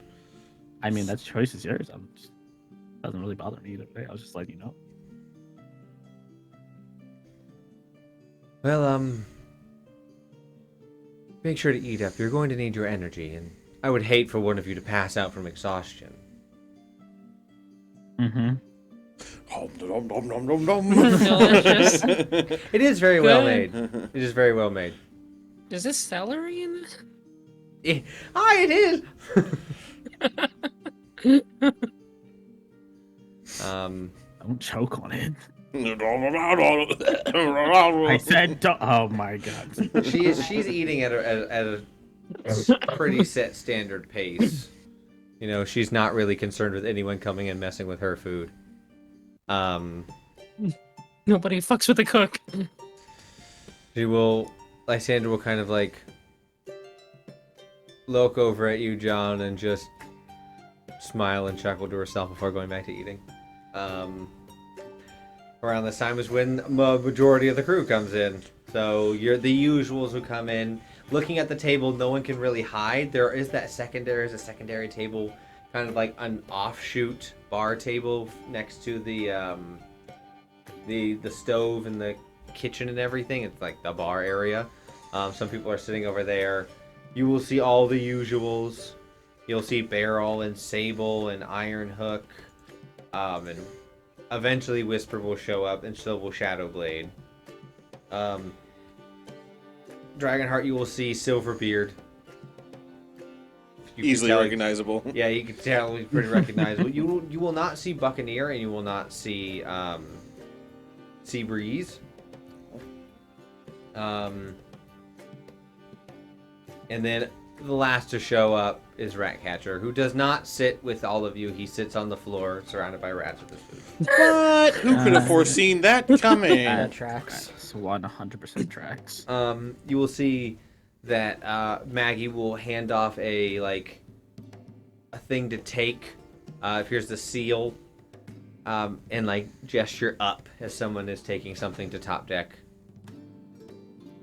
I mean, that choice is yours. Doesn't really bother me either way. I was just letting you know. Well, make sure to eat up. You're going to need your energy, and I would hate for one of you to pass out from exhaustion. Mm-hmm. Nom, nom, nom, nom, nom. Delicious. It is very well made. Good. It is very well made. Is this celery in this? It is. Don't choke on it. I I said, don't. Oh my god. She's eating at a pretty set standard pace. You know, she's not really concerned with anyone coming and messing with her food. Nobody fucks with the cook. Lysandra will kind of like look over at you, John, and just smile and chuckle to herself before going back to eating. Around this time is when the majority of the crew comes in. So the usuals who come in. Looking at the table, no one can really hide. There is a secondary table, kind of like an offshoot bar table next to the stove and the kitchen and everything. It's like the bar area. Some people are sitting over there. You will see all the usuals. You'll see Barrel and Sable and Ironhook, and eventually Whisper will show up, and so will Shadowblade. Dragonheart, you will see Silverbeard. You can Easily tell- recognizable. Yeah, you can tell he's pretty recognizable. You will not see Buccaneer, and you will not see Seabreeze. And then the last to show up is Ratcatcher, who does not sit with all of you. He sits on the floor, surrounded by rats with his food. What? Who could have foreseen that coming? That tracks. That's 100% tracks. You will see that Maggie will hand off a thing to take. Here's the seal, and like gesture up as someone is taking something to top deck.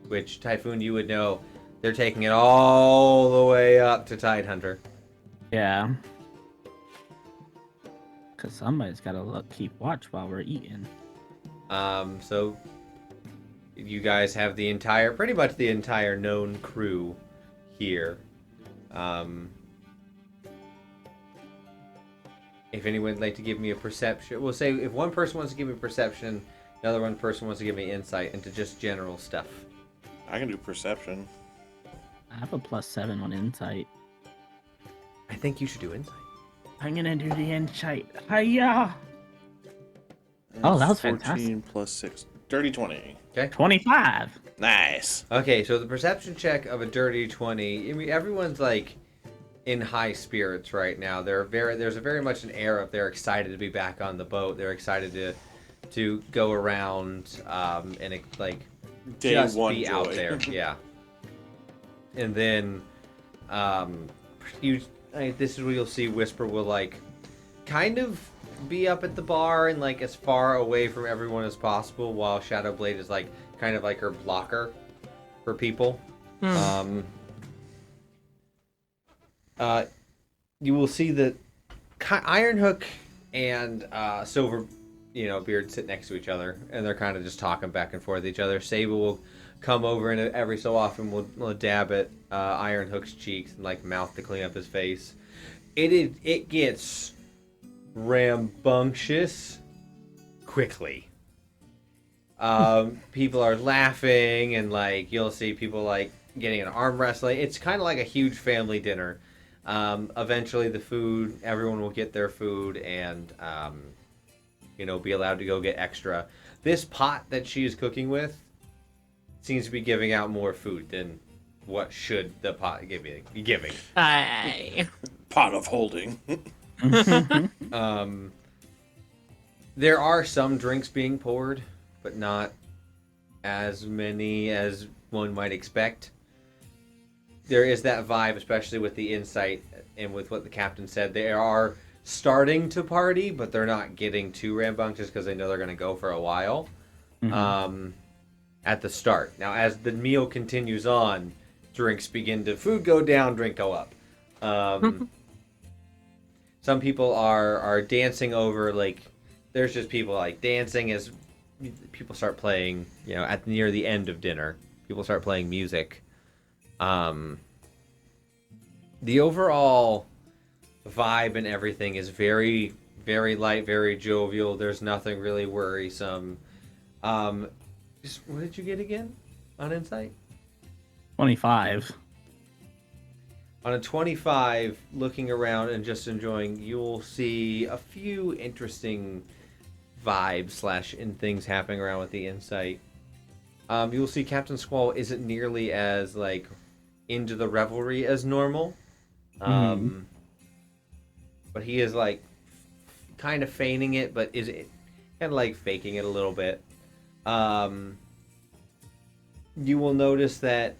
Which Typhoon, you would know, they're taking it all the way up to Tidehunter. Yeah. Because somebody's got to keep watch while we're eating. So you guys have pretty much the entire known crew here. If anyone would like to give me a perception, we'll say if one person wants to give me perception, another one person wants to give me insight into just general stuff. I can do perception. I have a +7 on insight. I think you should do insight. I'm gonna do the insight. Hiya! Oh, that was 14 fantastic. plus 6. Dirty 20. 25. Nice. Okay, so the perception check of a dirty 20. I mean, everyone's like in high spirits right now. There's a very much an air of they're excited to be back on the boat. They're excited to go around and like Day just one be joy. out there. Yeah. And then this is where you'll see Whisper will like kind of be up at the bar and like as far away from everyone as possible, while Shadowblade is like kind of like her blocker for people. You will see that Ironhook and Silver, Beard sit next to each other, and they're kind of just talking back and forth with each other. Sable will come over and every so often will dab at Ironhook's cheeks and like mouth to clean up his face. It gets rambunctious quickly. People are laughing, and like you'll see people like getting an arm wrestling. It's kind of like a huge family dinner. Eventually, the food, everyone will get their food and, be allowed to go get extra. This pot that she is cooking with seems to be giving out more food than what should the pot be giving. Aye. Pot of holding. There are some drinks being poured, but not as many as one might expect. There is that vibe, especially with the insight and with what the captain said. They are starting to party, but they're not getting too rambunctious because they know they're going to go for a while at the start. Now, as the meal continues on, drinks begin to food go down, drink go up. Some people are dancing over, like, there's just people like dancing as people start playing, at near the end of dinner. People start playing music. The overall vibe and everything is very, very light, very jovial. There's nothing really worrisome. What did you get again on Insight? 25. On a 25, looking around and just enjoying, you'll see a few interesting vibes / in things happening around with the Insight. You'll see Captain Squall isn't nearly as, into the revelry as normal. But he is, kind of feigning it, but is it kind of, faking it a little bit. You will notice that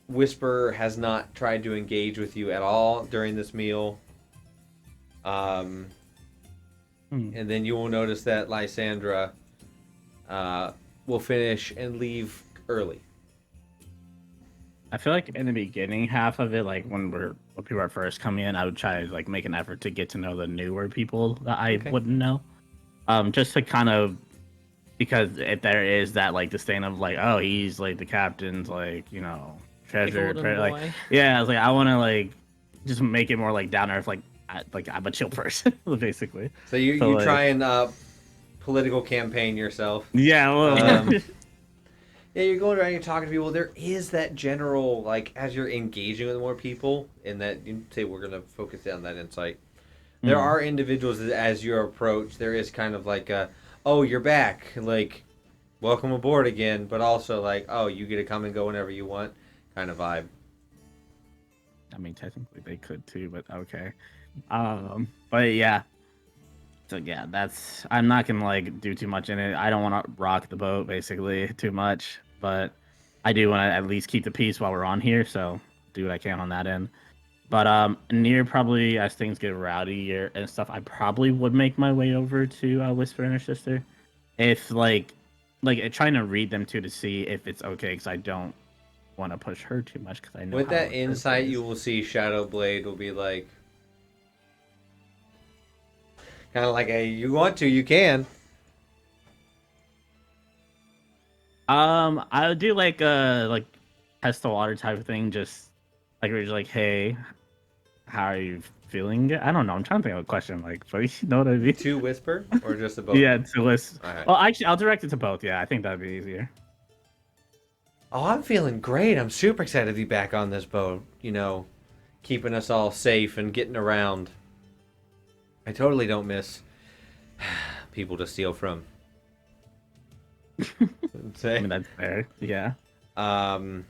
Whisper has not tried to engage with you at all during this meal. And then you will notice that Lysandra will finish and leave early. I feel like in the beginning half of it, when people are first coming in, I would try to make an effort to get to know the newer people that I wouldn't know. Just to kind of, because if there is that disdain of oh, he's the captain's treasure, boy. yeah, I was I want to just make it more down to earth, I'm a chill person basically. So you try and political campaign yourself. Yeah, well, yeah, you're going around, you're talking to people. There is that general, as you're engaging with more people, in that you say we're going to focus on that insight. There are individuals that, as you approach, there is kind of oh, you're back, welcome aboard again, but also oh, you get to come and go whenever you want, kind of vibe. I mean, technically they could too, but okay. But yeah. So yeah, I'm not gonna do too much in it. I don't want to rock the boat basically too much, but I do want to at least keep the peace while we're on here, so do what I can on that end. But near probably as things get rowdy and stuff, I probably would make my way over to Whisper and her sister, if trying to read them too to see if it's okay, because I don't want to push her too much, because I know with how that her insight is. you will see Shadowblade will be kind of you want to, you can. I would do a test the water type of thing, just we're just hey, how are you feeling? I don't know. I'm trying to think of a question, but you know what I mean? To Whisper or just to both? Yeah, to list. All right. Well, actually, I'll direct it to both. Yeah, I think that'd be easier. Oh, I'm feeling great. I'm super excited to be back on this boat. Keeping us all safe and getting around. I totally don't miss people to steal from. I mean, that's fair. Yeah. And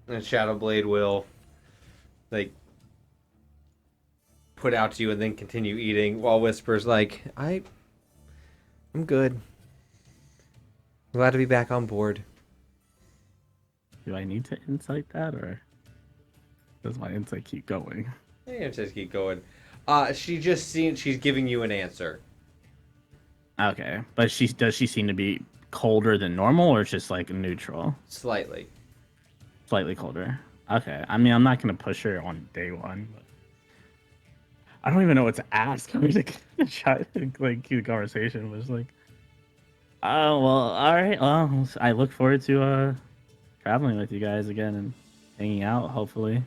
Shadowblade will put out to you and then continue eating, while Whisper's I'm good. Glad to be back on board. Do I need to insight that, or does my insight keep going? Yeah, just keep going. She's giving you an answer. Okay, but does she seem to be colder than normal, or it's just neutral? Slightly Colder. Okay, I mean, I'm not gonna push her on day one, but I don't even know what to ask. I'm just try to keep the conversation. Was oh well, all right. Well, I look forward to traveling with you guys again and hanging out. Hopefully,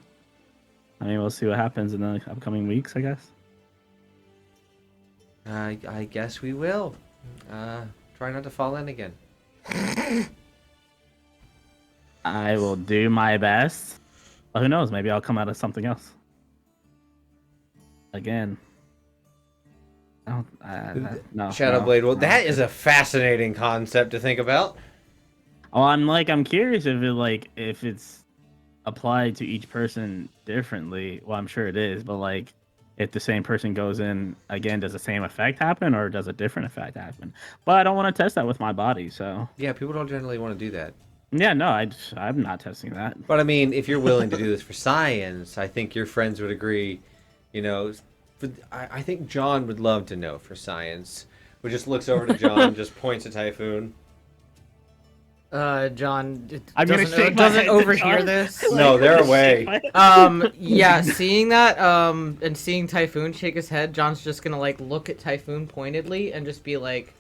I mean, we'll see what happens in the upcoming weeks, I guess. I guess we will. Try not to fall in again. I will do my best. But who knows? Maybe I'll come out of something else. Again. No. Shadowblade. Well, that is a fascinating concept to think about. Oh, I'm curious if it's applied to each person differently. Well, I'm sure it is, but like, if the same person goes in again, does the same effect happen, or does a different effect happen? But I don't want to test that with my body, so. Yeah, people don't generally want to do that. Yeah, no, I'm not testing that. But I mean, if you're willing to do this for science, I think your friends would agree. You know, I think John would love to know for science. Who just looks over to John, just points at Typhoon. John I'm gonna doesn't, shake my doesn't head to overhear John. this. No, they're away. Yeah, seeing that, and seeing Typhoon shake his head, John's just gonna like look at Typhoon pointedly and just be like,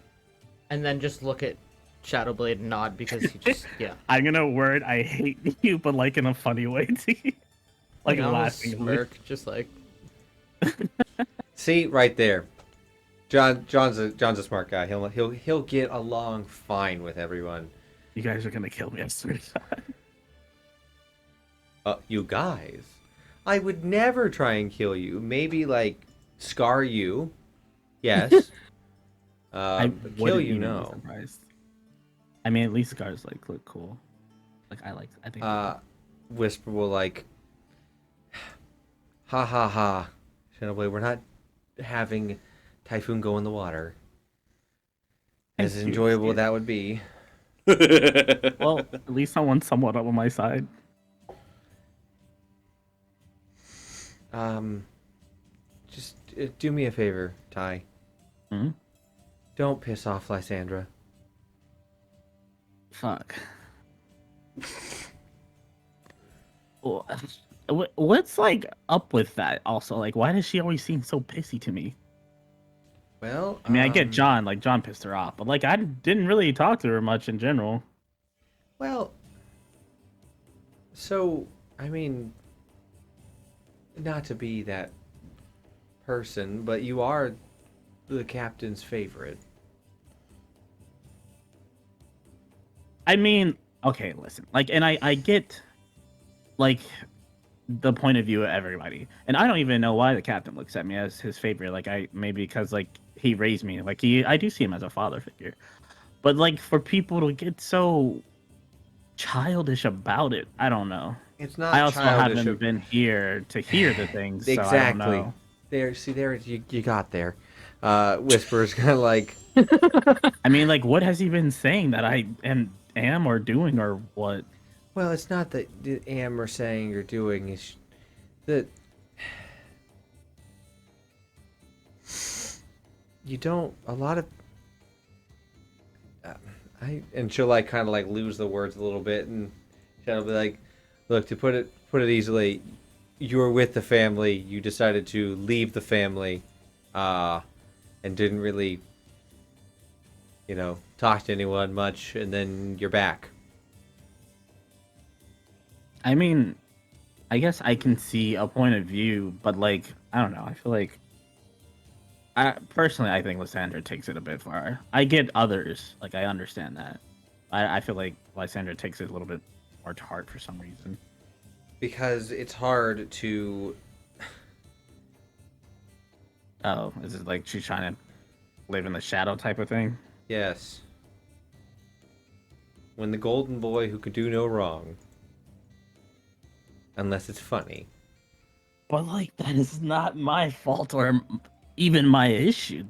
and then just look at Shadowblade and nod because he just I'm gonna word I hate you, but like in a funny way to you. Like and laughing. smirk, just like See, right there. John's a smart guy. He'll get along fine with everyone. You guys are gonna kill me. I swear to God. You guys, I would never try and kill you. Maybe like scar you, yes. I But kill wouldn't you, even be no. surprised. I mean, at least scars like look cool. Like I think. Whisper will like, ha ha ha. Shadowblade, we're not having Typhoon go in the water. As Thank you. enjoyable that would be. Well, at least someone's somewhat up on my side. Just do me a favor, Ty. Hmm? Don't piss off Lysandra. Fuck. What's like up with that? Also, like, why does she always seem so pissy to me? Well, I mean, I get John, like John pissed her off, but like I didn't really talk to her much in general. Well, so I mean, not to be that person, but you are the captain's favorite. I mean, okay, listen, like, and I get, like, the point of view of everybody, and I don't even know why the captain looks at me as his favorite. Like, maybe because like he raised me, like I do see him as a father figure, but like for people to get so childish about it, I don't know. It's not I also childish. haven't been here to hear the things. Exactly. So I don't know. There. You got there. Whisper's kind of like. I mean, like, what has he been saying that I am or doing or what? Well, it's not that am or saying or doing. It's that you don't. A lot of. And she'll like kind of like lose the words a little bit, and she'll be like, "Look, to put it easily, you were with the family. You decided to leave the family, and didn't really, talk to anyone much, and then you're back." I mean, I guess I can see a point of view, but like, I don't know. I feel like, I think Lysandra takes it a bit far. I get others, like I understand that. I feel like Lysandra takes it a little bit more to heart for some reason. Because it's hard to. Oh, is it like she's trying to live in the shadow type of thing? Yes. When the golden boy who could do no wrong. Unless it's funny. But like, that is not my fault or even my issue.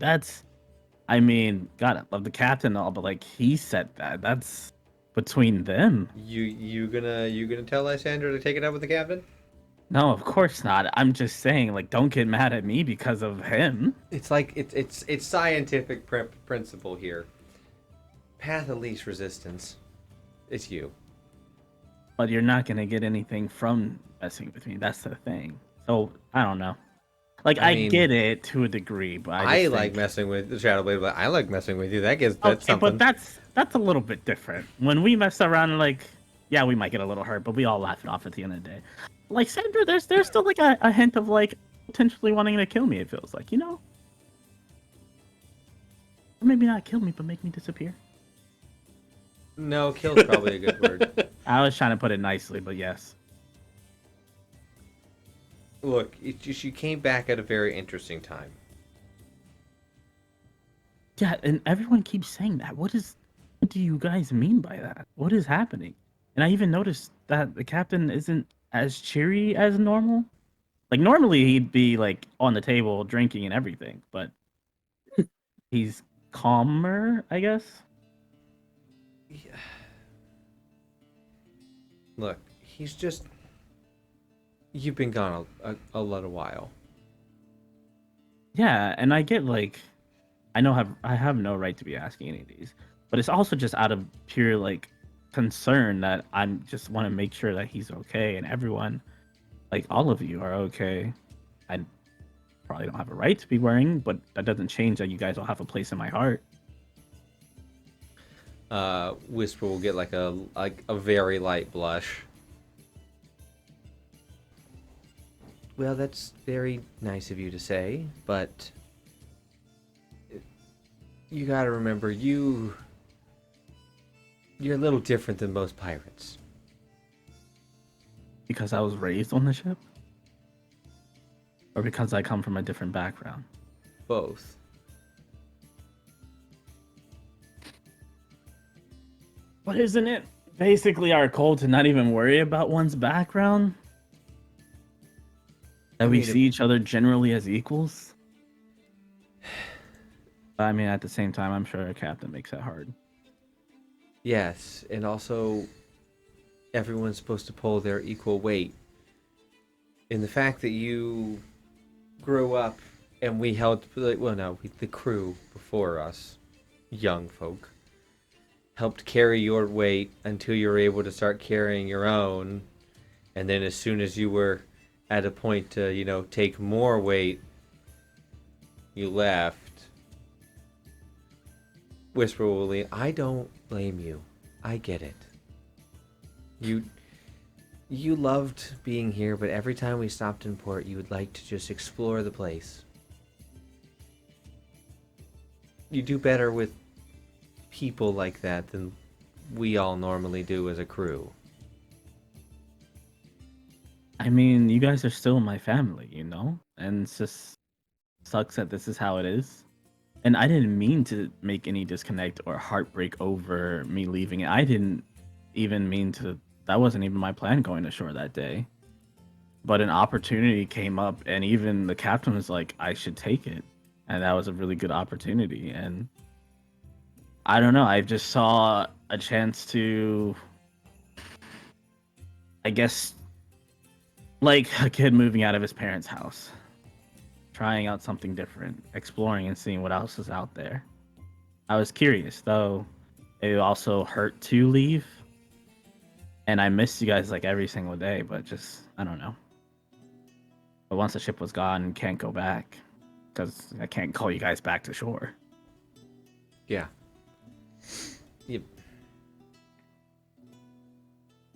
I mean, God, I love the captain and all, but like he said that. That's between them. You gonna tell Lysandra to take it up with the captain? No, of course not. I'm just saying, like, don't get mad at me because of him. It's like it's scientific principle here. Path of least resistance. It's you. But you're not gonna get anything from messing with me. That's the thing. So I don't know. Like, I mean, get it to a degree, but I like messing with the Shadowblade, but I like messing with you. That's something. But that's a little bit different. When we mess around, and like, yeah, we might get a little hurt, but we all laugh it off at the end of the day. Like Sandra, there's still like a hint of like potentially wanting to kill me. It feels like, or maybe not kill me, but make me disappear. No, kill's probably a good word. I was trying to put it nicely, but yes. Look, you came back at a very interesting time. Yeah, and everyone keeps saying that. What do you guys mean by that? What is happening? And I even noticed that the captain isn't as cheery as normal. Like normally he'd be like on the table drinking and everything, but he's calmer, I guess. Look, he's just... You've been gone a little while. Yeah, and I get like I have no right to be asking any of these, but it's also just out of pure like concern that I'm just want to make sure that he's okay and everyone, like all of you, are okay. I probably don't have a right to be worrying, but that doesn't change that you guys all have a place in my heart. Whisper will get like a very light blush. Well, that's very nice of you to say, but you gotta remember, you're a little different than most pirates. Because I was raised on the ship? Or because I come from a different background? Both. But isn't it basically our code to not even worry about one's background? That we see each other generally as equals? I mean, at the same time, I'm sure a captain makes it hard. Yes, and also everyone's supposed to pull their equal weight. In the fact that you grew up and we held, the crew before us, young folk, helped carry your weight until you were able to start carrying your own. And then as soon as you were at a point to, take more weight, you left. Whisper will leave. I don't blame you. I get it. You loved being here, but every time we stopped in port, you would like to just explore the place. You do better with people like that than we all normally do as a crew. I mean, you guys are still my family, And it's just sucks that this is how it is. And I didn't mean to make any disconnect or heartbreak over me leaving it. I didn't even mean to. That wasn't even my plan going ashore that day. But an opportunity came up, and even the captain was like, I should take it. And that was a really good opportunity. And I don't know. I just saw a chance to, I guess, like a kid moving out of his parents' house, trying out something different, exploring and seeing what else is out there. I was curious, though. It also hurt to leave. And I missed you guys like every single day, but just, I don't know. But once the ship was gone, can't go back. Because I can't call you guys back to shore. Yeah. Yep.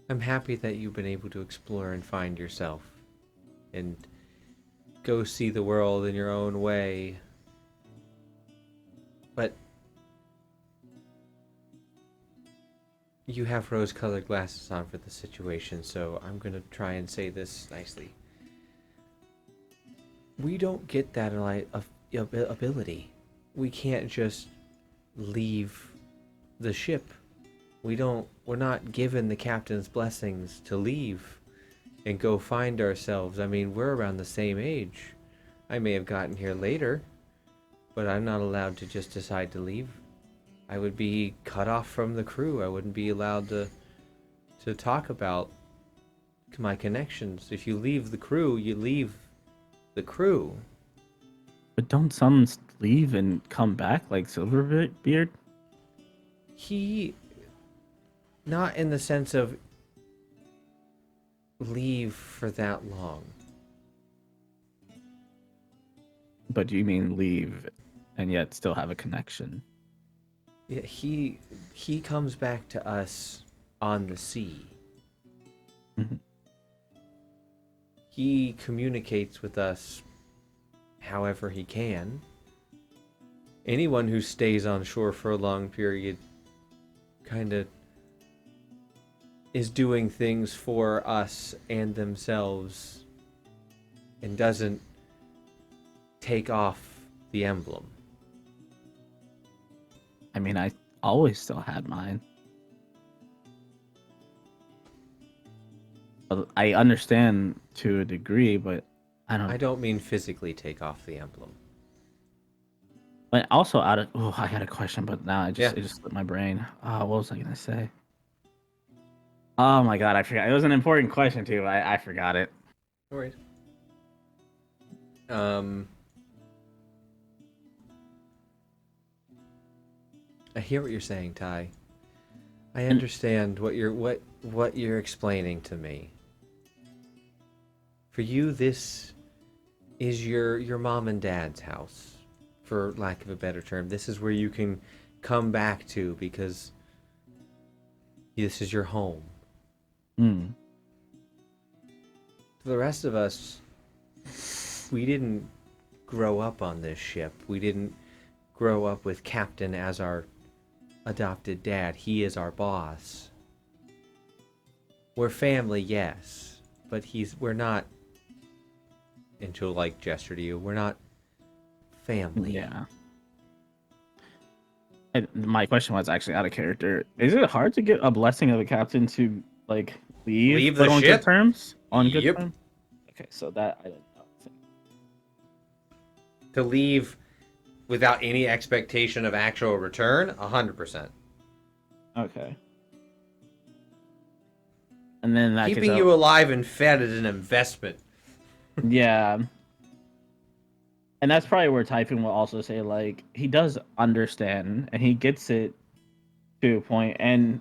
I'm happy that you've been able to explore and find yourself. And go see the world in your own way. But you have rose-colored glasses on for the situation, so I'm going to try and say this nicely. We don't get that ability. We can't just leave the ship. We're not given the captain's blessings to leave and go find ourselves. I mean, we're around the same age. I may have gotten here later, but I'm not allowed to just decide to leave. I would be cut off from the crew. I wouldn't be allowed to talk about my connections. If you leave the crew, you leave the crew. But don't some leave and come back like Silverbeard? He, not in the sense of leave for that long. But do you mean leave and yet still have a connection? Yeah, he comes back to us on the sea. Mm-hmm. He communicates with us however he can. Anyone who stays on shore for a long period kind of is doing things for us and themselves and doesn't take off the emblem. I mean, I always still had mine. I understand to a degree, but I don't mean physically take off the emblem. But also I had a question, but now it just slipped my brain. What was I gonna say? Oh my god, I forgot. It was an important question too. I forgot it. No worries. I hear what you're saying, Ty. I understand what you're explaining to me. For you, this is your mom and dad's house, for lack of a better term. This is where you can come back to because this is your home. Mm. For the rest of us, we didn't grow up on this ship. We didn't grow up with Captain as our adopted dad. He is our boss. We're family, yes, but we're not, and she'll like gesture to you, we're not family. Yeah. And my question was actually out of character. Is it hard to get a blessing of a captain to like leave the on ship? good terms? On good Yep. terms? Okay, so that I didn't know. To leave without any expectation of actual return, 100%. Okay. And then that Keeping you alive and fed is an investment. Yeah. And that's probably where Typhoon will also say, like, he does understand and he gets it to a point, and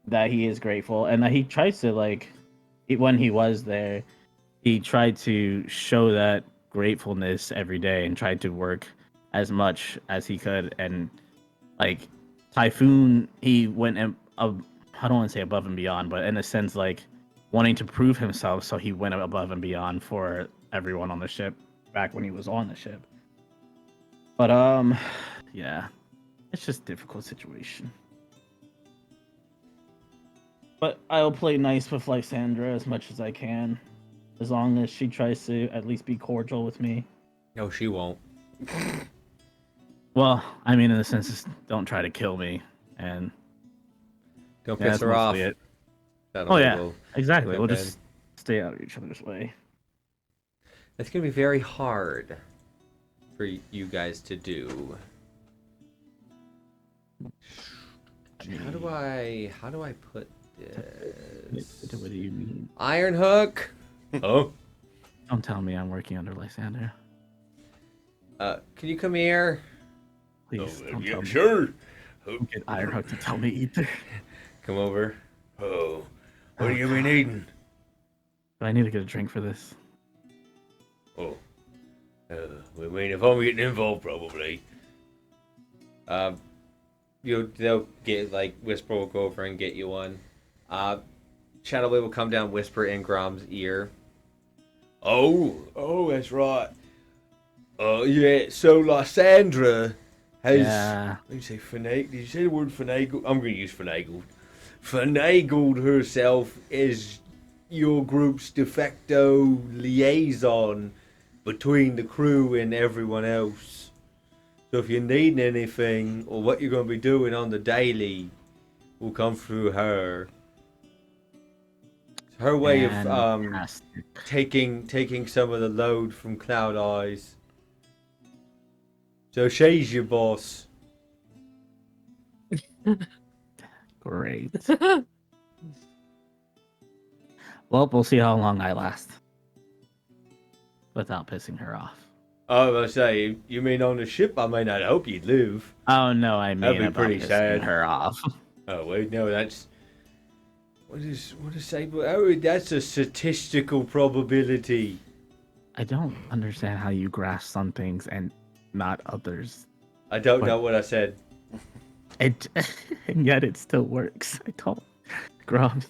that he is grateful, and that he tries to, like, when he was there, he tried to show that gratefulness every day and tried to work as much as he could. And, like, Typhoon, he went, I don't want to say above and beyond, but in a sense, like, wanting to prove himself, so he went above and beyond for everyone on the ship back when he was on the ship. But yeah, it's just a difficult situation. But I'll play nice with Lysandra as much as I can, as long as she tries to at least be cordial with me. No, she won't. Well, I mean, in the sense, don't try to kill me, and Don't yeah, piss that's her off. mostly it. That'll Oh yeah, go- exactly. go We'll bad. just stay out of each other's way. That's gonna be very hard for you guys to do. How do I put this? What do you mean? Iron Hook. Oh. Don't tell me I'm working under Lysander. Can you come here? Please don't yeah, tell me. sure. Don't get Ironhook to tell me either. Come over. Oh, what have you been eating? But I need to get a drink for this. Oh, I mean, if I'm getting involved, probably. They'll get like Whisper will go over and get you one. Shadowblade will come down, whisper in Grom's ear. Oh, that's right. Yeah. So Lysandra has. Yeah. What did you say? Did you say the word finagled? I'm going to use finagled. Finagled herself as your group's de facto liaison between the crew and everyone else. So if you need anything or what you're going to be doing on the daily, will come through her. It's her way of Fantastic. taking some of the load from Cloud Eyes. So she's your boss. Great. Well, we'll see how long I last without pissing her off. Oh, I say, you mean on the ship? I may not hope you'd live. Oh no, I mean That'd be about pretty pissing sad. her off. Oh wait, no, that's what is Sable? Oh, that's a statistical probability. I don't understand how you grasp some things and not others. I don't know what I said. It and yet it still works. I don't. Grom,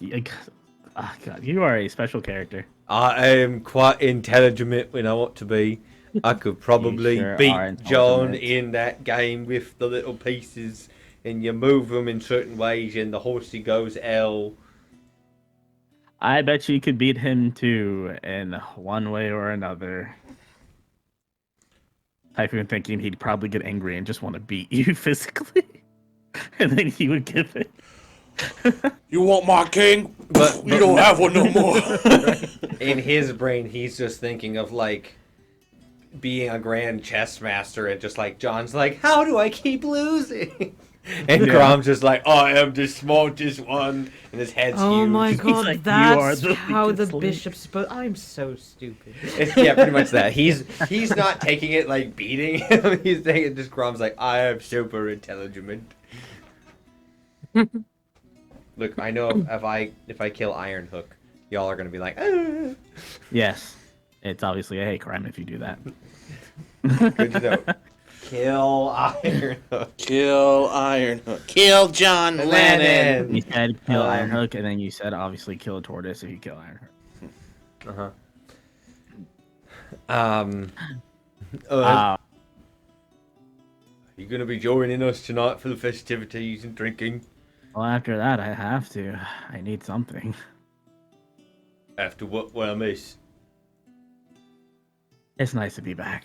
oh god, you are a special character. I am quite intelligent when I want to be. I could probably You sure beat are John intelligent. in that game with the little pieces, and you move them in certain ways, and the horsey goes L. I bet you could beat him too in one way or another. I've been thinking he'd probably get angry and just want to beat you physically, and then he would give it. You want my king? But You don't have one no more. in his brain, he's just thinking of like being a grand chess master, and just like John's like, how do I keep losing? And Yeah. Grom's just like, I am the smartest one, and his head's Oh huge. my god, like, "You are that's the how the weakest link." bishop's supposed. I'm so stupid. Yeah, pretty much that. He's not taking it like beating him. He's taking it just Grom's like, I am super intelligent. Look, I know if I kill Iron Hook, y'all are gonna be like, ah. Yes, it's obviously a hate crime if you do that. Good to know. Kill Iron Hook. Kill Ironhook. Kill John Lennon. You said kill Um, Ironhook, and then you said obviously kill a tortoise if you kill Ironhook. Are you gonna be joining us tonight for the festivities and drinking? Well, after that, I have to. I need something. After what I miss? It's nice to be back.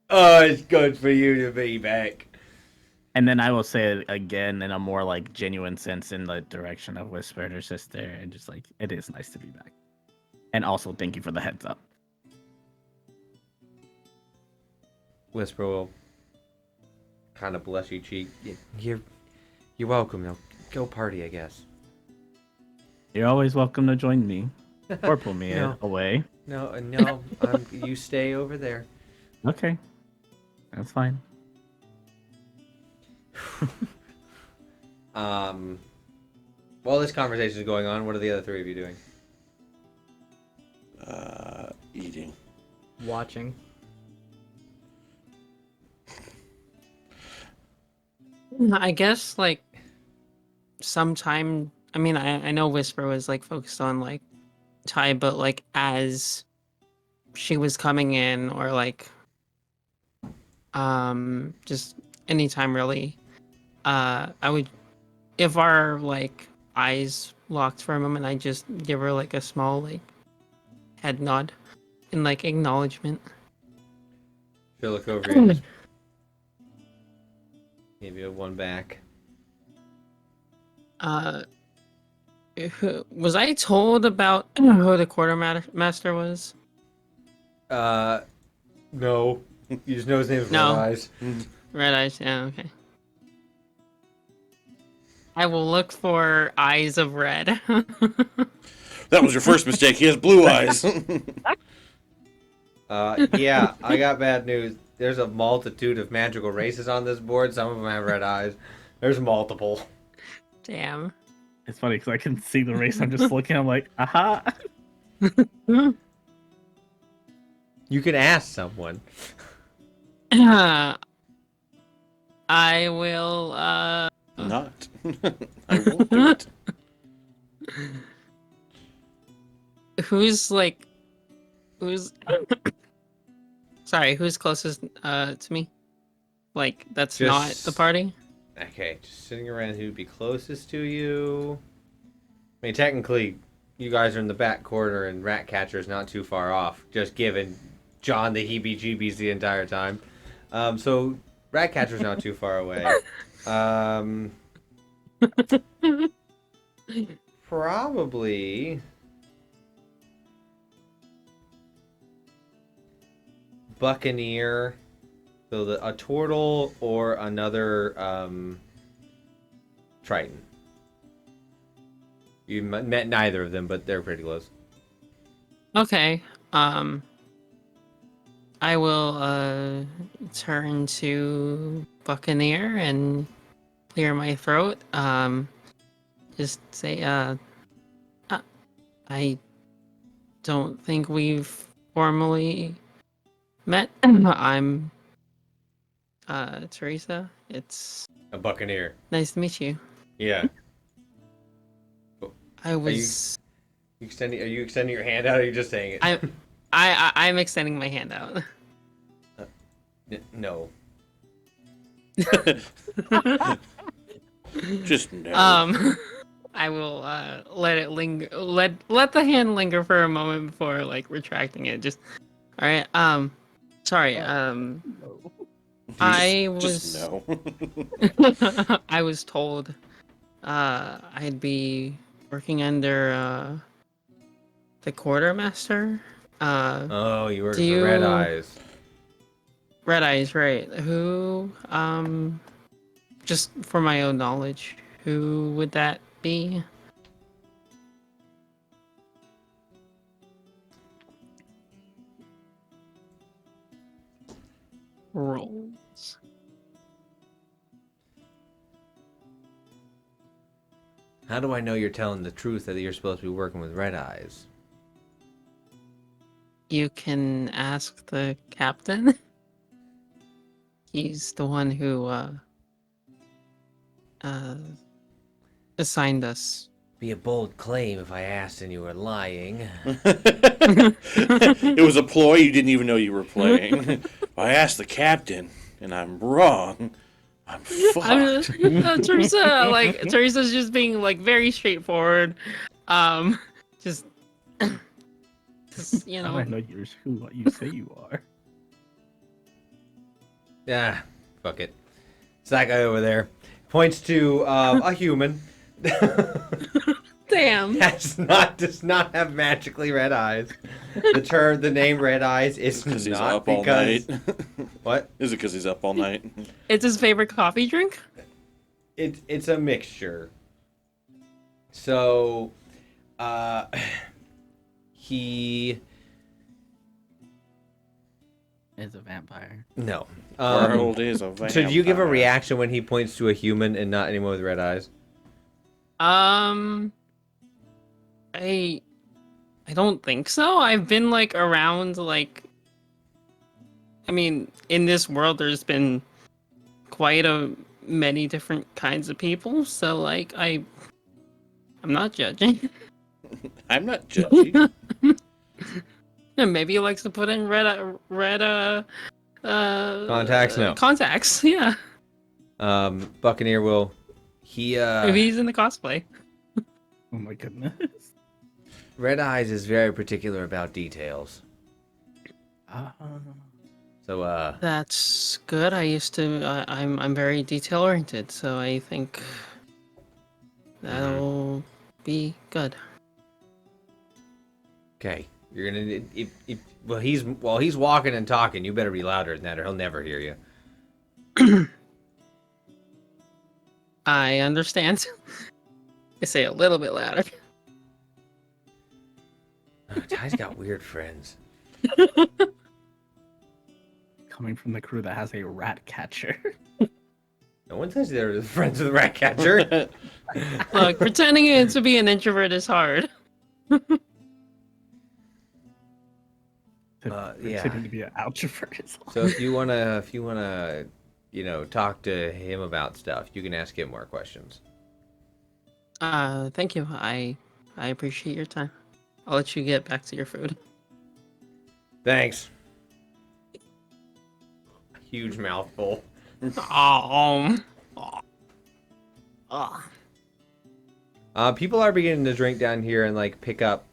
Oh, it's good for you to be back. And then I will say it again in a more like genuine sense in the direction of Whispered her sister, and just like it is nice to be back. And also thank you for the heads up. Whisper will kind of bless your cheek. You're welcome. Now go party, I guess. You're always welcome to join me or pull me No. away. No, you stay over there. Okay, that's fine. While this conversation is going on, what are the other three of you doing? Eating. Watching. I guess like sometime. I mean, I know Whisper was like focused on like Ty, but like as she was coming in, or like just anytime really, I would, if our like eyes locked for a moment, I just give her like a small like head nod in like acknowledgement. She'll look over you and just give you a one back. Was I told about who the quartermaster was? No. You just know his name is No. Red Eyes. Red eyes, yeah, okay. I will look for eyes of red. That was your first mistake. He has blue eyes. Yeah, I got bad news. There's a multitude of magical races on this board. Some of them have red eyes. There's multiple. Damn. It's funny because I can see the race. I'm just looking. I'm like, aha. You can ask someone. I will, Not. I won't do it. who's sorry, who's closest to me? Like that's not Just- the party? Okay, just sitting around who'd be closest to you. I mean, technically, you guys are in the back corner, and Ratcatcher's not too far off. Just giving John the heebie-jeebies the entire time. So Ratcatcher's not too far away. Probably Buccaneer. So a turtle or another Triton. You met neither of them, but they're pretty close. Okay. I will turn to Buccaneer and clear my throat. Just say I don't think we've formally met. I'm Teresa. It's A Buccaneer. nice to meet you. Yeah. I was Are you extending your hand out, or are you just saying it? I'm extending my hand out. No. Just no. I will let it linger. Let the hand linger for a moment before like retracting it. Just all right. Sorry. I Just was no. I was told I'd be working under the quartermaster. Oh, you work Do for Red you- Eyes. Red Eyes, right? Who just for my own knowledge, who would that be? Rolls. How do I know you're telling the truth that you're supposed to be working with Red Eyes? You can ask the captain. He's the one who assigned us. Be a bold claim if I asked and you were lying. It was a ploy you didn't even know you were playing. I asked the captain, and I'm wrong. I'm fucked. Teresa, like Teresa's just being like very straightforward. Just, just you How do know. I know you're who you say you are? Yeah, fuck it. It's that guy over there. Points to a human. Damn. does not have magically red eyes. The name Red Eyes is Because he's not up all because night. what? Is it because he's up all night? It's his favorite coffee drink. It's a mixture. So, he Is a vampire. no. World is a vampire. So do you give a reaction when he points to a human and not anyone with red eyes? I don't think so. I've been like around like I mean, in this world there's been quite a many different kinds of people, so like I'm not judging. I'm not judging. And maybe he likes to put in red Contacts? No. Contacts, yeah. Buccaneer will he Maybe he's in the cosplay. Oh my goodness. Red Eyes is very particular about details. So That's good. I used to. I'm very detail oriented, so I think that'll be good. okay, you're gonna while he's walking and talking, you better be louder than that or he'll never hear you. I understand. I say a little bit louder. Oh, Ty's got weird friends. Coming from the crew that has a rat catcher. No one says they're friends with Ratcatcher. Look, pretending to be an introvert is hard. Yeah. Pretending to be an outrovert is So if you wanna, talk to him about stuff, you can ask him more questions. Thank you. I appreciate your time. I'll let you get back to your food. Thanks. Huge mouthful. People are beginning to drink down here and like pick up.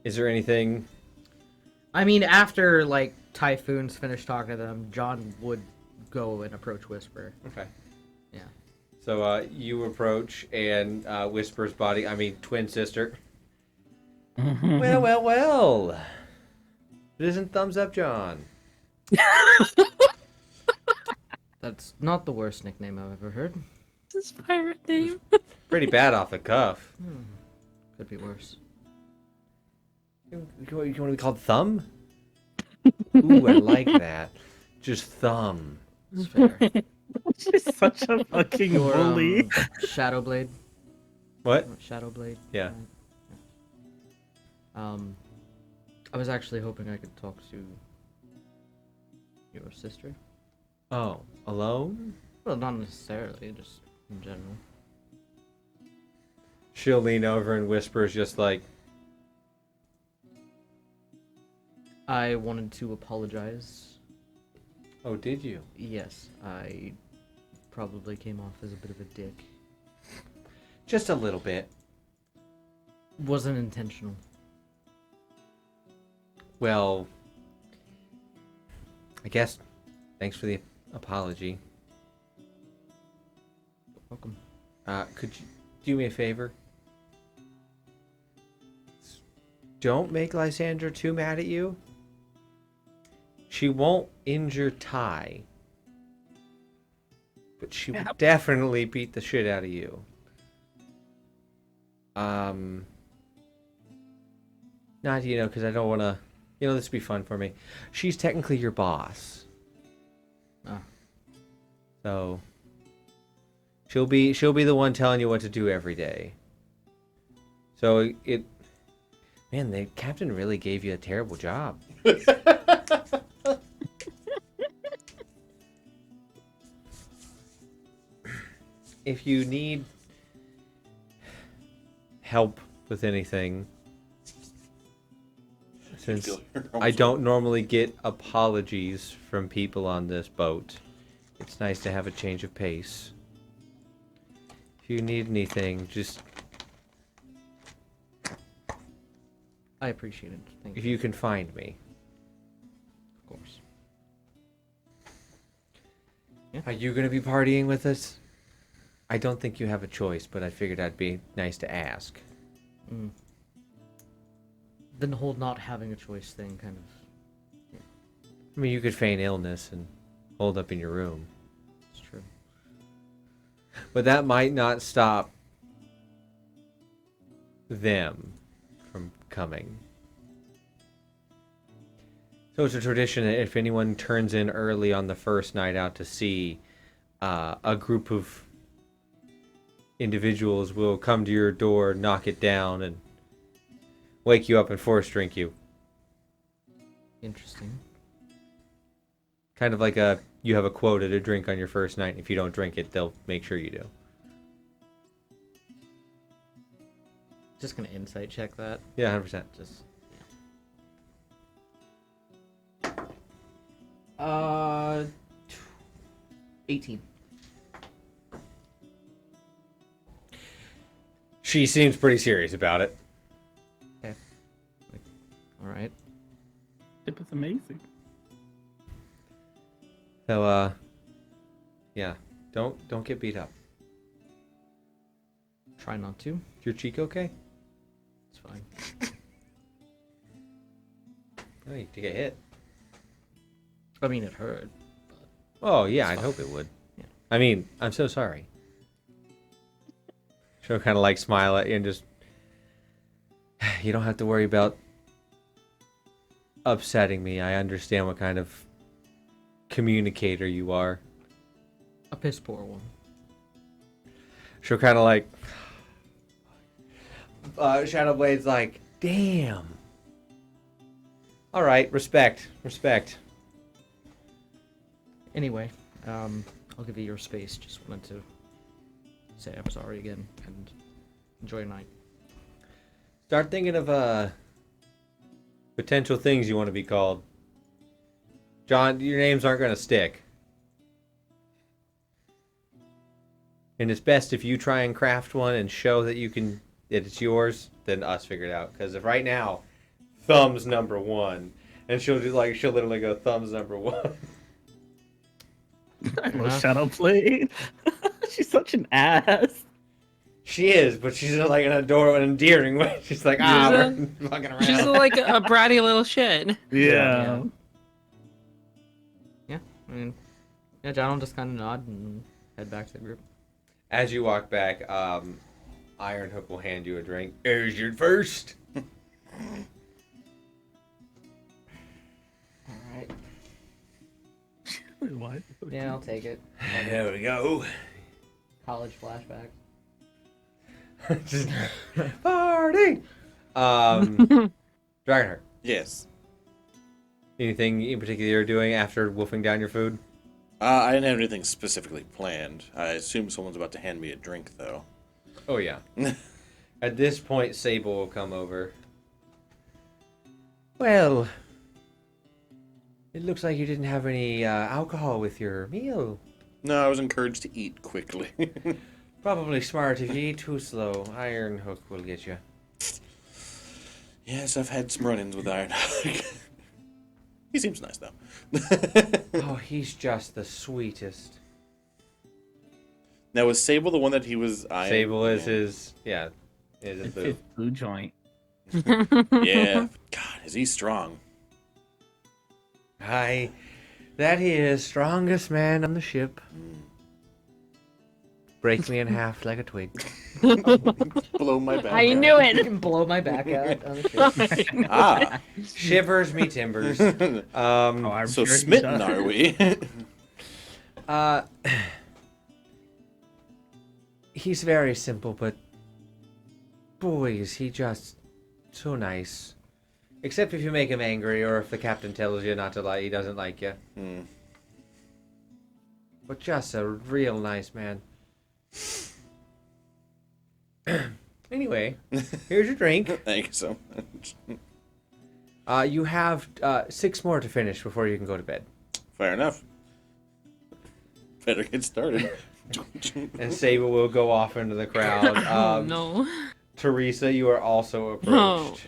Is there anything? I mean, after like Typhoon's finished talking to them, John would go and approach Whisper. Okay. Yeah. So you approach and Whisper's body. I mean, twin sister. Well. It isn't thumbs up, John. That's not the worst nickname I've ever heard. This pirate name. Pretty bad off the cuff. Could be worse. You want to be called Thumb? Ooh, I like that. Just Thumb. It's fair. She's such a fucking Or, bully. Shadowblade. What? Shadowblade. Yeah. I was actually hoping I could talk to your sister. Oh, alone? Well, not necessarily, just in general. She'll lean over and whispers just like, I wanted to apologize. oh, did you? Yes, I probably came off as a bit of a dick Just a little bit. Wasn't intentional. Well, I guess thanks for the apology. Welcome. Could you do me a favor? Don't make Lysandra too mad at you. She won't injure Ty. But she will definitely beat the shit out of you. Not, because I don't want to, this would be fun for me. She's technically your boss. Ah. So, she'll be the one telling you what to do every day. So, man, the captain really gave you a terrible job. If you need help with anything, since I don't normally get apologies from people on this boat, it's nice to have a change of pace. If you need anything, just... I appreciate it. Thank If you. you can find me. Of course. Are you going to be partying with us? I don't think you have a choice, but I figured that'd be nice to ask. The whole not having a choice thing kind of... I mean, you could feign illness and hold up in your room. It's true. But that might not stop them from coming. So it's a tradition that if anyone turns in early on the first night out to sea, a group of individuals will come to your door, knock it down, and wake you up and force drink you. Interesting. Kind of like you have a quota to drink on your first night. If you don't drink it, they'll make sure you do. Just gonna insight check that. Yeah, 100%. Just 18. She seems pretty serious about it. All right. Tip is amazing. So, yeah, don't get beat up. Try not to. Is your cheek okay? It's fine. Oh, you did get hit. I mean, it hurt. Oh, yeah, I'd hope it would. Yeah. I mean, I'm so sorry. She'll kind of like smile at you and just... You don't have to worry about upsetting me. I understand what kind of communicator you are. A piss poor one. She'll kind of like... Shadowblade's like, damn. All right, respect. Anyway, I'll give you your space. Just wanted to say I'm sorry again and enjoy your night. Start thinking of potential things you want to be called. John, your names aren't going to stick. And it's best if you try and craft one and show that it's yours, than us figure it out. Because if right now, thumbs number 1, and she'll literally go thumbs number 1. I love Shadowblade. She's such an ass. She is, but she's in like an adorable, endearing way. She's like, we're fucking around. She's like a bratty little shit. Yeah. Yeah, I mean, yeah, John will just kind of nod and head back to the group. As you walk back, Ironhook will hand you a drink. Here's your first. Alright. What? Yeah, I'll take it. There we go. College flashbacks. Just party. Dragonheart. Yes. Anything in particular you're doing after wolfing down your food? I didn't have anything specifically planned. I assume someone's about to hand me a drink, though. Oh yeah. At this point, Sable will come over. Well, it looks like you didn't have any alcohol with your meal. No, I was encouraged to eat quickly. Probably smart if you eat too slow. Iron Hook will get you. Yes, I've had some run-ins with Iron. He seems nice though. Oh, he's just the sweetest. Now was Sable the one that he was eyeing? Sable is his, is his It's boo. his blue joint. Yeah. God, is he strong? Aye, that he is strongest man on the ship. Break me in half like a twig. Blow my back. I out. knew You it. can blow my back out on the ship. Ah. Shivers me timbers. Oh, I'm So sure he smitten does. are we? He's very simple, but boy, is he just so nice. Except if you make him angry, or if the captain tells you not to lie, he doesn't like you. But just a real nice man. Anyway, here's your drink. Thank you so much. You have 6 more to finish before you can go to bed. Fair enough. Better get started. And Sable will go off into the crowd. Oh no. Teresa, you are also approached.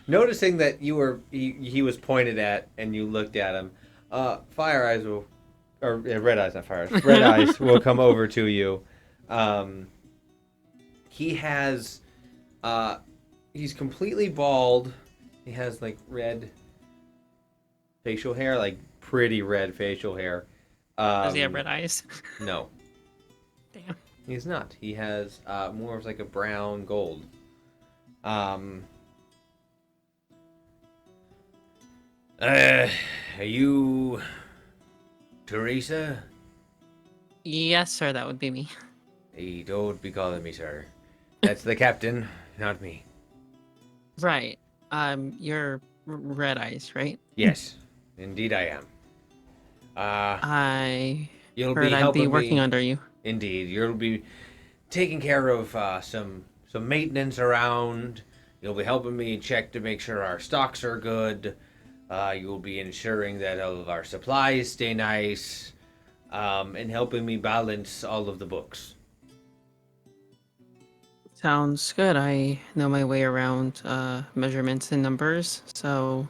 Noticing that he was pointed at and you looked at him, Fire Eyes will, or Red Eyes, not Fire Eyes, Red Eyes will come over to you. He has, he's completely bald. He has like red facial hair, like pretty red facial hair. Does he have red eyes? No. Damn. He's not. He has more of like a brown gold. Are you Teresa? Yes, sir, that would be me. Hey, don't be calling me sir. That's the captain, not me. Right. You're Red Eyes, right? Yes, indeed I am. I You'll heard be I'd helping be working me. under you. Indeed, you'll be taking care of some maintenance around. You'll be helping me check to make sure our stocks are good. You'll be ensuring that all of our supplies stay nice, and helping me balance all of the books. Sounds good. I know my way around measurements and numbers, so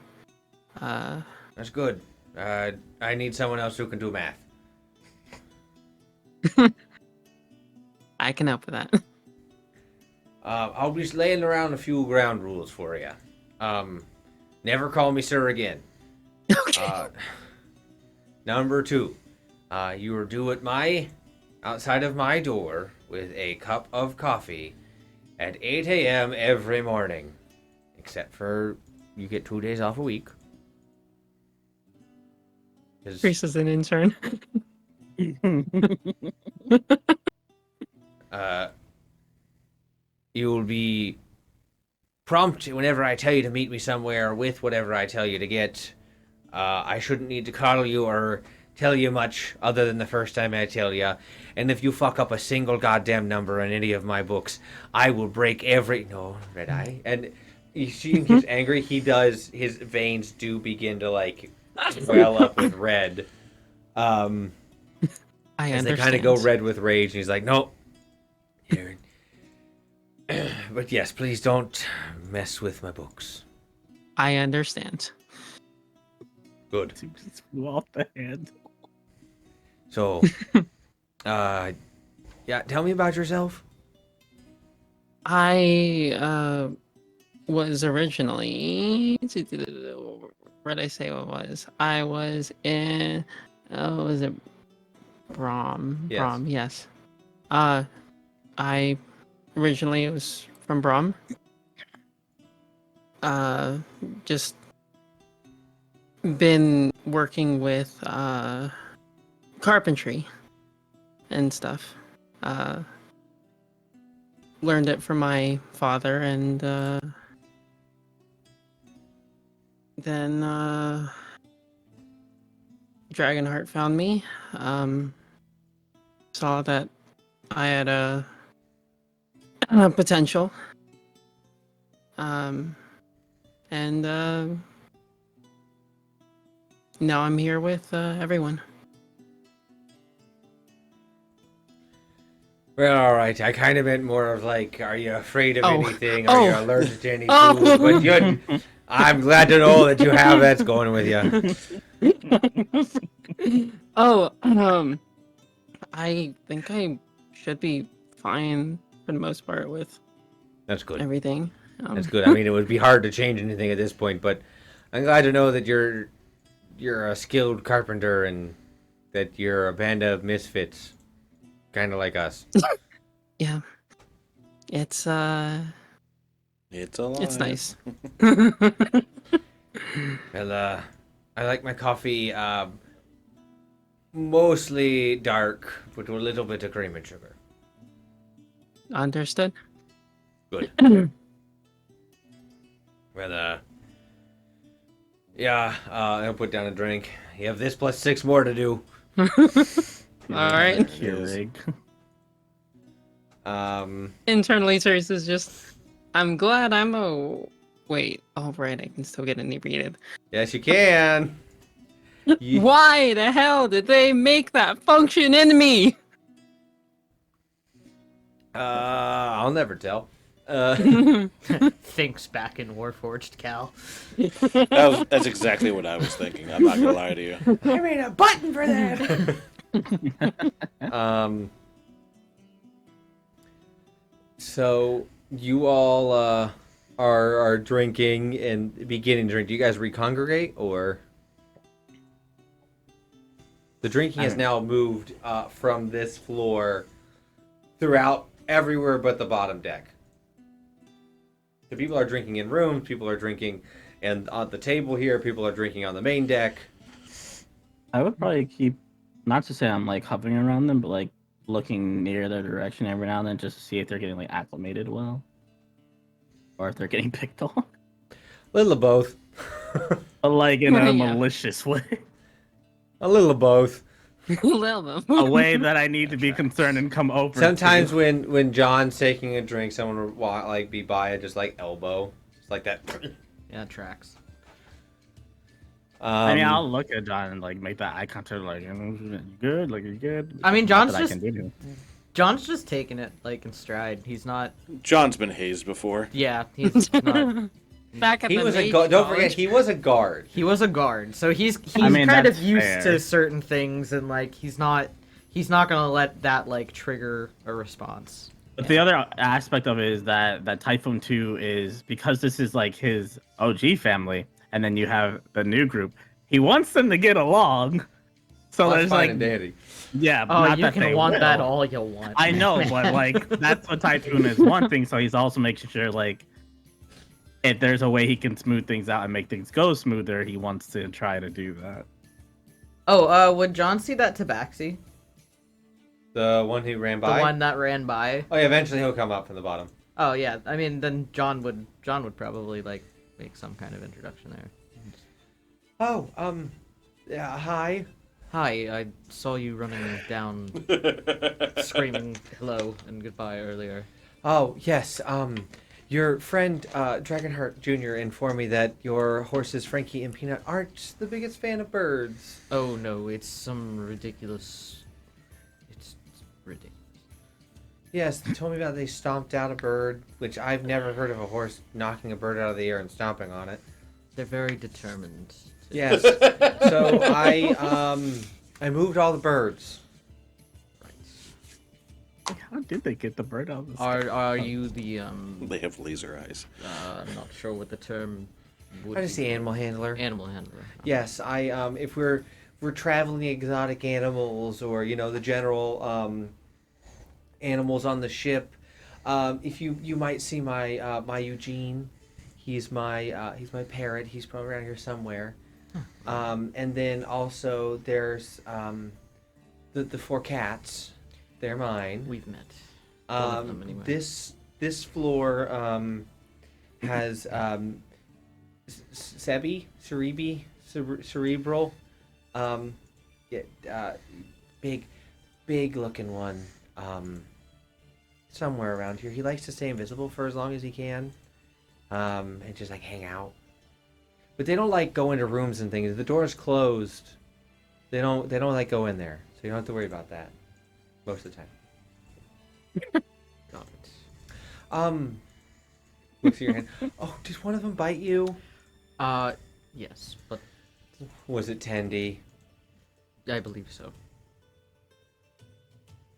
That's good. I need someone else who can do math. I can help with that. I'll be laying around a few ground rules for you. Never call me sir again. Okay. Number 2, you are due at outside of my door with a cup of coffee at 8 a.m. every morning, except for you get 2 days off a week. 'Cause, Chris is an intern. you'll be prompt whenever I tell you to meet me somewhere with whatever I tell you to get. I shouldn't need to call you or tell you much other than the first time I tell you. And if you fuck up a single goddamn number in any of my books, I will break every... No, Red Eye. And you see him gets angry, his veins do begin to, like, swell up with red. I As understand. they kind of go red with rage, and he's like, no. Here. But yes, please don't mess with my books. I understand. Good. Just flew off the hand. So, yeah, tell me about yourself. I was originally where did I say what was? I was in was it Brom? Yes. Brom, yes. I originally was from Brom. Just been working with carpentry and stuff. Learned it from my father, and then Dragonheart found me. Saw that I had a potential. And now I'm here with everyone. Well, all right. I kind of meant more of like, are you afraid of Oh. anything? Are you Oh. allergic to any food? Oh. But good. I'm glad to know that you have that's going with you. Oh, I think I should be fine for the most part with That's good. everything. That's good. I mean, it would be hard to change anything at this point, but I'm glad to know that you're a skilled carpenter and that you're a band of misfits, kind of like us. Yeah, it's It's a lie. it's nice. Well, I like my coffee mostly dark, but with a little bit of cream and sugar. Understood. Good. Well, yeah, I'll put down a drink. You have this plus 6 more to do. All right. Keurig. Internally, Ceres is just. I'm glad I'm a. Wait. Oh right, I can still get inebriated. Yes, you can. You- Why the hell did they make that function in me? I'll never tell. Thinks back in Warforged, Cal. That's exactly what I was thinking. I'm not gonna lie to you. I made a button for that. So you all are drinking and beginning to drink. Do you guys recongregate, or the drinking has now moved from this floor throughout everywhere but the bottom deck? So people are drinking in rooms, people are drinking and on the table here, people are drinking on the main deck. I would probably keep, not to say I'm like hovering around them, but like looking near their direction every now and then just to see if they're getting like acclimated well, or if they're getting picked on, Little of both. but like in a Yeah. malicious way, A little of both. Little bit. a way that I need to be concerned and come over. Sometimes to. when John's taking a drink, someone will like be by and just like elbow, just like that. Yeah, it tracks. I mean, I'll look at John and like make that eye contact, like, you good? Like, you good? I mean, Not John's that I just can do to him. John's just taking it like in stride. He's not. John's been hazed before. Yeah, he's not. Back at He the was a mage don't forget college. he was a guard. He was a guard, so he's I mean, kind of that's used fair. to certain things, and like he's not gonna let that like trigger a response. But the other aspect of it is that Typhoon 2 is, because this is like his OG family, and then you have the new group, he wants them to get along. So That's there's fine like, and dandy. yeah, Oh, not you that can they want will. that all you want. I know, but like that's what Typhoon is one thing, so he's also making sure like if there's a way he can smooth things out and make things go smoother, he wants to try to do that. Oh, would John see that Tabaxi? The one who ran The by. one that ran by? Oh yeah, eventually he'll come up from the bottom. Oh yeah, I mean then John would probably like make some kind of introduction there. Oh, yeah, hi. Hi, I saw you running down screaming hello and goodbye earlier. Oh yes, your friend Dragonheart Jr. informed me that your horses Frankie and Peanut aren't the biggest fan of birds. Oh no, it's some ridiculous. It's ridiculous. Yes, they told me about they stomped out a bird, which I've never heard of a horse knocking a bird out of the air and stomping on it. They're very determined. Yes. So I moved all the birds. How did they get the bird out of the sky? Are you the They have laser eyes. I'm not sure what the term would I just be. the animal handler. Animal handler. Yes, I if we're traveling exotic animals or the general animals on the ship, if you might see my my Eugene, he's my parrot. He's probably around here somewhere. And then also there's the 4 cats. They're mine. We've met. Both of them, anyway. This floor has cerebral, big looking one, somewhere around here. He likes to stay invisible for as long as he can, and just like hang out. But they don't like go into rooms and things. The door's closed. They don't like go in there, so you don't have to worry about that most of the time. Got it. Looks at your hand. Oh, did one of them bite you? Yes, but Was it Tendy? I believe so.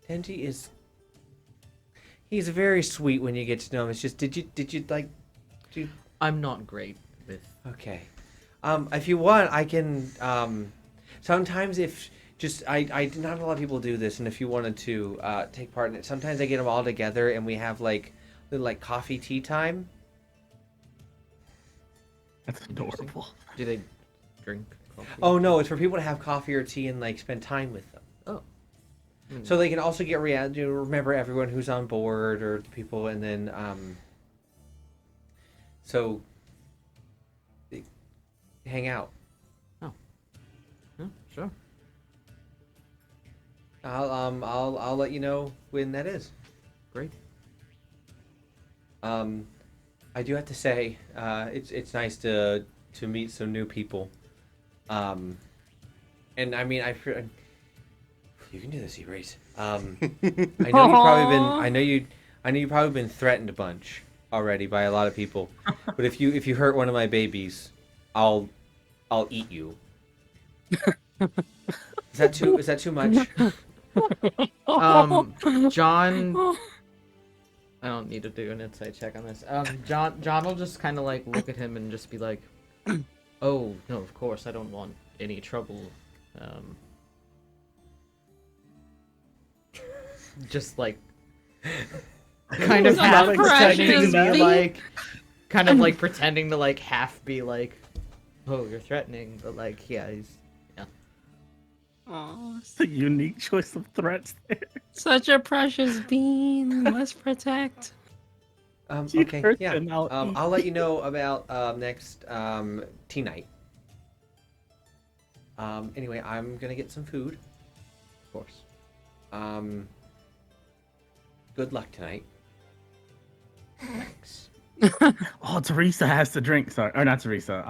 Tendy is. He's very sweet when you get to know him. It's just, did you like? I'm not great with. Okay. If you want, I can. Sometimes if just I not a lot of people do this, and if you wanted to take part in it, sometimes I get them all together and we have like little like coffee tea time. That's adorable. Do they drink coffee? Oh no, it's for people to have coffee or tea and like spend time with them. Oh. So they can also get remember everyone who's on board or the people, and then so they hang out. Yeah, sure. I'll let you know when that is. Great. I do have to say, it's nice to meet some new people. And I mean, you can do this, Erase. I know you've probably been. I know you've probably been threatened a bunch already by a lot of people. But if you hurt one of my babies, I'll eat you. Is that too much? John. I don't need to do an insight check on this. John will just kind of like look at him and just be like, "Oh no, of course I don't want any trouble." Just like kind of half Not pretending precious, to B. like, kind of like pretending to like half be like, "Oh, you're threatening," but like, yeah, he's Aw, It's a unique choice of threats there. such a precious being. Must protect. You Okay, hurt yeah. them, I'll let you know about next tea night. Anyway, I'm gonna get some food, of course. Good luck tonight. thanks. Oh, Teresa has to drink. Sorry, or not Teresa.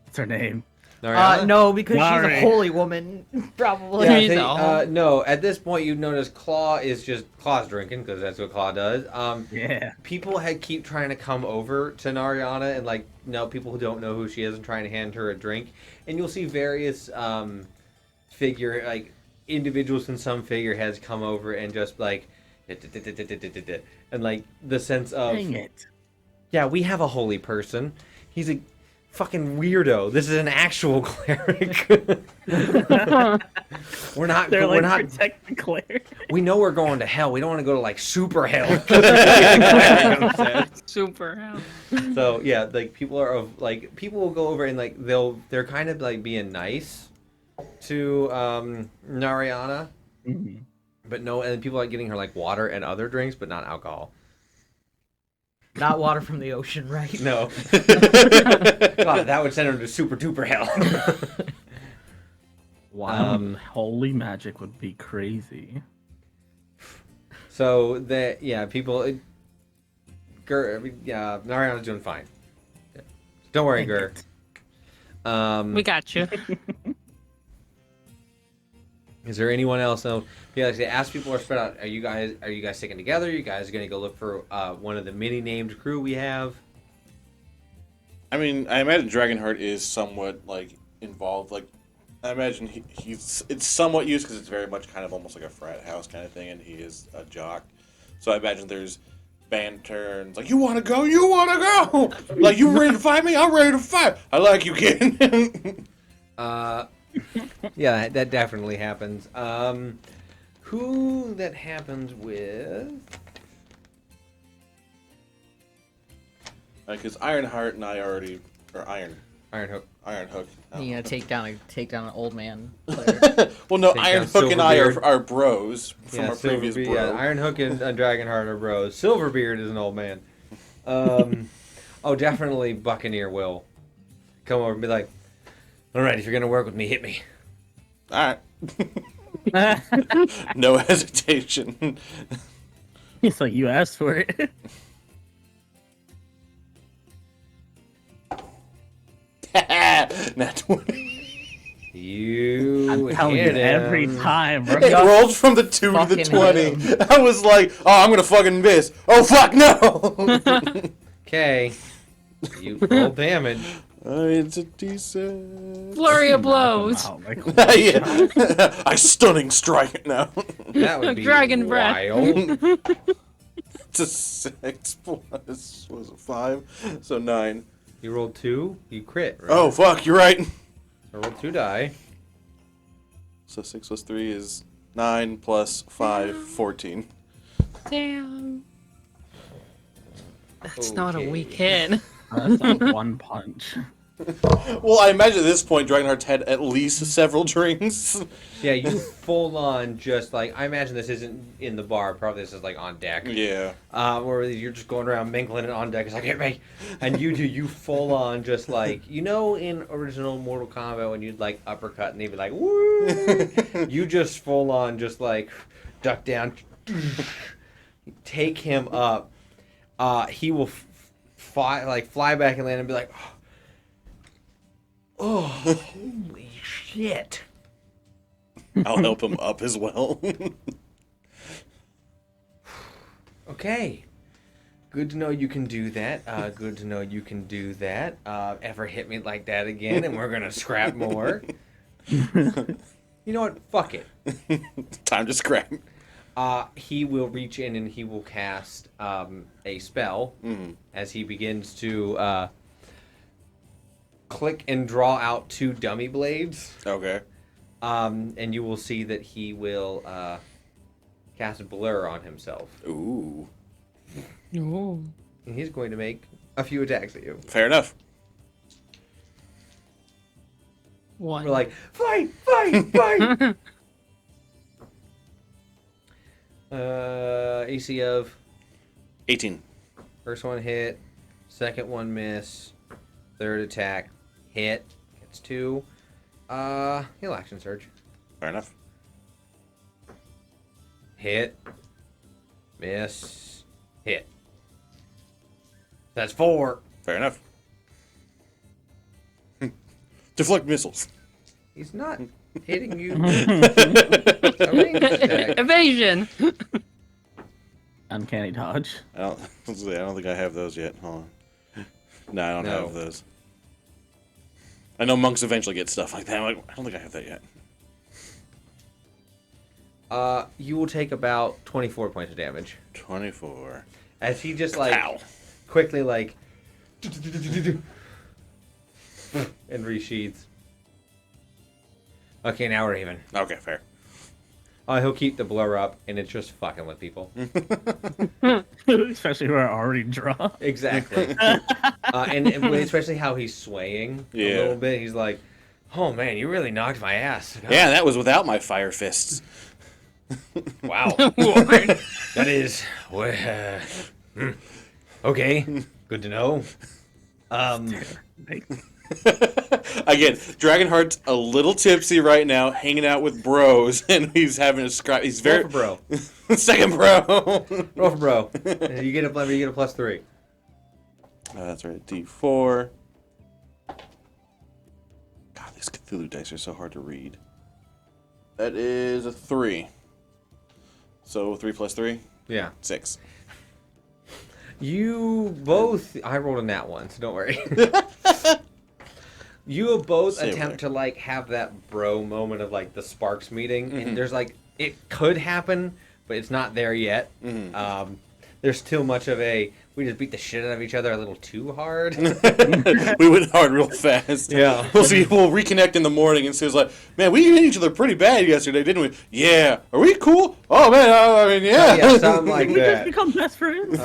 What's her name? Nariana? No, because she's Sorry. a holy woman, probably. Yeah, He's a no. At this point, you notice Claw's drinking because that's what Claw does. Yeah. People keep trying to come over to Nariana and like people who don't know who she is and trying to hand her a drink, and you'll see various individuals and some figureheads come over and just like and like the sense of Dang it. yeah, we have a holy person. He's a fucking weirdo. This is an actual cleric. we're not. They're we're like not. protecting Claire. We know we're going to hell. We don't want to go to like super hell. Super help. So yeah, like people will go over and like they're kind of like being nice to Nariana, Mhm. but no, and people are getting her like water and other drinks, but not alcohol. Not water from the ocean, right? No. God, that would send her to super duper hell. Wow. Holy magic would be crazy. So that people. Nariana's doing fine. Don't worry, Gur. We got you. Is there anyone else? No. Yeah, like they ask people are spread out. Are you guys sticking together? Are you guys gonna go look for one of the many named crew we have? I mean, I imagine Dragonheart is somewhat like involved. Like, I imagine it's somewhat used because it's very much kind of almost like a frat house kind of thing, and he is a jock. So I imagine there's banter and it's like, you want to go? You want to go? Like, you ready to fight me? I'm ready to fight. I like you, kid. Yeah, that definitely happens. Who that happens with? Because Ironheart and I already, or Ironhook. Ironhook. You gonna take down an old man. Well, no, Take down Ironhook and I Silverbeard. are bros from Yeah, our previous Silverbeard. bro. Yeah, Ironhook and Dragonheart are bros. Silverbeard is an old man. Oh, definitely Buccaneer will come over and be like, "All right, if you're gonna work with me, hit me." All right. No hesitation. It's like you asked for it. Not 20. I'm telling you, hit him. every time, bro. It rolled from the 2 to the Fucking 20. I was like, oh, I'm gonna fucking miss. Oh, fuck, no! Okay. You roll damage. It's a decent. Flurry of blows. Wow, like, Yeah. I stunning strike now. That would be Dragon breath. wild. It's a 6 plus, what was it, 5? So 9. You rolled 2, you crit, right? Oh, fuck, you're right. So roll 2 die. So 6 plus 3 is 9 plus 5, 14. Damn. That's not a Okay. weak hit. that's like one punch. Well, I imagine at this point, Dragonheart's had at least several drinks. Yeah, you full on just like, I imagine this isn't in the bar, probably this is like on deck. Yeah. Where you're just going around mingling it on deck. It's like, hit me. And you full on just like, you know, in original Mortal Kombat when you'd like uppercut and they'd be like, woo! You just full on just like duck down, take him up. He will fly back and land and be like, oh, holy shit. I'll help him up as well. Okay. Good to know you can do that. Good to know you can do that. Ever hit me like that again and we're going to scrap more. You know what? Fuck it. Time to scrap. He will reach in and he will cast a spell as he begins to click and draw out 2 dummy blades. Okay. And you will see that he will cast Blur on himself. Ooh. Ooh. And he's going to make a few attacks at you. Fair enough. 1. We're like, fight, fight, fight! AC of 18. first one hit, second one miss, third attack hit, gets 2. He'll action surge. Fair enough. Hit, miss, hit. That's 4. Fair enough. Deflect missiles. He's not hitting you. A ranged attack. Evasion. Uncanny dodge. I don't think I have those yet. Hold on. No, I don't No. have those. I know monks eventually get stuff like that. I'm like, I don't think I have that yet. You will take about 24 points of damage 24. as he just like Ow. quickly like and resheathes. Okay, now we're even. Okay, fair. He'll keep the blur up, and it's just fucking with people. Especially who are already drunk. Exactly. And especially how he's swaying a Yeah. little bit. He's like, "Oh man, you really knocked my ass." Yeah, that was without my fire fists. Wow. That is. Okay. Good to know. Again, Dragonheart's a little tipsy right now, hanging out with bros, and he's having a scrap. He's very Roll for bro. second bro. Roll for bro. You get a +3. That's right. D4. God, these Cthulhu dice are so hard to read. That is a 3. So 3 plus 3, Yeah. 6. You both. I rolled a nat one, so don't worry. You both Stay attempt to like have that bro moment of like the sparks meeting, Mhm. and there's like it could happen, but it's not there yet. Mhm. There's too much of a we just beat the shit out of each other a little too hard. We went hard real fast. Yeah. We'll see. We'll reconnect in the morning and see. It's like, man, we hit each other pretty bad yesterday, didn't we? Yeah. Are we cool? Oh man, I mean, yeah. Yeah, something like We just that. become best friends.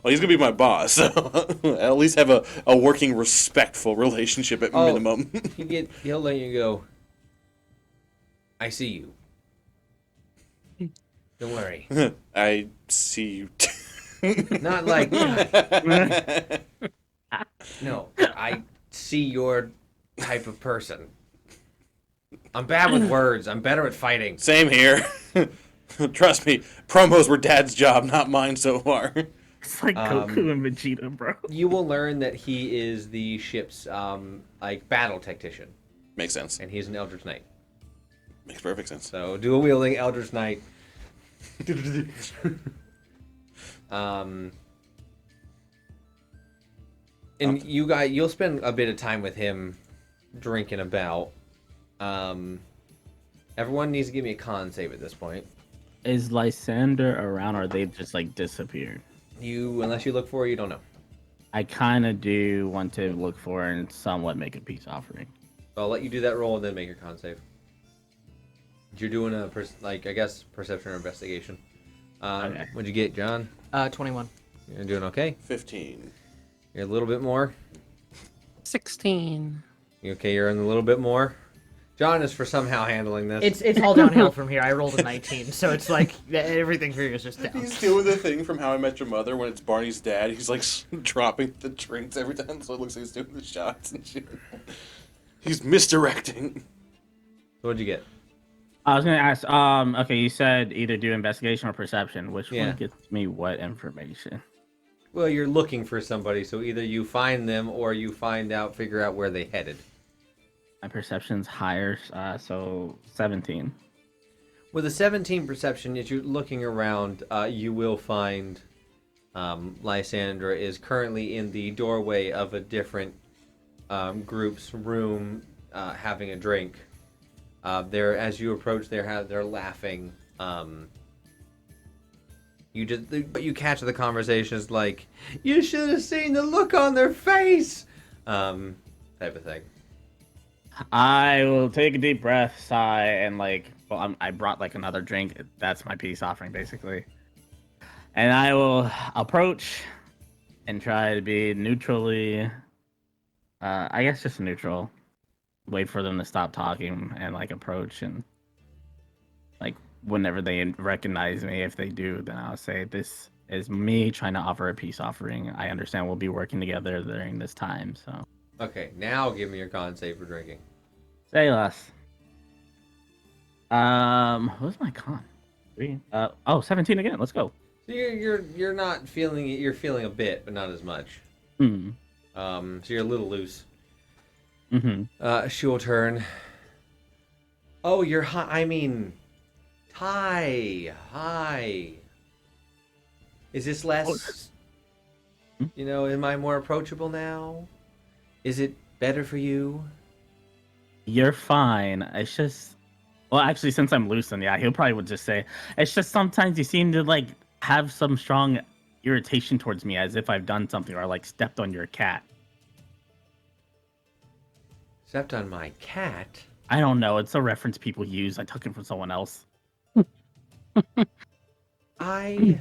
Well, he's gonna be my boss, so at least have a working, respectful relationship at Oh. minimum. He'll let you go. I see you. Don't worry. I see you. Not like no. I see your type of person. I'm bad with words. I'm better at fighting. Same here. Trust me, promos were Dad's job, not mine so far. It's like Goku and Vegeta, bro. You will learn that he is the ship's like battle tactician. Makes sense. and he's an Eldritch Knight. Makes perfect sense. So dual wielding Eldritch Knight. And you'll spend a bit of time with him drinking about. Everyone needs to give me a con save at this point. Is Lysander around, or they just like disappeared? Unless you look for it, you don't know. I kind of do want to look for and somewhat make a peace offering. So I'll let you do that roll and then make your con save. You're doing a I guess perception or investigation. Okay. What'd you get, John? 21. You're doing okay. 15. You're a little bit more. 16. You okay? You're in a little bit more. John is for somehow handling this. It's all downhill from here. I rolled a 19, so it's like everything for you is just down. He's doing the thing from How I Met Your Mother when it's Barney's dad. He's like dropping the drinks every time, so it looks like he's doing the shots and shit. He's misdirecting. What'd you get? I was gonna ask. Okay, you said either do investigation or perception. Which one gets me what information? Well, you're looking for somebody, so either you find them or you figure out where they headed. My perception's higher, so 17. With a 17 perception, if you're looking around, you will find Lysandra is currently in the doorway of a different group's room, having a drink. As you approach, they're laughing. But you catch the conversation is like, you should have seen the look on their face, type of thing. I will take a deep breath, sigh, and I brought like another drink. That's my peace offering, basically. And I will approach and try to be neutrally, I guess just neutral. Wait for them to stop talking and approach, and whenever they recognize me, if they do, then I'll say, this is me trying to offer a peace offering. I understand we'll be working together during this time, so. Okay, now give me your con save for drinking. Say less. What's my con? 3. 17 again. Let's go. So you're not feeling it. You're feeling a bit, but not as much. Hmm. So you're a little loose. Mm-hmm. She'll turn. Oh, you're high. I mean, hi. Is this less? Am I more approachable now? Is it better for you? You're fine. It's just, well, actually, since I'm loose, then yeah, he'll probably would just say, it's just sometimes you seem to have some strong irritation towards me, as if I've done something or stepped on your cat. Stepped on my cat? I don't know. It's a reference people use. I took it from someone else. I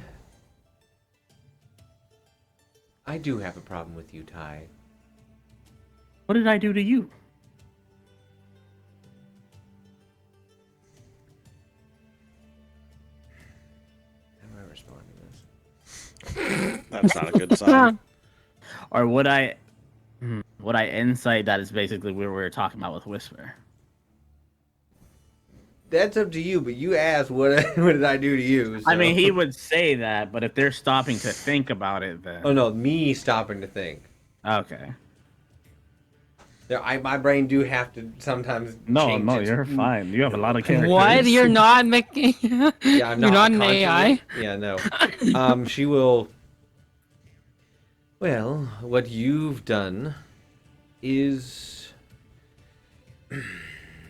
do have a problem with you, Ty. What did I do to you? How do I respond to this? That's not a good sign. Or would I insight that is basically where we were talking about with Whisper? That's up to you, but you asked what did I do to you? So. I mean, he would say that, but if they're stopping to think about it, then... Oh, no, me stopping to think. Okay. My brain do have to sometimes change No, its... you're fine. You have a lot of characters. What? You're not making. Yeah, I'm You're not an constantly- AI. Yeah, no. She will. Well, what you've done is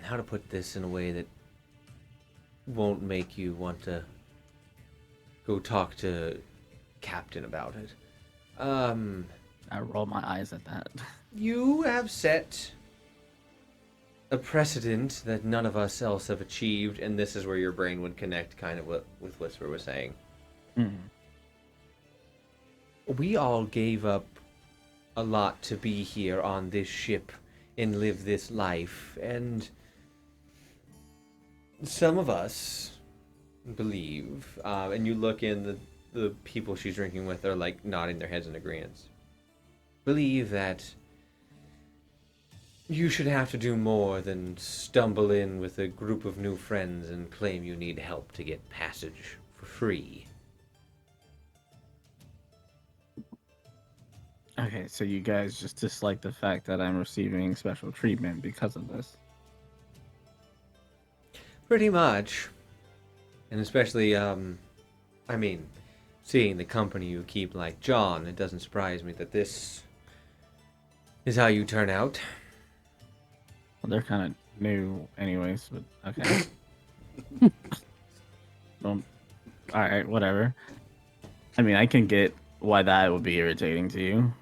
how to put this in a way that won't make you want to go talk to Captain about it. I roll my eyes at that. You have set a precedent that none of us else have achieved, and this is where your brain would connect kind of with Whisper was saying. We all gave up a lot to be here on this ship and live this life, and some of us believe, and you look in the people she's drinking with are nodding their heads in agreement, believe that you should have to do more than stumble in with a group of new friends and claim you need help to get passage for free. Okay, so you guys just dislike the fact that I'm receiving special treatment because of this. Pretty much. And especially, seeing the company you keep like John, it doesn't surprise me that this is how you turn out. Well, they're kind of new, anyways. But okay. All right, whatever. I mean, I can get why that would be irritating to you.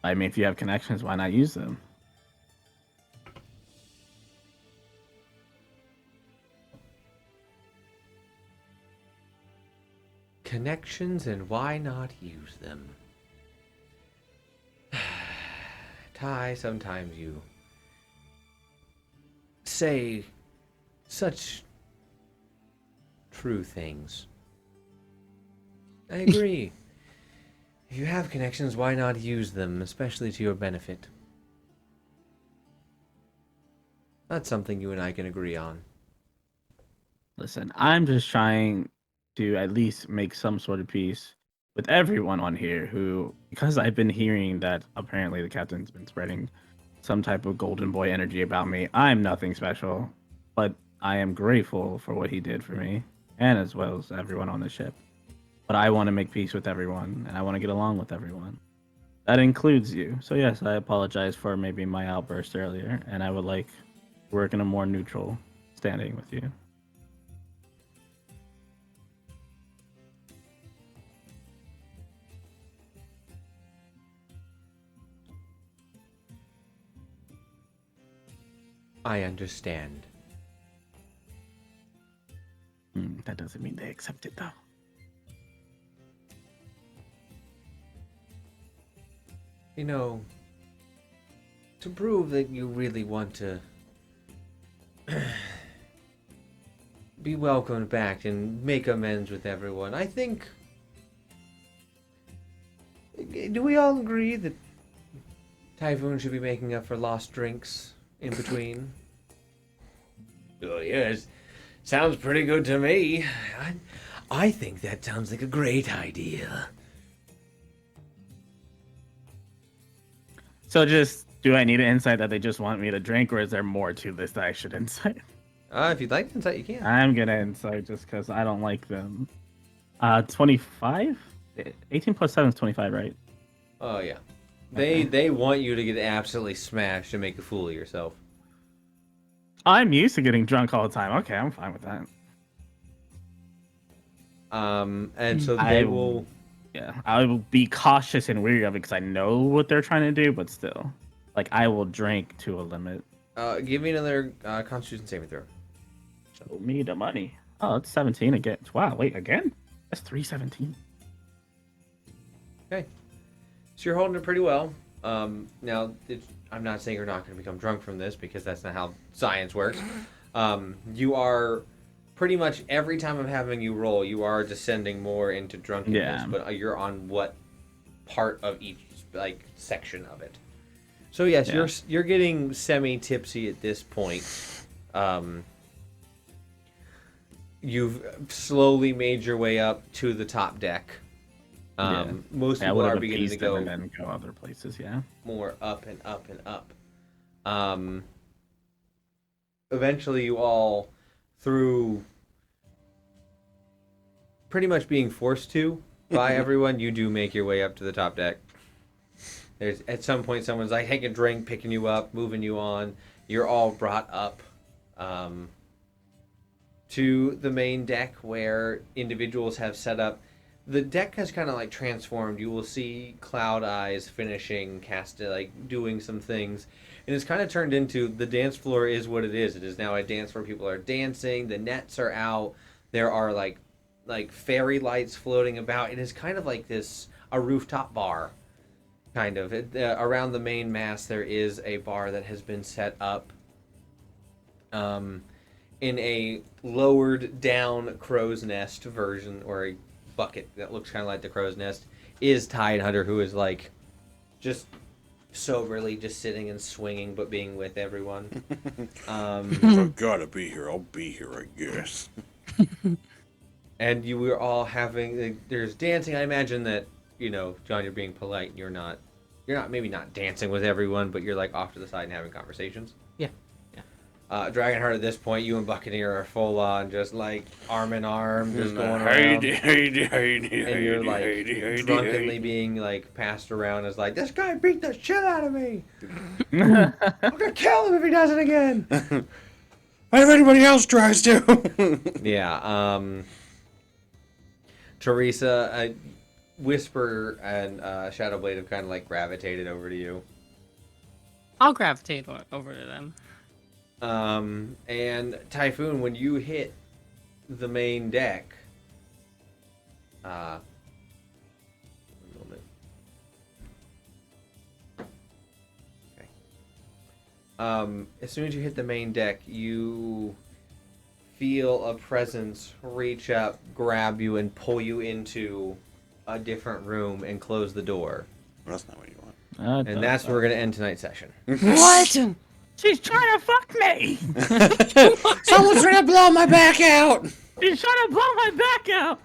I mean, if you have connections, why not use them? Connections, and why not use them? Ty, sometimes you say such true things. I agree. If you have connections, why not use them, especially to your benefit? That's something you and I can agree on. Listen, I'm just trying to at least make some sort of peace with everyone on here who, because I've been hearing that apparently the captain's been spreading some type of golden boy energy about me. I'm nothing special, but I am grateful for what he did for me, and as well as everyone on the ship. But I want to make peace with everyone, and I want to get along with everyone. That includes you. So yes, I apologize for maybe my outburst earlier, and I would like to work in a more neutral standing with you. I understand. That doesn't mean they accept it, though. You know, to prove that you really want to be welcomed back and make amends with everyone, I think... Do we all agree that Typhoon should be making up for lost drinks in between? Oh, yes. Sounds pretty good to me. I think that sounds like a great idea. So just, do I need an insight that they just want me to drink, or is there more to this that I should insight? If you'd like insight, you can. I'm gonna insight just because I don't like them. 25? 18 plus 7 is 25, right? Oh, yeah. Okay. They want you to get absolutely smashed and make a fool of yourself. I'm used to getting drunk all the time. Okay, I'm fine with that. And so they will... Yeah, I will be cautious and wary of it because I know what they're trying to do, but still. Like, I will drink to a limit. Give me another Constitution saving throw. Show me the money. Oh, it's 17 again. Wow, wait, again? That's 317. Okay. So you're holding it pretty well. Now, I'm not saying you're not going to become drunk from this, because that's not how science works. You are... Pretty much every time I'm having you roll, you are descending more into drunkenness, Yeah. but you're on what part of each section of it. So yes, Yeah. you're getting semi-tipsy at this point. You've slowly made your way up to the top deck. Most I people would are have beginning to appeased them go and then go other places, yeah. more up and up and up. Eventually, you all, through pretty much being forced to by everyone, you do make your way up to the top deck. There's at some point someone's like, "Take a drink," picking you up, moving you on. You're all brought up to the main deck, where individuals have set up. The deck has kind of transformed. You will see Cloud Eyes finishing doing some things, and it's kind of turned into, the dance floor is what it is. It is now a dance where people are dancing. The nets are out. There are like fairy lights floating about. It is kind of like a rooftop bar, kind of. Around the main mast, there is a bar that has been set up in a lowered down crow's nest version, or a bucket that looks kind of like the crow's nest, is Tidehunter, who is just soberly just sitting and swinging, but being with everyone. If I gotta be here, I'll be here, I guess. And you were all having, there's dancing. I imagine that, John, you're being polite. You're not maybe not dancing with everyone, but you're off to the side and having conversations. Yeah. Dragonheart, at this point, you and Buccaneer are full on, just like arm in arm, just going around. And you're like drunkenly being like passed around as like, this guy beat the shit out of me. I'm gonna kill him if he does it again. If anybody else tries to. Yeah. Teresa, Whisper and Shadowblade have kind of like gravitated over to you. I'll gravitate over to them. And Typhoon, when you hit the main deck, one moment. Okay. As soon as you hit the main deck, you feel a presence reach up, grab you, and pull you into a different room and close the door. That's not what you want. And that's where we're gonna end tonight's session. What? She's trying to fuck me. Someone's trying to blow my back out. She's trying to blow my back out.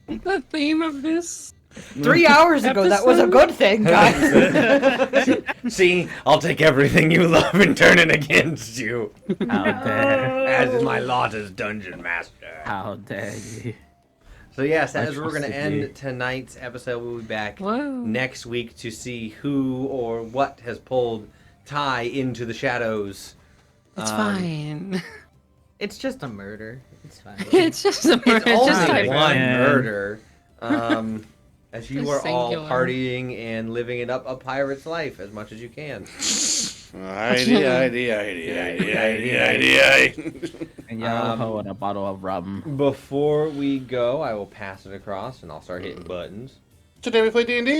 The theme of this 3 hours ago, that was a good thing, guys. See, I'll take everything you love and turn it against you. How dare. As is my lot as Dungeon Master. How dare you. So yes, as we're going to trusted you. end tonight's episode, we'll be back Whoa. next week to see who or what has pulled Ty into the shadows. It's fine. It's just a murder. It's fine. It's just a murder. It's It's just only a one Yeah. murder. As you Just are all singular. partying and living it up a pirate's life as much as you can. Heidi. And Yellow and a bottle of rum. Before we go, I will pass it across and I'll start hitting buttons. Today we play D&D.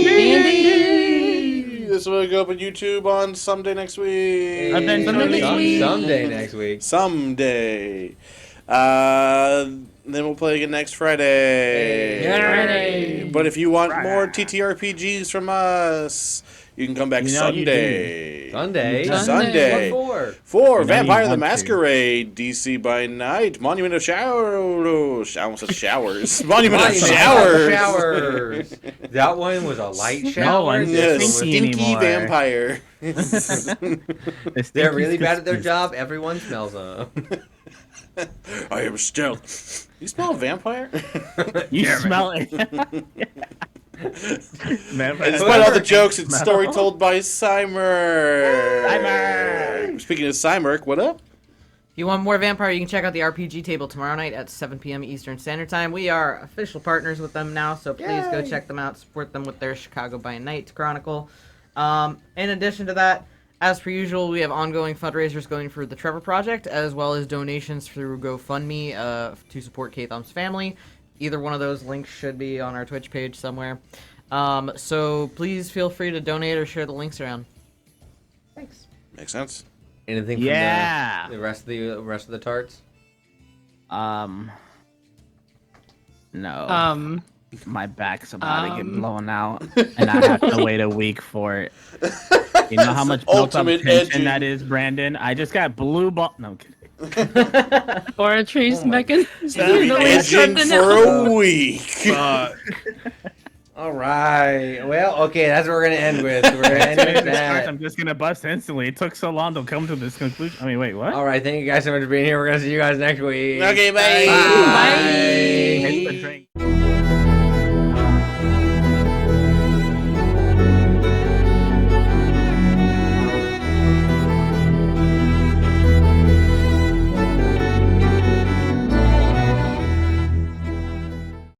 D&D. This will go up on YouTube on someday next week. Someday next week. Someday. Then we'll play again next Friday. Friday. But if you want more TTRPGs from us, you can come back You know you Sunday. Sunday. Sunday. What for? For You know Vampire you the want to. Masquerade, DC by Night, Monument of Showers. I almost said showers. Monument of Showers. Showers. That one was a light shower. one's Yeah, This one was- stinky stinky anymore. vampire. They're really bad at their job. Everyone smells them. I am stealth. You smell a vampire? You smell it. And despite all the jokes, it's story told by Cymer. Speaking of Cymer, what up? If you want more Vampire, you can check out the RPG table tomorrow night at 7 p.m. Eastern Standard Time. We are official partners with them now, so please go check them out. Support them with their Chicago by Night Chronicle. In addition to that, as per usual, we have ongoing fundraisers going for the Trevor Project, as well as donations through GoFundMe to support Katham's family. Either one of those links should be on our Twitch page somewhere. So please feel free to donate or share the links around. Thanks. Makes sense. Anything from Yeah. the rest of the tarts? No. My back's about to get blown out, and I have to wait a week for it. You know how much built up Ultimate tension edging. that is, Brandon? I just got blue ball. No, I'm kidding. Or a trace mechanism. Edging for a week. All right. Well, okay, that's what we're gonna end with. We're gonna end with that. I'm just gonna bust instantly. It took so long to come to this conclusion. I mean, wait, what? All right. Thank you guys so much for being here. We're gonna see you guys next week. Okay, bye. Bye. Hey,